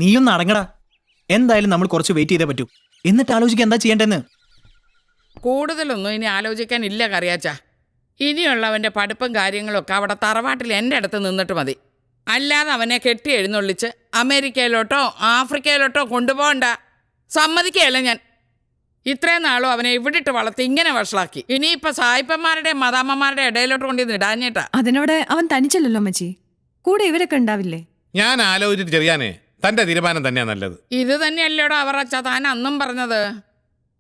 നീയൊന്ന് അടങ്ങടാ. എന്തായാലും നമ്മൾ കുറച്ച് വെയിറ്റ് ചെയ്തേ പറ്റൂ. എന്നിട്ട് ആലോചിക്കാൻ എന്താ ചെയ്യണ്ടെന്ന്. കൂടുതലൊന്നും ഇനി ആലോചിക്കാനില്ല കറിയാച്ചാ. ഇനിയുള്ളവന്റെ പഠിപ്പും കാര്യങ്ങളൊക്കെ അവിടെ തറവാട്ടിൽ എൻ്റെ അടുത്ത് നിന്നിട്ട് മതി. അല്ലാതെ അവനെ കെട്ടി എഴുന്നള്ളിച്ച് അമേരിക്കയിലോട്ടോ ആഫ്രിക്കയിലോട്ടോ കൊണ്ടുപോകണ്ട. സമ്മതിക്കുകയല്ല ഞാൻ. ഇത്രയും നാളും അവനെ ഇവിടിട്ട് വളർത്തി ഇങ്ങനെ വഷളാക്കി. ഇനിയിപ്പോ സായിപ്പന്മാരുടെ മദാമ്മമാരുടെ ഇടയിലോട്ട് കൊണ്ടിന്ന് ഇടാഞ്ഞിട്ടാ. അതിനവിടെ അവൻ തനിച്ചല്ലോ അമ്മച്ചി, കൂടെ ഇവരൊക്കെ ഉണ്ടാവില്ലേ? ഞാൻ ആലോചിച്ചിട്ട് ചെറിയാനേ, തന്റെ തീരുമാനം തന്നെയാ നല്ലത്. ഇത് തന്നെയല്ലോടോ അവർ അച്ഛാ താൻ അന്നും പറഞ്ഞത്.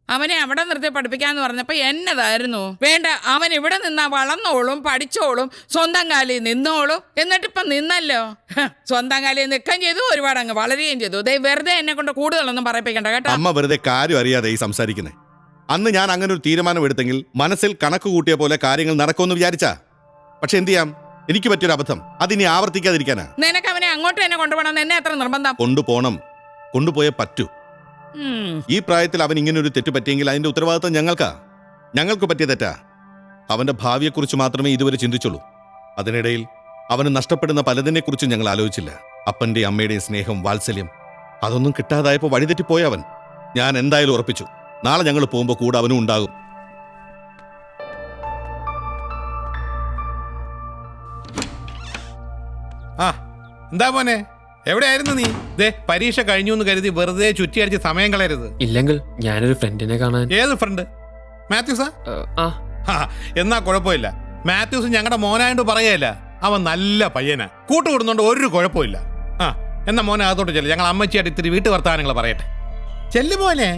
അവനെ അവിടെ നിർത്തി പഠിപ്പിക്കാന്ന് പറഞ്ഞപ്പോ എന്നതായിരുന്നു വേണ്ട. അവൻ ഇവിടെ നിന്നാ വളർന്നോളും, പഠിച്ചോളും, സ്വന്തം കാലിൽ നിന്നോളും. എന്നിട്ടിപ്പം നിന്നല്ലോ. സ്വന്തം കാലിൽ നിൽക്കുകയും ചെയ്തു, ഒരുപാട് അങ്ങ് വളരുകയും ചെയ്തു. വെറുതെ എന്നെ കൊണ്ട് കൂടുതലൊന്നും പറയിപ്പിക്കണ്ട കേട്ടോ. അമ്മ വെറുതെ കാര്യം അറിയാതെ ഈ സംസാരിക്കുന്നേ. അന്ന് ഞാൻ അങ്ങനെ ഒരു തീരുമാനം എടുത്തെങ്കിൽ മനസ്സിൽ കണക്ക് കൂട്ടിയ പോലെ കാര്യങ്ങൾ നടക്കുമെന്ന് വിചാരിച്ചാ. പക്ഷെ എന്ത് ചെയ്യാം, എനിക്ക് പറ്റിയൊരു അബദ്ധം. അതിനി ആവർത്തിക്കാതിരിക്കാനാ. നിനക്ക് അവനെ അങ്ങോട്ട് തന്നെ കൊണ്ടുപോകണം എന്നെ എത്ര നിർബന്ധം? കൊണ്ടുപോകണം, കൊണ്ടുപോയേ പറ്റൂ. ഈ പ്രായത്തിൽ അവൻ ഇങ്ങനെ ഒരു തെറ്റ് പറ്റിയെങ്കിൽ അതിന്റെ ഉത്തരവാദിത്വം ഞങ്ങൾക്ക് പറ്റിയ തെറ്റാ. അവന്റെ ഭാവിയെക്കുറിച്ച് മാത്രമേ ഇതുവരെ ചിന്തിച്ചുള്ളൂ. അതിനിടയിൽ അവന് നഷ്ടപ്പെടുന്ന പലതിനെക്കുറിച്ചും ഞങ്ങൾ ആലോചിച്ചില്ല. അപ്പന്റെയും അമ്മയുടെയും സ്നേഹം, വാത്സല്യം, അതൊന്നും കിട്ടാതായപ്പോൾ വഴിതെറ്റിപ്പോയ അവൻ. ഞാൻ എന്തായാലും ഉറപ്പിച്ചു, നാളെ ഞങ്ങൾ പോകുമ്പോൾ കൂടെ അവനും ഉണ്ടാകും. എന്താ മോനെ, എവിടെയായിരുന്നു നീ? പരീക്ഷ കഴിഞ്ഞു എന്ന് കരുതി വെറുതെ ചുറ്റിയടിച്ച് സമയം കളയരുത്. ഇല്ലെങ്കിൽ ഞാനൊരു ഫ്രണ്ടിനെ കാണാൻ. ഏത് ഫ്രണ്ട്? മാത്യൂസാ? എന്നാ കുഴപ്പമില്ല. മാത്യൂസ് ഞങ്ങളുടെ മോനായോണ്ട് പറയല്ല, അവൻ നല്ല പയ്യനാ. കൂട്ടുകൂടുന്നോണ്ട് ഒരു കുഴപ്പമില്ല. എന്നാ മോനെ അതോട്ട് ചെല്ലു, ഞങ്ങൾ അമ്മച്ചിയായിട്ട് ഇത്തിരി വീട്ടു വർത്താനങ്ങൾ പറയട്ടെ. ചെല്ലു മോനെ.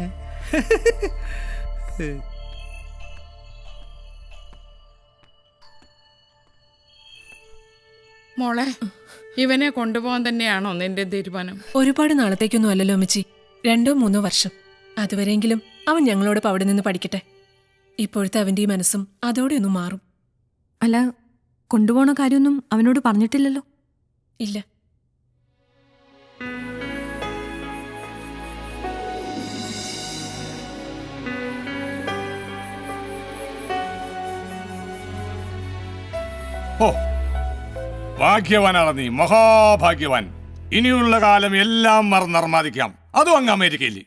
മോളെ, ഇവനെ കൊണ്ടുപോകാൻ തന്നെയാണോ നിന്റെ തീരുമാനം? ഒരുപാട് നാളത്തേക്കൊന്നും അല്ലല്ലോ അമ്മച്ചി, 2-3 വർഷം. അതുവരെയെങ്കിലും അവൻ ഞങ്ങളോടൊപ്പം അവിടെ നിന്ന് പഠിക്കട്ടെ. ഇപ്പോഴത്തെ അവന്റെ ഈ മനസ്സും അതോടെ ഒന്നും മാറും. അല്ല, കൊണ്ടുപോണ കാര്യമൊന്നും അവനോട് പറഞ്ഞിട്ടില്ലല്ലോ? ഇല്ല. ഭാഗ്യവാനാണ് നീ, മഹാഭാഗ്യവാൻ. ഇനിയുള്ള കാലം എല്ലാം മറന്നർമാദിക്കാം. അതും അങ്ങ് അമേരിക്കയിൽ.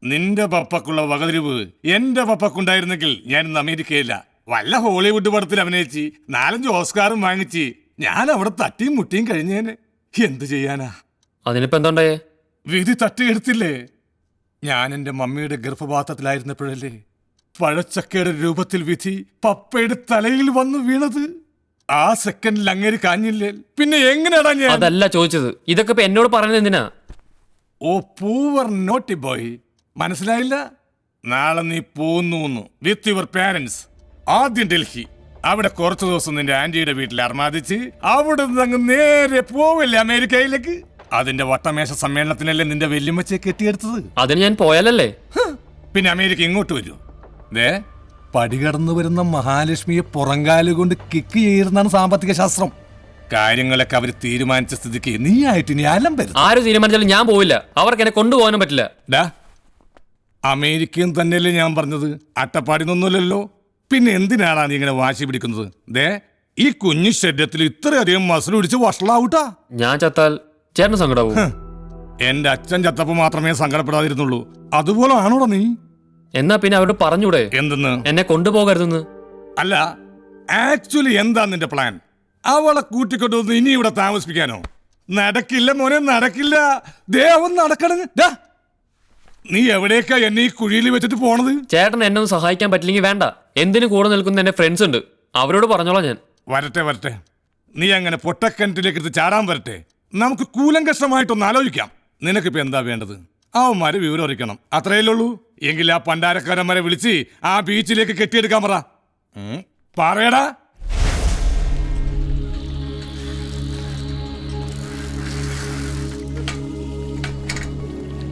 നിന്റെ പപ്പക്കുള്ള വകതിരിവ് എന്റെ പപ്പക്കുണ്ടായിരുന്നെങ്കിൽ ഞാൻ ഇന്ന് അമേരിക്കയില്ല. വല്ല ഹോളിവുഡ് പടത്തിൽ അഭിനയിച്ച് 4-5 ഓസ്കാറും വാങ്ങിച്ച് ഞാൻ അവിടെ തട്ടിയും മുട്ടിയും കഴിഞ്ഞേനെ. എന്ത് ചെയ്യാനാ? അതിനിപ്പോ എന്താണ്ടായേ? വിധി തട്ടിയെടുത്തില്ലേ. ഞാൻ എന്റെ മമ്മിയുടെ ഗർഭപാത്രത്തിലായിരുന്നപ്പോഴല്ലേ പഴച്ചക്കയുടെ രൂപത്തിൽ വിധി പപ്പയുടെ തലയിൽ വന്ന് വീണത് ആ സെക്കൻഡിൽ അങ്ങേര് കാഞ്ഞില്ലേ? പിന്നെ എങ്ങനെയാടാ ഞാൻ? അതല്ല ചോദിച്ചത്, ഇതൊക്കെ ഇപ്പൊ എന്നോട് പറയുന്നത് എന്തിനാ? ഓ പൂവർ നോട്ടി ബോയ്, മനസ്സിലായില്ല? നാളെ നീ പോന്നു വിത്ത് യുവർ പാരന്റ്സ്. ആദ്യം ഡൽഹി, അവിടെ കുറച്ചു ദിവസം നിന്റെ ആന്റിയുടെ വീട്ടിൽ അർമാദിച്ച് അവിടെ നിന്ന് അങ്ങ് നേരെ പോവല്ലേ അമേരിക്കയിലേക്ക്. അതിന്റെ വട്ടമേശ സമ്മേളനത്തിനല്ലേ നിന്റെ വെല്ലുമ്മച്ചയെ കെട്ടിയെടുത്തത്. അതിന് ഞാൻ പോയാലല്ലേ? പിന്നെ അമേരിക്ക ഇങ്ങോട്ട് വരൂ. ദേ പടികടന്നു വരുന്ന മഹാലക്ഷ്മിയെ പുറങ്കാല് കൊണ്ട് കിക്ക് ചെയ്യുന്നതാണ് സാമ്പത്തിക ശാസ്ത്രം. കാര്യങ്ങളൊക്കെ അവർ തീരുമാനിച്ച സ്ഥിതിക്ക് നീ ആയിട്ട് ഇനി അലമ്പരുത്. ആര് തീരുമാനിച്ചാലും ഞാൻ പോവില്ല. അവർക്ക് എന്നെ കൊണ്ടുപോകാനും പറ്റില്ല. അമേരിക്കയും തന്നെയല്ലേ ഞാൻ പറഞ്ഞത്, അട്ടപ്പാടിന്നൊന്നുമല്ലല്ലോ. പിന്നെ എന്തിനാണ് നീ ഇങ്ങനെ വാശി പിടിക്കുന്നത്? ദേ ഈ കുഞ്ഞു ശരീരത്തിൽ ഇത്രയധികം മസിൽ പിടിച്ച് വഷളാവൂട്ടാ. ഞാൻ ചത്താൽ ചേട്ടന് സങ്കടാവൂ? എന്റെ അച്ഛൻ ചത്തപ്പോ മാത്രമേ സങ്കടപ്പെടാതിരുന്നുള്ളൂ. അതുപോലെ ആണോടാ നീ? എന്നാ പിന്നെ അവരോട് പറഞ്ഞൂടെ എന്തെന്ന്? എന്നെ കൊണ്ടുപോകരുതെന്ന്. അല്ല, ആക്ച്വലി എന്താ നിന്റെ പ്ലാൻ? അവളെ കൂട്ടിക്കൊണ്ടുവന്ന് ഇനി ഇവിടെ താമസിപ്പിക്കാനോ? നടക്കില്ല മോനെ, നടക്കില്ല. ദേവൻ നടക്കണ. നീ എവിടേക്കാ എന്നെ ഈ കുഴിയിൽ വെച്ചിട്ട് പോണത്? ചേട്ടൻ എന്നെ ഒന്ന് സഹായിക്കാൻ പറ്റില്ലെങ്കിൽ വേണ്ട. എന്തിനു കൂടെ നിൽക്കുന്ന എന്റെ ഫ്രണ്ട്സ് ഉണ്ട്, അവരോട് പറഞ്ഞോളാം ഞാൻ. വരട്ടെ, നീ അങ്ങനെ പൊട്ടക്കിണറ്റിലേക്ക് എടുത്ത് ചാടാൻ വരട്ടെ. നമുക്ക് കൂലങ്കഷമായിട്ടൊന്ന് ആലോചിക്കാം. നിനക്കിപ്പോ എന്താ വേണ്ടത്? അവന്മാര് വിവരം അറിയിക്കണം, അത്രയല്ലേ ഉള്ളൂ. എങ്കിൽ ആ പണ്ടാരക്കാരന്മാരെ വിളിച്ച് ആ ബീച്ചിലേക്ക് കെട്ടിയെടുക്കാൻ പറയടാ.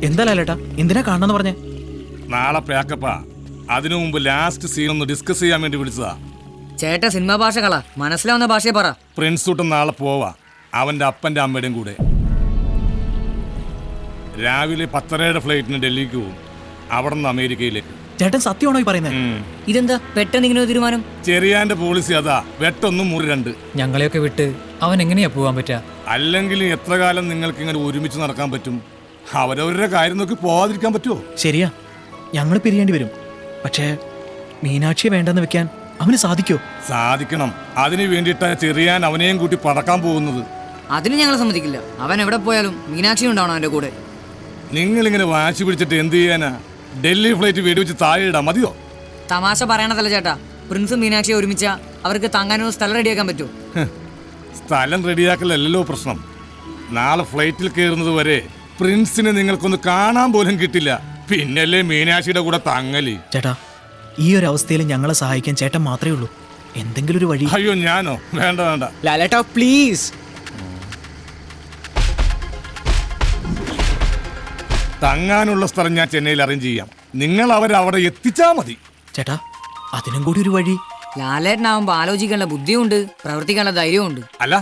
എന്താ ലാലേട്ടാ, എന്തിനാ കാണണമെന്ന് പറഞ്ഞേ? നാളെ പാക്കപ്പാ. അതിനു മുമ്പ് ലാസ്റ്റ് സീൻ ഒന്ന് ഡിസ്കസ് ചെയ്യാൻ വേണ്ടി വിളിച്ചതാ. ചേട്ടാ സിനിമാ ഭാഷകളാ, മനസ്സിലാവുന്ന ഭാഷയെ പറ. പ്രിൻസ് ഊട്ടം നാളെ പോവാ, അവന്റെ അപ്പന്റെ അമ്മയുടെയും കൂടെ. രാവിലെ 10:30 ഫ്ലൈറ്റിന് ഡൽഹിക്ക് പോകും, അവിടെ നിന്ന് അമേരിക്കയിലേക്ക്. ചേട്ടൻ സത്യമാണോ ഈ പറയുന്നത്? ഇതെന്താ പെട്ടെന്ന് ഇങ്ങനെ ഒരു തീരുമാനം? ചെറിയാന്റെ പോളിസി അതാ, വെട്ടൊന്നും മുറി രണ്ട്. ഞങ്ങളെയൊക്കെ വിട്ട് അവൻ എങ്ങനെയാ പോകാൻ പറ്റുക? അല്ലെങ്കിൽ എത്ര കാലം നിങ്ങൾക്ക് ഇങ്ങനെ ഒരുമിച്ച് നടക്കാൻ പറ്റും? അവരവരുടെ കാര്യം നോക്കി പോവാതിരിക്കാൻ പറ്റുമോ? ശരിയാ, ഞങ്ങൾ പിരിയേണ്ടി വരും. പക്ഷേ മീനാക്ഷിയെ വേണ്ടെന്ന് വെക്കാൻ അവന് സാധിക്കോ? സാധിക്കണം. അതിനു വേണ്ടിയിട്ടാ ചെറിയാൻ അവനെയും കൂട്ടി പടക്കാൻ പോകുന്നത്. അതിന് ഞങ്ങൾ സമ്മതിക്കില്ല. അവൻ എവിടെ പോയാലും മീനാക്ഷി ഉണ്ടാവണം അവന്റെ കൂടെ. നിങ്ങളിങ്ങനെ വാശി പിടിച്ചിട്ട് എന്ത് ചെയ്യാനാ? ഡൽഹി ഫ്ലൈറ്റ് വെടിവെച്ച് താഴെ ഇടാൻ മതിയോ? തമാശ പറയണതല്ല ചേട്ടാ. പ്രിൻസും മീനാക്ഷിയെ ഒരുമിച്ച അവർക്ക് താങ്ങാനോ സ്ഥലം റെഡിയാക്കാൻ പറ്റുമോ? സ്ഥലം റെഡിയാക്കലല്ലോ പ്രശ്നം. നാളെ ഫ്ലൈറ്റിൽ കയറുന്നത് വരെ പ്രിൻസിനെ നിങ്ങൾക്കൊന്ന് കാണാൻ പോലും കിട്ടില്ല. പിന്നല്ലേ മീനാക്ഷിയുടെ കൂടെ തങ്ങലി. ചേട്ടാ, ഈ ഒരു അവസ്ഥയിൽ ഞങ്ങളെ സഹായിക്കാൻ ചേട്ടൻ മാത്രമേ ഉള്ളൂ. എന്തെങ്കിലും ഒരു വഴി. അയ്യോ ഞാനോ? വേണ്ട. ലാലേട്ടാ പ്ലീസ്. തങ്ങാനുള്ള സ്ഥലം ഞാൻ ചെന്നൈയിൽ അറേഞ്ച് ചെയ്യാം. നിങ്ങൾ അവരെ അവിടെ എത്തിച്ചാ മതി. ചേട്ടാ, അതിനും കൂടി ഒരു വഴി. ലാലേട്ടനാവുമ്പോ ആലോചിക്കാനുള്ള ബുദ്ധിയുണ്ട്, പ്രവർത്തിക്കാനുള്ള ധൈര്യമുണ്ട്. അല്ല,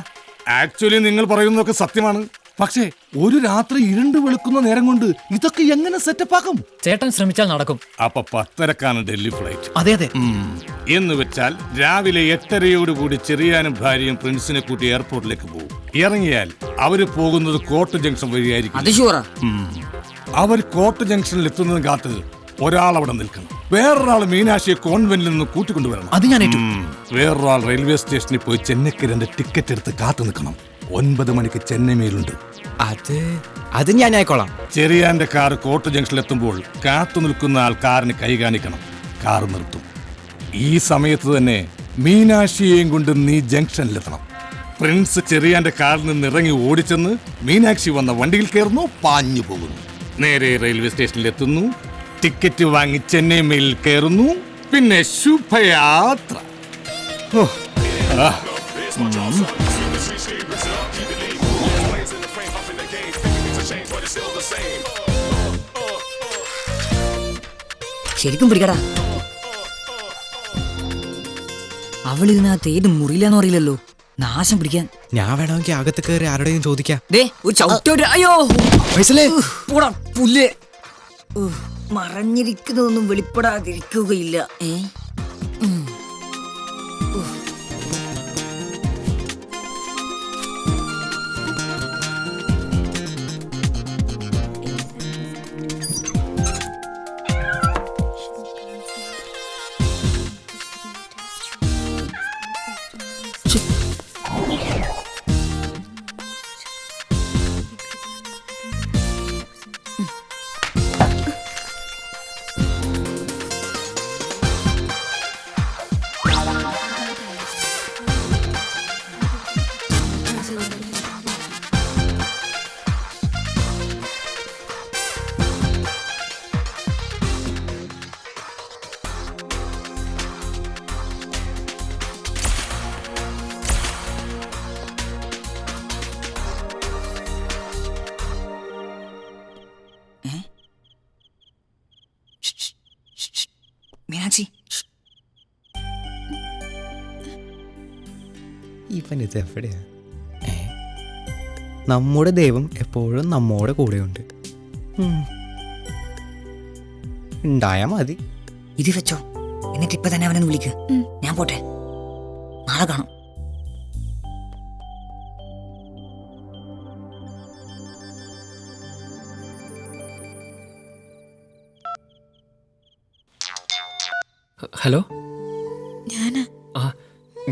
ആക്ച്വലി നിങ്ങൾ പറയുന്നതൊക്കെ സത്യമാണ്. പക്ഷേ ഒരു രാത്രി ഇരുണ്ട് വെളുക്കുന്ന നേരം കൊണ്ട് ഇതൊക്കെ എങ്ങനെ സെറ്റപ്പ് ആക്കും? ചേട്ടൻ ശ്രമിച്ചാൽ നടക്കും. അപ്പൊ 10:30 ഡൽഹി ഫ്ലൈറ്റ്. അതെ. എന്ന് വെച്ചാൽ രാവിലെ 8:30 ചെറിയാനും ഭാര്യയും പ്രിൻസിനെ കൂട്ടി എയർപോർട്ടിലേക്ക് പോകും. ഇറങ്ങിയാൽ അവര് പോകുന്നത് കോട്ട് ജംഗ്ഷൻ വഴിയായിരിക്കും. അവർ കോട്ട് ജംഗ്ഷനിൽ എത്തുന്നത് കാത്ത് ഒരാൾ അവിടെ നിൽക്കണം. വേറൊരാൾ മീനാക്ഷിയെ കോൺവെന്റിൽ നിന്ന് കൂട്ടിക്കൊണ്ടുവരണം. അത് ഞാൻ ഏറ്റു. വേറൊരാൾ റെയിൽവേ സ്റ്റേഷനിൽ പോയി ചെന്നൈക്ക് 2 ടിക്കറ്റ് എടുത്ത് കാത്തു നിൽക്കണം. 9 മണിക്ക് ചെന്നൈ മേലുണ്ട്. അത് ഞാൻ ആയിക്കോളാം. ചെറിയാന്റെ കാർ കോട്ട് ജംഗ്ഷനിൽ എത്തുമ്പോൾ കാത്തു നിൽക്കുന്ന ആൾ കാറിന് കൈ കാണിക്കണം. കാർ നിർത്തും. ഈ സമയത്ത് തന്നെ മീനാക്ഷിയെയും കൊണ്ട് നീ ജംഗ്ഷനിലെത്തണം. പ്രിൻസ് ചെറിയാന്റെ കാറിൽ നിന്ന് ഇറങ്ങി ഓടിച്ചെന്ന് മീനാക്ഷി വന്ന വണ്ടിയിൽ കയറുന്നു, പാഞ്ഞു പോകുന്നു. നേരെ റെയിൽവേ സ്റ്റേഷനിൽ എത്തുന്നു, ടിക്കറ്റ് വാങ്ങി ചെന്നൈ മെയിലിൽ കയറുന്നു. പിന്നെ ശുഭയാത്ര. ശരിക്കും പിടിക്കടാ. അവളിതിനകത്ത് ഏത് മുറിയിലാന്ന് അറിയില്ലല്ലോ. നാശം പിടിക്കാൻ. ഞാൻ വേണമെങ്കിൽ അകത്ത് കയറി ആരുടെയും ചോദിക്കാം. മറഞ്ഞിരിക്കുന്നതൊന്നും വെളിപ്പെടാതിരിക്കുകയില്ല. ഇവനിത് എവിടെയാ? നമ്മുടെ ദൈവം എപ്പോഴും നമ്മോടെ കൂടെയുണ്ട്. ഉണ്ടായാ മതി. ഇത് വെച്ചോ, എന്നിട്ട് ഇപ്പൊ തന്നെ അവനെ വിളിക്ക്. ഞാൻ പോട്ടെ, നാളെ കാണാം. ഹലോ, ഞാനാ. ആ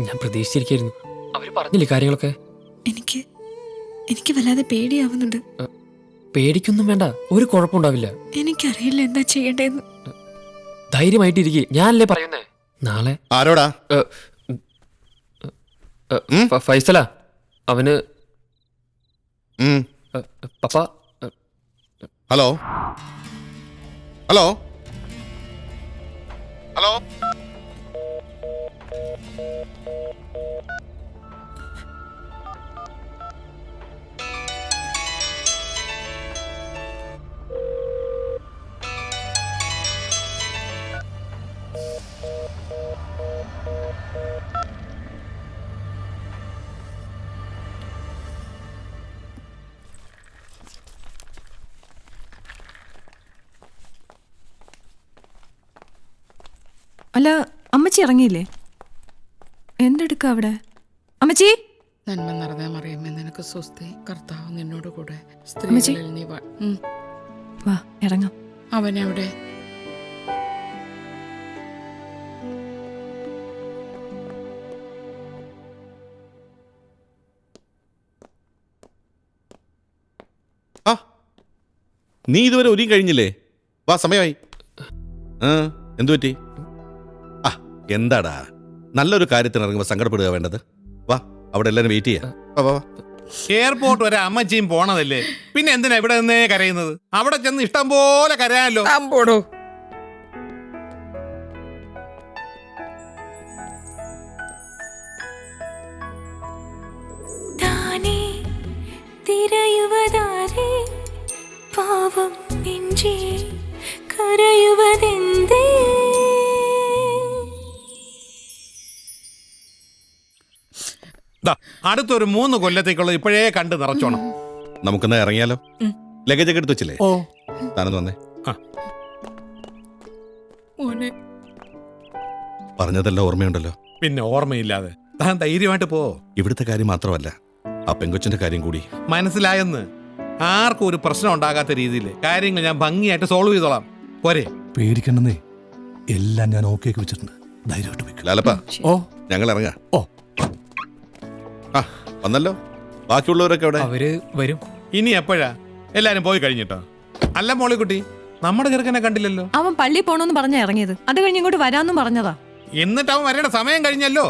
ഞാൻ പ്രതീക്ഷിച്ചിരിക്കായിരുന്നു. അവര് പറഞ്ഞില്ലേ കാര്യങ്ങളൊക്കെ? എനിക്ക് വല്ലാതെ പേടിയാവുന്നുണ്ട്. പേടിക്കൊന്നും വേണ്ട, ഒരു കുഴപ്പമുണ്ടാവില്ല. എനിക്കറിയില്ല എന്താ ചെയ്യണ്ടേന്ന്. ധൈര്യമായിട്ടിരിക്കെ, ഞാനല്ലേ പറയുന്നേ. നാളെ ആരോടാ? ഫൈസല, അവന് പപ്പ. Hello hello hello. അല്ല, അമ്മച്ചി ഇറങ്ങിയില്ലേ? എന്തെടുക്ക അവിടെ? അമ്മച്ചി! നന്മ നിറഞ്ഞ മറിയമേ, നിനക്ക് സ്വസ്തി, കർത്താവ് നിന്നോട് കൂടെ, അമ്മച്ചി. സ്ത്രീകളിൽ നീ വാ, ഇറങ്ങാം. അവനെവിടെ? നീ ഇതുവരെ ഒരുങ്ങി കഴിഞ്ഞില്ലേ? വാ, സമയമായി. എന്തു പറ്റി? എന്താടാ, നല്ലൊരു കാര്യത്തിന് ഇറങ്ങുമ്പോൾ സങ്കടപ്പെടുക വേണ്ടത്? വാ, അവിടെ എല്ലാവരും വെയിറ്റ് ചെയ്യാം. എയർപോർട്ട് വരെ അമ്മച്ചിയും പോണതല്ലേ, പിന്നെ എന്തിനാ ഇവിടെ നിന്നേ കരയുന്നത്? അവിടെ ചെന്ന് ഇഷ്ടം പോലെ കരയാമല്ലോ. പോടോ. പാവം നെഞ്ചേ കരയുവതെന്തേ? അടുത്തൊരു 3 കൊല്ലത്തേക്കുള്ള ഇപ്പോഴേ കണ്ട് നിറച്ചോണം. നമുക്കെന്നാ ഇറങ്ങിയാലോ? ലഗേജ് ഒക്കെ എടുത്ത് വെച്ചില്ലേ? താനൊന്ന് വന്നേ. പറഞ്ഞതെല്ലാം ഓർമ്മയുണ്ടല്ലോ? പിന്നെ ഓർമ്മയില്ലാതെ താൻ ധൈര്യമായിട്ട് പോ. ഇവിടുത്തെ കാര്യം മാത്രമല്ല, ആ പെങ്കൊച്ചിന്റെ കാര്യം കൂടി. മനസ്സിലായെന്ന്. ആർക്കും ഒരു പ്രശ്നം ഉണ്ടാകാത്ത രീതിയിൽ കാര്യങ്ങൾ ഞാൻ ഭംഗിയായിട്ട് സോൾവ് ചെയ്തോളാം. പോരെ? പേടിക്കണ്ടെന്നേ, എല്ലാം ഞാൻ ഓക്കെ ആക്കി വെച്ചിട്ടുണ്ട്. ധൈര്യമായിട്ട് വെക്കും. ലാലപ്പ, ഞങ്ങൾ ഇറങ്ങാം. വന്നല്ലോ, ബാക്കിയുള്ളവരൊക്കെ അവിടെ? അവര് വരും. ഇനി എപ്പോഴാ? എല്ലാരും പോയി കഴിഞ്ഞിട്ടോ? അല്ല മോളിക്കുട്ടി, നമ്മുടെ ചെറുക്കനെ കണ്ടില്ലല്ലോ. അവൻ പള്ളി പോണോന്ന് പറഞ്ഞാ ഇറങ്ങിയത്. അത് കഴിഞ്ഞ് ഇങ്ങോട്ട് വരാന്നും പറഞ്ഞതാ. എന്നിട്ട് അവൻ വരേണ്ട സമയം കഴിഞ്ഞല്ലോ.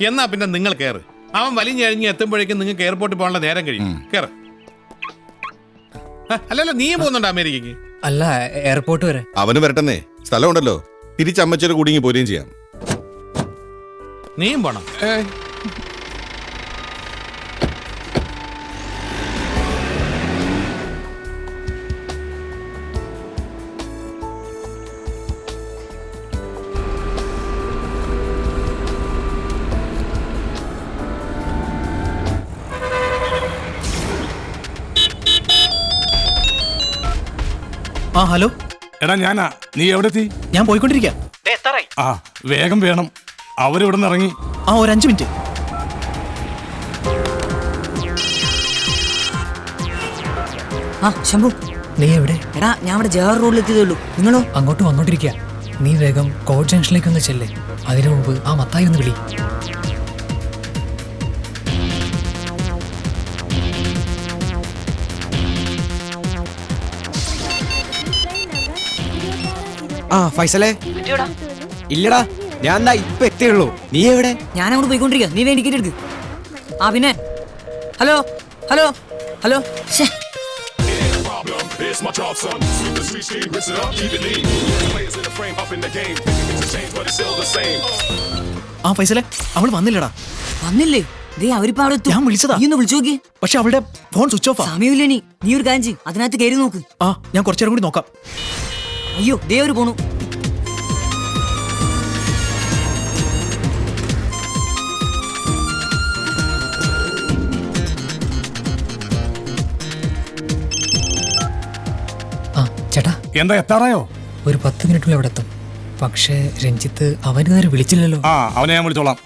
എന്നാ പിന്നെ നിങ്ങൾ കയറ്. അവൻ വലിഞ്ഞു കഴിഞ്ഞ് എത്തുമ്പോഴേക്കും നിങ്ങൾക്ക് എയർപോർട്ടിൽ പോകാനുള്ള നേരം കഴിയും. കയറ്. അല്ലല്ലോ, നീ പോകുന്നുണ്ടോ അമേരിക്കക്ക്? അല്ല, എയർപോർട്ട് വരെ. അവന് വരട്ടെന്നേ, സ്ഥലമുണ്ടല്ലോ. തിരിച്ചമ്മച്ചേരെ കൂടി പോരുകയും ചെയ്യാം. നീയും പോണം. ഹലോ. എടാ ഞാനാ. നീ എവിടെ എത്തി? ഞാൻ പോയിക്കൊണ്ടിരിക്കാം. വേഗം വേണം, അവരിവിടെ നിന്ന് ഇറങ്ങി. ഒരു 5 മിനിറ്റ്. ശംഭു, നീ എവിടെ? എടാ, ഞാൻ അവിടെ ജവഹർ റോഡിൽ എത്തിയതേ ഉള്ളൂ. നിങ്ങളോ? അങ്ങോട്ട് വന്നോണ്ടിരിക്കുക. നീ വേഗം കോട്ട് ജംഗ്ഷനിലേക്ക് ഒന്ന് ചെല്ലേ. അതിനു മുമ്പ് ആ മത്തായി ഒന്ന് വിളി. ഫൈസലേ. ഇല്ലടാ, ഞാൻ എന്താ ഇപ്പൊ എത്തിയുള്ളൂ. നീ എവിടെ? ഞാൻ അങ്ങോട്ട് പോയിക്കൊണ്ടിരിക്കുക. നീ വേണ്ടി ടിക്കറ്റ് എടുക്ക്. പിന്നെ hello hello hello. It's my job, son. Sweep the street, speed, rinse it up, keep it lean. Players in the frame, up in the game. Thinking things have changed, but it's still the same. ഫൈസലേ, അവൾ വന്നില്ലടാ. വന്നില്ലേ? അവരിപ്പോ അവിടെ ഞാൻ വിളിച്ചതാ. നീ ഒന്ന് വിളിച്ചു നോക്കി. പക്ഷെ അവളുടെ ഫോൺ സ്വിച്ച് ഓഫ്. സമയമില്ല. നീ ഒരു കാര്യം ചെയ്യ്, അതിനകത്ത് കയറി നോക്ക്. ഞാൻ കുറച്ചേരം കൂടി നോക്കാം. അയ്യോ, ദേ അവര് പോണു. എന്താ എത്താറായോ? ഒരു 10 മിനിറ്റിൽ അവിടെ എത്തും. പക്ഷേ രഞ്ജിത്ത് അവന് നേരെ വിളിച്ചില്ലല്ലോ. ആ, അവനെ ഞാൻ വിളിച്ചോളാം.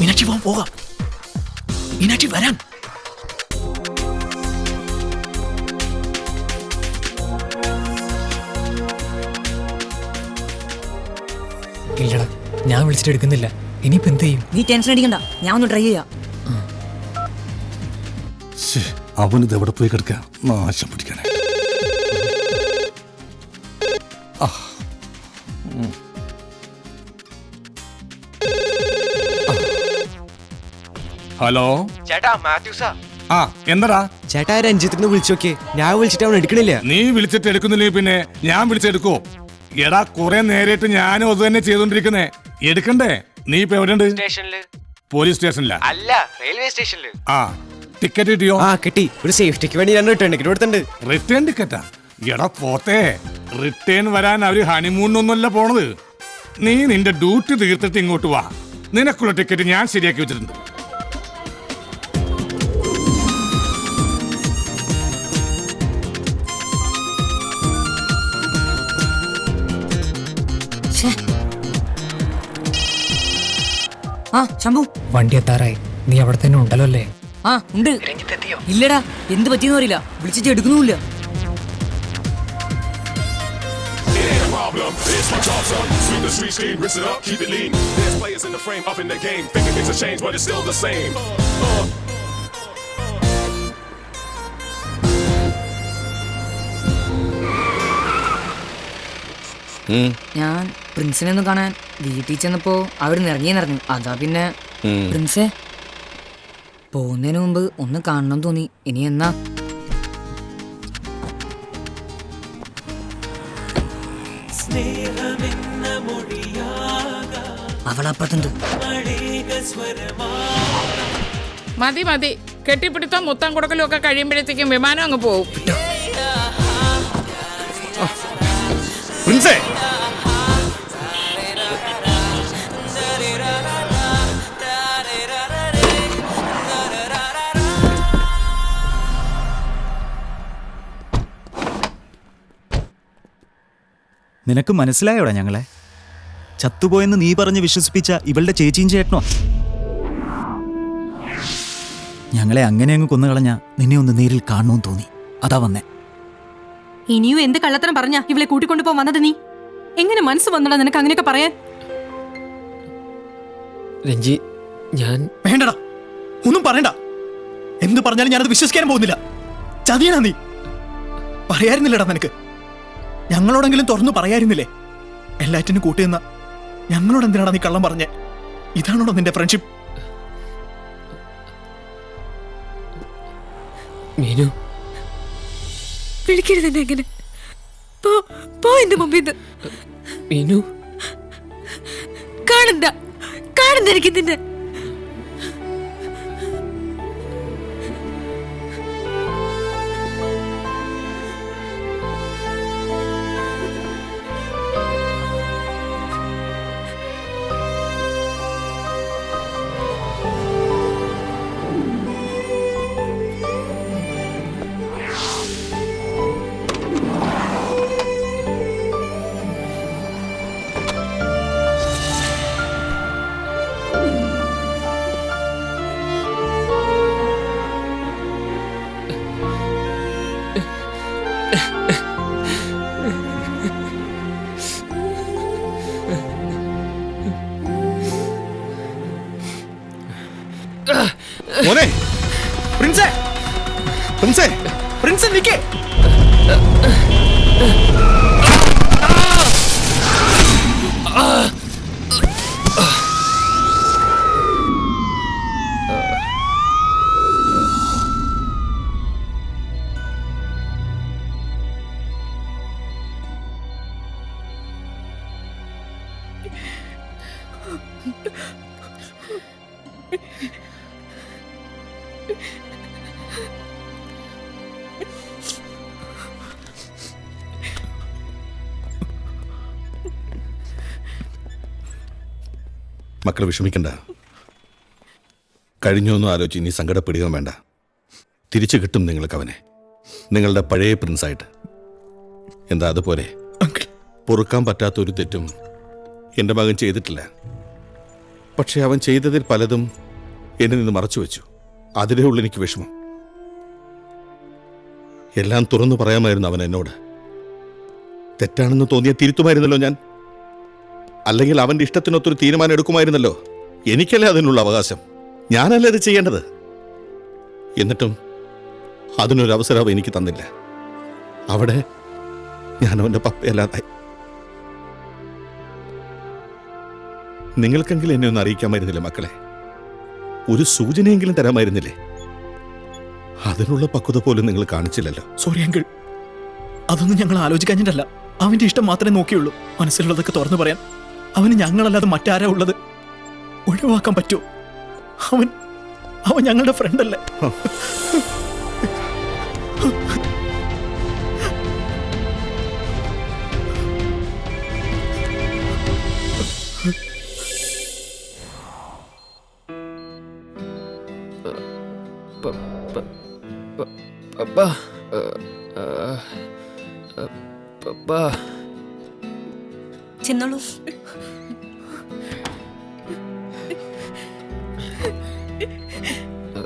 മീനാക്ഷി പോകാം. മീനാക്ഷി വരാൻ. ഇല്ലടാ, ഞാൻ വിളിച്ചിട്ട് എടുക്കുന്നില്ല. ഇനിയിപ്പോ എന്ത് ചെയ്യും? നീ ടെൻഷൻ അടിക്കണ്ട, ഞാൻ ഒന്ന് ട്രൈ ചെയ്യാം. അവനിത് എവിടെ പോയി കിടക്ക? നാശം പിടിക്കണേ. ഹലോ ചേട്ടാ, മാത്യൂസാ. ആ, എന്താടാ ചേട്ടാ? രഞ്ജിത്തിനെ വിളിച്ചു നോക്കിയേ. ഞാൻ വിളിച്ചിട്ട് അവൻ എടുക്കണില്ല. നീ വിളിച്ചിട്ട് എടുക്കുന്നില്ലേ പിന്നെ ഞാൻ വിളിച്ചെടുക്കോ? എടാ, കുറെ നേരിട്ട് ഞാനും അത് തന്നെ ചെയ്തോണ്ടിരിക്കുന്നേ. എടുക്കണ്ടേ? നീ ഇപ്പൊ എവിടെയുണ്ട്? സ്റ്റേഷനില്. പോലീസ് സ്റ്റേഷനിലാ? അല്ല, റെയിൽവേ സ്റ്റേഷനില്. ആ, ടിക്കറ്റ് കിട്ടിയോ? ആ, കിട്ടി. ഒരു സേഫ്റ്റിക്ക് വേണ്ടി ഞാൻ റിട്ടേൺ ടിക്കറ്റ് കൊടുത്തിട്ടുണ്ട്. റിട്ടേൺ ടിക്കറ്റാ? എടാ പോത്തെ, റിട്ടേൺ വരാൻ അവര് ഹണിമൂണിനൊന്നുമല്ല പോണത്. നീ നിന്റെ ഡ്യൂട്ടി തീർത്തിട്ട് ഇങ്ങോട്ട് വാ. നിനക്കുള്ള ടിക്കറ്റ് ഞാൻ ശരിയാക്കി വെച്ചിട്ടുണ്ട്. ആ, ശംഭു, വണ്ടി എത്താറായി. നീ അവിടെ തന്നെ ഉണ്ടല്ലോ അല്ലേ? ആ, ഉണ്ട്. ഇല്ലടാ, എന്ത് പറ്റിയെന്ന് അറിയില്ല. വിളിച്ചിട്ട് എടുക്കുന്നുമില്ല. It's my job, son. Sweep the street clean, rinse it up, keep it lean. There's players in the frame, up in the game. Thinking things have changed, but it's still the same. ഞാൻ പ്രിൻസിനെ ഒന്ന് കാണാൻ വീട്ടിൽ ചെന്നപ്പോ അവര് നിറഞ്ഞു. അതാ പിന്നെ. പ്രിൻസേ, പോകുന്നതിന് മുമ്പ് ഒന്ന് കാണണം തോന്നി. ഇനി എന്നാ? അവളപ്പുറത്തുണ്ട്. മതി മതി, കെട്ടിപ്പിടുത്തം മുത്തം കൊടുക്കലും ഒക്കെ കഴിയുമ്പോഴത്തേക്കും വിമാനം അങ്ങ് പോകും. പ്രിൻസേ, നിനക്ക് മനസ്സിലായോടാ ഞങ്ങളെ? ചത്തുപോയെന്ന് നീ പറഞ്ഞ് വിശ്വസിപ്പിച്ച ഇവളുടെ ചേച്ചിയും ചേട്ടനോ? ഞങ്ങളെ അങ്ങനെ അങ്ങ് കൊന്നുകളഞ്ഞ നിന്നെ ഒന്ന് നേരിൽ കാണണമെന്ന് തോന്നി, അതാ വന്നേ. ഇനിയും എന്ത് കള്ളത്തരം പറഞ്ഞാ ഇവളെ കൂട്ടിക്കൊണ്ടുപോ വന്നത്? നീ എങ്ങനെ മനസ്സ് വന്നടാ നിനക്ക് അങ്ങനെയൊക്കെ പറയാൻ? രഞ്ജി, ഞാൻ വേണ്ടടാ, ഒന്നും പറയണ്ട. എന്ത് പറഞ്ഞാലും ഞാനത് വിശ്വസിക്കാനും പോകുന്നില്ല. ചതിയനാ നീ. പറയായിരുന്നില്ലടാ നിനക്ക്? ഞങ്ങളോടെങ്കിലും തുറന്നു പറയായിരുന്നില്ലേ? എല്ലാറ്റിനും കൂട്ടിയെന്ന ഞങ്ങളോട് എന്തിനാടാ നീ കള്ളം പറഞ്ഞേ? ഇതാണോടാ നിന്റെ ഫ്രണ്ട്ഷിപ്പ്? മീനു, വിളിക്കരുത് എന്നെ അങ്ങനെ. പോ എന്റെ മുമ്പിൽ. മീനു, കാണണ്ട എനിക്ക് നിന്നെ. മോനെ, പ്രിൻസേ, പ്രിൻസേ, പ്രിൻസേ നിക്കേ. മക്കൾ വിഷമിക്കണ്ട. കഴിഞ്ഞൊന്നും ആലോചിച്ച് ഇനി സങ്കടപ്പെടുകയും വേണ്ട. തിരിച്ചു കിട്ടും നിങ്ങൾക്ക് അവനെ, നിങ്ങളുടെ പഴയ പ്രിൻസായിട്ട്. എന്താ അതുപോലെ പൊറുക്കാൻ പറ്റാത്തൊരു തെറ്റും എൻ്റെ മകൻ ചെയ്തിട്ടില്ല. പക്ഷെ അവൻ ചെയ്തതിൽ പലതും എന്നെ നിന്ന് മറച്ചു വെച്ചു. അതിലേ ഉള്ളൂ എനിക്ക് വിഷമം. എല്ലാം തുറന്നു പറയാമായിരുന്നു അവൻ എന്നോട്. തെറ്റാണെന്ന് തോന്നിയ തിരുത്തുമായിരുന്നല്ലോ ഞാൻ. അല്ലെങ്കിൽ അവൻ്റെ ഇഷ്ടത്തിനൊത്തൊരു തീരുമാനം എടുക്കുമായിരുന്നല്ലോ. എനിക്കല്ലേ അതിനുള്ള അവകാശം, ഞാനല്ലേ അത് ചെയ്യേണ്ടത്. എന്നിട്ടും അതിനൊരു അവസരം അവൻ എനിക്ക് തന്നില്ല. അവിടെ ഞാൻ അവൻ്റെ പപ്പയല്ലാതായി. നിങ്ങൾക്കെങ്കിലും എന്നെ ഒന്ന് അറിയിക്കാമായിരുന്നില്ലേ മക്കളെ? ഒരു സൂചനയെങ്കിലും തരാമായിരുന്നില്ലേ? അതിനുള്ള പക്വത പോലും നിങ്ങൾ കാണിച്ചില്ലല്ലോ. സോറി അങ്കിൾ, അതൊന്നും ഞങ്ങൾ ആലോചിക്കാഞ്ഞിട്ടല്ല. അവന്റെ ഇഷ്ടം മാത്രമേ നോക്കിയുള്ളൂ. മനസ്സിലുള്ളതൊക്കെ തുറന്നു പറയാൻ അവന് ഞങ്ങളല്ലാതെ മറ്റാരാ ഉള്ളത്? ഒഴിവാക്കാൻ പറ്റുമോ? അവൻ അവൻ ഞങ്ങളുടെ ഫ്രണ്ടല്ലേ. പപ്പാ, പപ്പാ, ചെന്നോളൂ.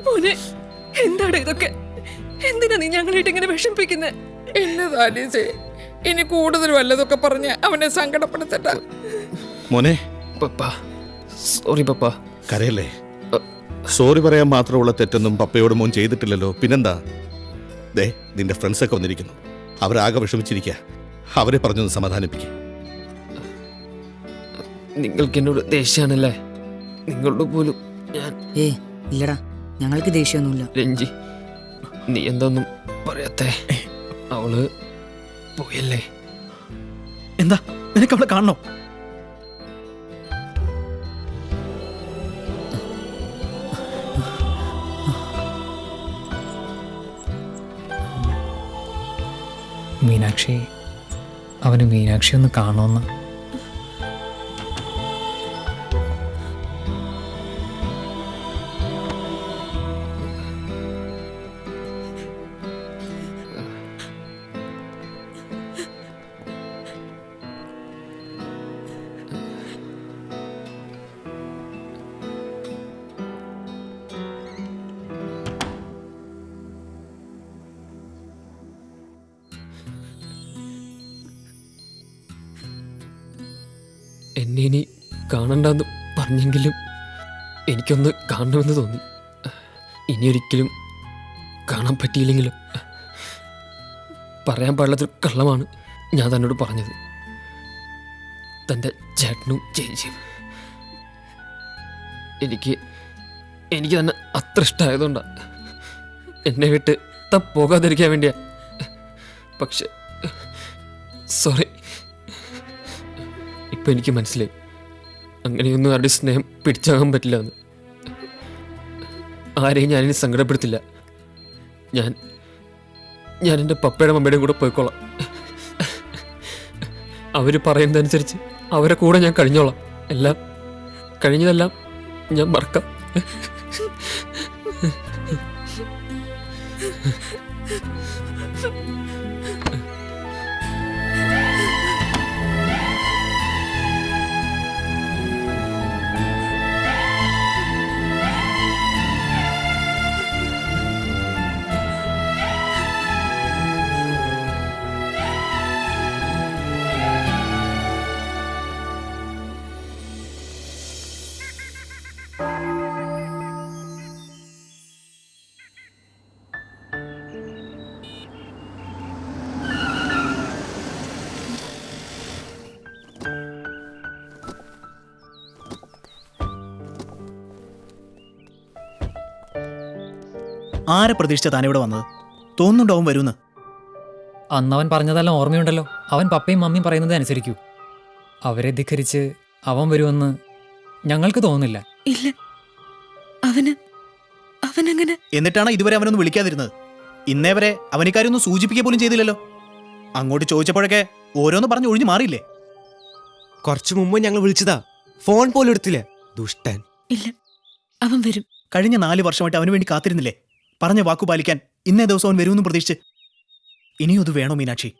മോനെ, എന്താണ് ഇതൊക്കെ? എന്തിനാ നീ ഞങ്ങളായിട്ട് ഇങ്ങനെ വിഷമിപ്പിക്കുന്നത്? എന്നതാലീസേ, ഇനി കൂടുതൽ വല്ലതൊക്കെ പറഞ്ഞ് അവനെ സങ്കടപ്പെടുത്തട്ട. മോനെ, പപ്പാ, സോറി പപ്പാ. കരയല്ലേ? സോറി പറയാൻ മാത്രമുള്ള തെറ്റൊന്നും പപ്പയോട് മോൻ ചെയ്തിട്ടില്ലല്ലോ. പിന്നെന്താ? ദേ, നിന്റെ ഫ്രണ്ട്സൊക്കെ വന്നിരിക്കുന്നു. അവരാകെ വിഷമിച്ചിരിക്കുക. അവരെ പറഞ്ഞൊന്ന് സമാധാനിപ്പിക്കുക. നിങ്ങൾക്ക് എന്നോട് ദേഷ്യാണല്ലേ? നിങ്ങളോട് പോലും ഞാൻ... ഇല്ലടാ, ഞങ്ങൾക്ക് ദേഷ്യമൊന്നുമില്ല. രഞ്ജി, നീ എന്തൊന്നും പറയാത്തേ? അവള് പോയല്ലേ? എന്താ നിനക്ക് അവളെ കാണണോ? മീനാക്ഷി, അവന് മീനാക്ഷി ഒന്ന് കാണുമെന്ന്. എന്നെ ഇനി കാണണ്ടെന്ന് പറഞ്ഞെങ്കിലും എനിക്കൊന്ന് കാണണമെന്ന് തോന്നി. ഇനിയൊരിക്കലും കാണാൻ പറ്റിയില്ലെങ്കിലും പറയാൻ പാടില്ലാത്തൊരു കള്ളമാണ് ഞാൻ തന്നോട് പറഞ്ഞത്. തൻ്റെ ചേട്ടനും ചേച്ചിയും എനിക്ക് തന്നെ അത്ര ഇഷ്ടമായതുകൊണ്ടാണ് എന്നെ വിട്ട് താൻ പോകാതിരിക്കാൻ വേണ്ടിയാ. പക്ഷെ സോറി, ഇപ്പം എനിക്ക് മനസ്സിലായി അങ്ങനെയൊന്നും ആരുടെ സ്നേഹം പിടിച്ചാകാൻ പറ്റില്ല എന്ന്. ആരെയും ഞാനിനി സങ്കടപ്പെടുത്തില്ല. ഞാൻ എൻ്റെ പപ്പയുടെ മമ്മയുടെയും കൂടെ പോയിക്കോളാം. അവർ പറയുന്നതനുസരിച്ച് അവരെ കൂടെ ഞാൻ കഴിഞ്ഞോളാം. എല്ലാം കഴിഞ്ഞതെല്ലാം ഞാൻ മറക്കാം. ആരെ പ്രതീക്ഷിച്ച താനിവിടെ വന്നത്? തോന്നുന്നുണ്ടോ അവൻ വരുമെന്ന്? അന്നവൻ പറഞ്ഞതെല്ലാം ഓർമ്മയുണ്ടല്ലോ. അവൻ പപ്പയും മമ്മിയും പറയുന്നത് അനുസരിക്കൂ. അവരെ ധിക്കരിച്ച് അവൻ വരുമെന്ന് ഞങ്ങൾക്ക് തോന്നുന്നില്ല. ഇല്ല, അവനങ്ങനെ. എന്നിട്ടാണ് ഇതുവരെ അവനൊന്നും വിളിക്കാതിരുന്നത്. ഇന്നേ വരെ അവനിക്കാരൊന്നും സൂചിപ്പിക്കുക പോലും ചെയ്തില്ലല്ലോ. അങ്ങോട്ട് ചോദിച്ചപ്പോഴൊക്കെ ഓരോന്ന് പറഞ്ഞ് ഒഴിഞ്ഞു മാറിയില്ലേ? കുറച്ചു മുമ്പ് ഞങ്ങൾ വിളിച്ചതാ, ഫോൺ പോലും എടുത്തില്ല. ദുഷ്ടൻ. ഇല്ല, അവൻ വരും. കഴിഞ്ഞ 4 വർഷമായിട്ട് അവന് വേണ്ടി കാത്തിരുന്നില്ലേ? പറഞ്ഞ വാക്കു പാലിക്കാൻ ഇന്നേ ദിവസം അവൻ വരുമെന്ന് പ്രതീക്ഷിച്ച്. ഇനിയും അത് വേണോ Meenakshi?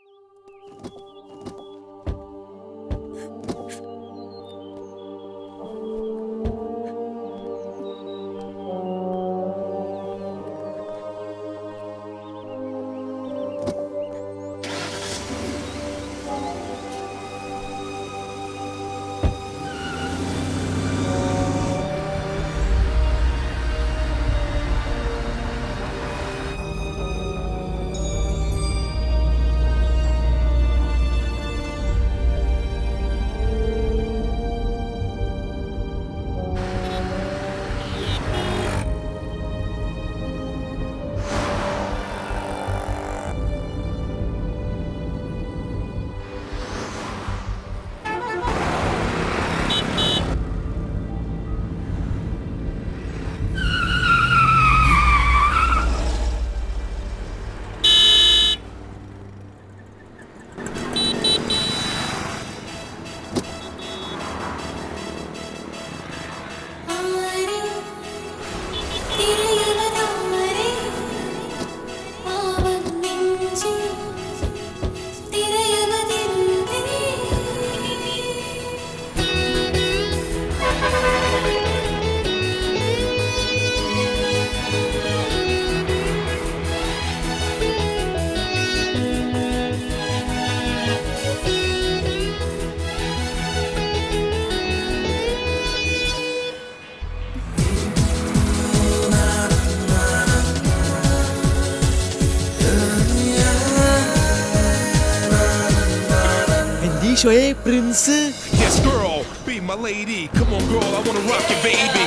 Prince. Yes, girl, be my lady. Come on, girl, I wanna rock you, baby.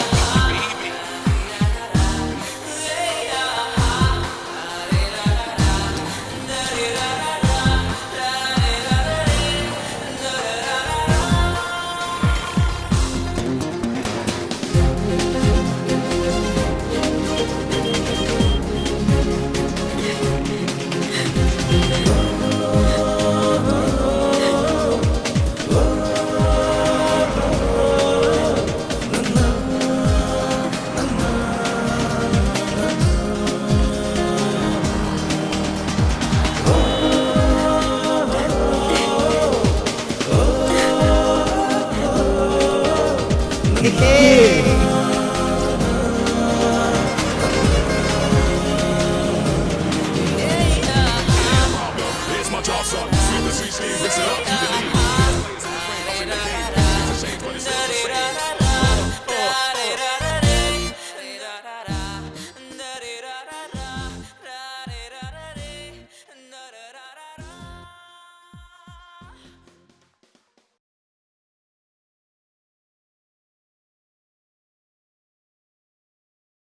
Hey.